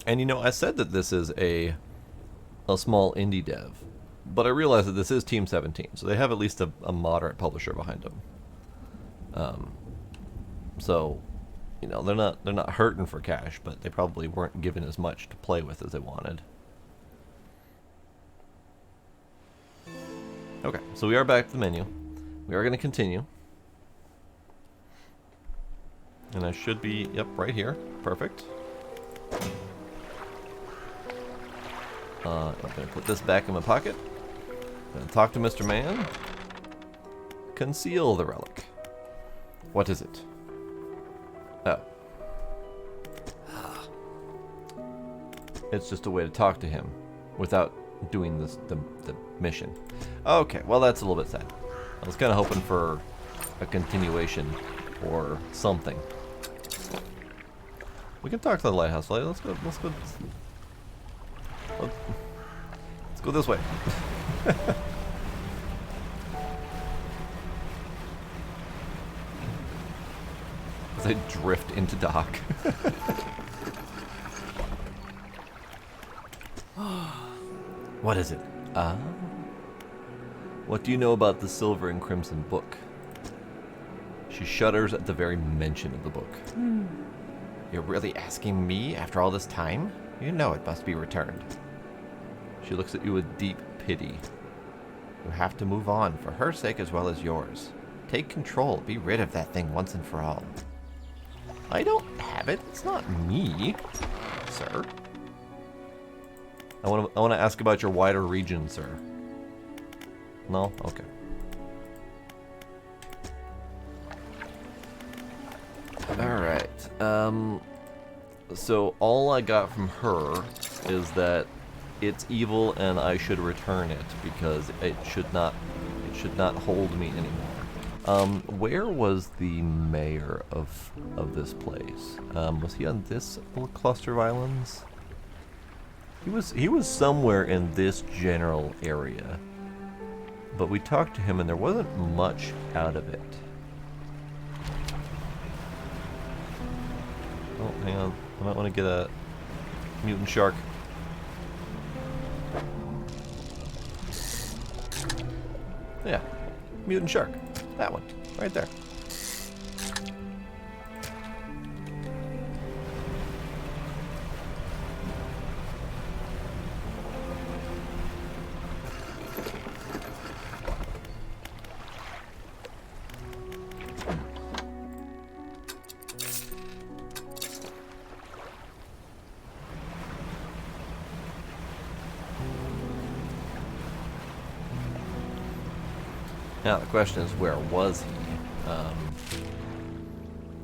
And you know, I said that this is a small indie dev, but I realize that this is Team 17, so they have at least a moderate publisher behind them. So, you know, they're not hurting for cash, but they probably weren't given as much to play with as they wanted. Okay, so we are back to the menu. We are going to continue. And I should be, yep, right here. Perfect. I'm going to put this back in my pocket. Going to talk to Mr. Man. Conceal the relic. What is it? Oh. It's just a way to talk to him without doing the mission. Okay, well that's a little bit sad. I was kind of hoping for a continuation or something. We can talk to the lighthouse. Let's go this way. As I drift into dock. What is it? What do you know about the Silver and Crimson book? She shudders at the very mention of the book. You're really asking me after all this time? You know it must be returned. She looks at you with deep pity. You have to move on, for her sake as well as yours. Take control. Be rid of that thing once and for all. I don't have it. It's not me, sir. I want to ask about your wider region, sir. No? Okay. Alright. So all I got from her is that it's evil and I should return it because it should not hold me anymore. Where was the mayor of this place? Was he on this little cluster of islands? He was somewhere in this general area. But we talked to him and there wasn't much out of it. Oh, hang on. I might want to get a mutant shark. Yeah, mutant shark. That one, right there. Now the question is, where was he?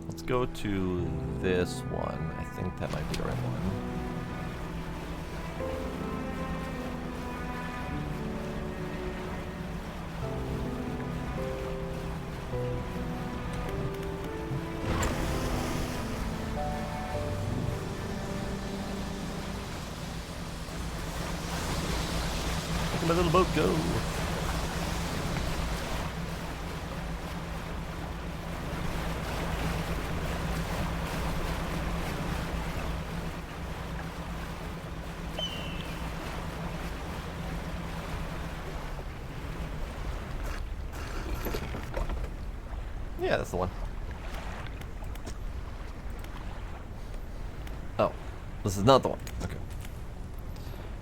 Let's go to this one. I think that might be the right one. Look at my little boat go. Yeah, that's the one. Oh, this is not the one. Okay.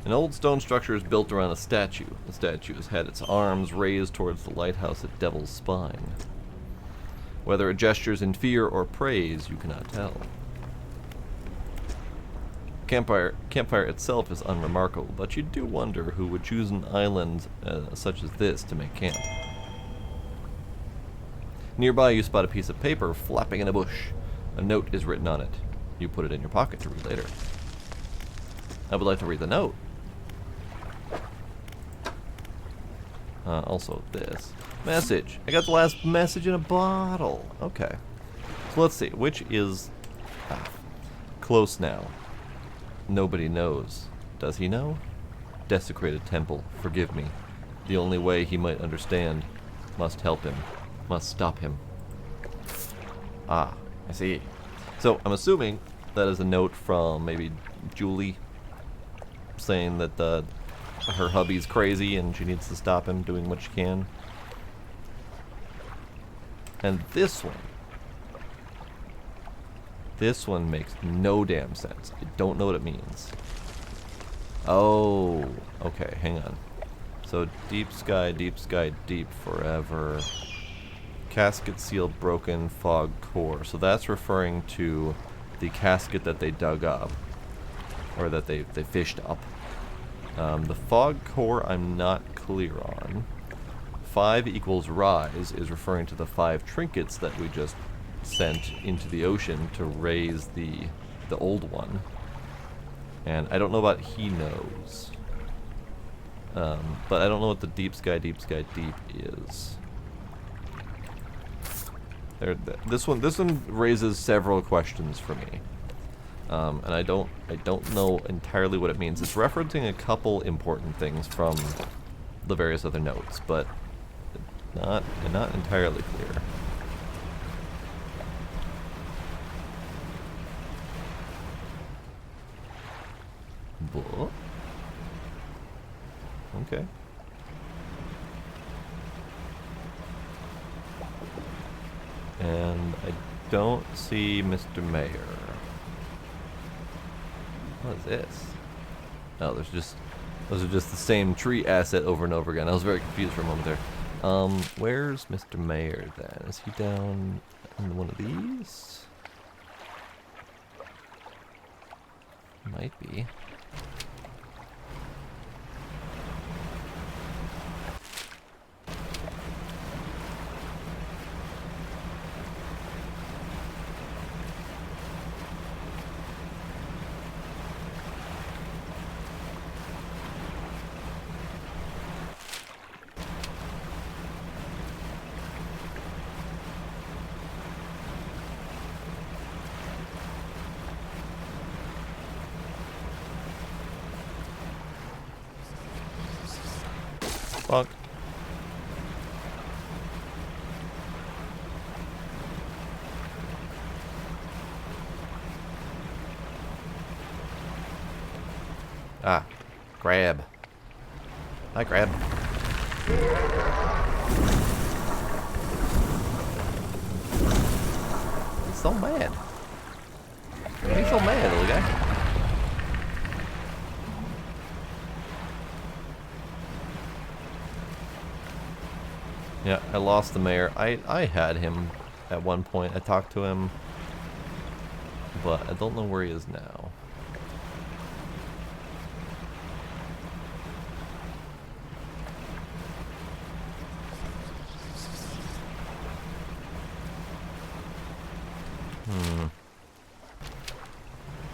An old stone structure is built around a statue. The statue has had its arms raised towards the lighthouse at Devil's Spine. Whether it gestures in fear or praise, you cannot tell. Campfire itself is unremarkable, but you do wonder who would choose an island such as this to make camp. Nearby, you spot a piece of paper flapping in a bush. A note is written on it. You put it in your pocket to read later. I would like to read the note. Also this. Message. I got the last message in a bottle. Okay. So let's see. Which is... close now. Nobody knows. Does he know? Desecrated temple. Forgive me. The only way he might understand. Must help him. Must stop him. Ah, I see. So I'm assuming that is a note from maybe Julie saying that her hubby's crazy and she needs to stop him doing what she can. And this one makes no damn sense. I don't know what it means. Oh, okay, hang on. So deep sky, deep forever. Casket seal broken, fog core. So that's referring to the casket that they dug up, or that they fished up. The fog core I'm not clear on. 5 equals rise is referring to the 5 trinkets that we just sent into the ocean to raise the old one. And I don't know about he knows. But I don't know what the deep sky deep is. This one raises several questions for me, and I don't know entirely what it means. It's referencing a couple important things from the various other notes, but not entirely clear. But, okay. And I don't see Mr. Mayor. What is this? Oh, those are just the same tree asset over and over again. I was very confused for a moment there. Where's Mr. Mayor then? Is he down in one of these? Might be. Fuck. Ah, grab. Hi, grab. He's so mad. He's so mad, little guy. Yeah, I lost the mayor. I had him at one point. I talked to him, but I don't know where he is now.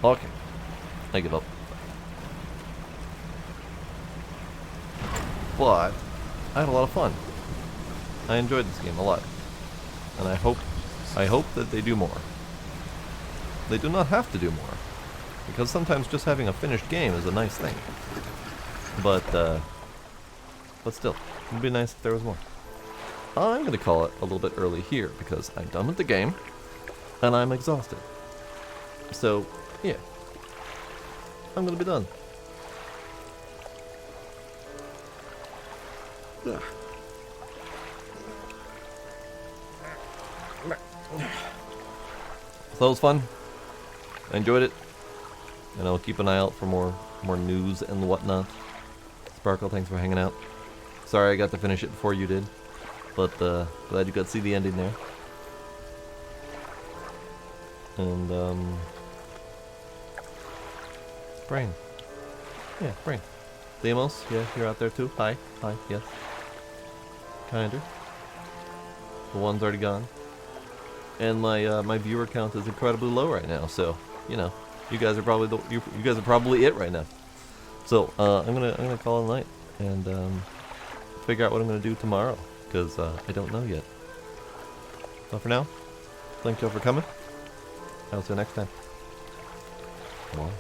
Okay. I give up. But I had a lot of fun. I enjoyed this game a lot. And I hope that they do more. They do not have to do more. Because sometimes just having a finished game is a nice thing. But still, it would be nice if there was more. I'm going to call it a little bit early here because I'm done with the game and I'm exhausted. So, yeah. I'm going to be done. Ugh. So that was fun. I enjoyed it. And I'll keep an eye out for more news and whatnot. Sparkle, thanks for hanging out. Sorry I got to finish it before you did. But glad you got to see the ending there. And Brain. Yeah, Brain. Demos, yeah, you're out there too. Hi, yes. Kinder. The one's already gone. And my viewer count is incredibly low right now, so you know, you guys are probably you guys are probably it right now. So I'm gonna call it a night and figure out what I'm gonna do tomorrow because I don't know yet. So for now, thank y'all for coming. I'll see you next time. Come on.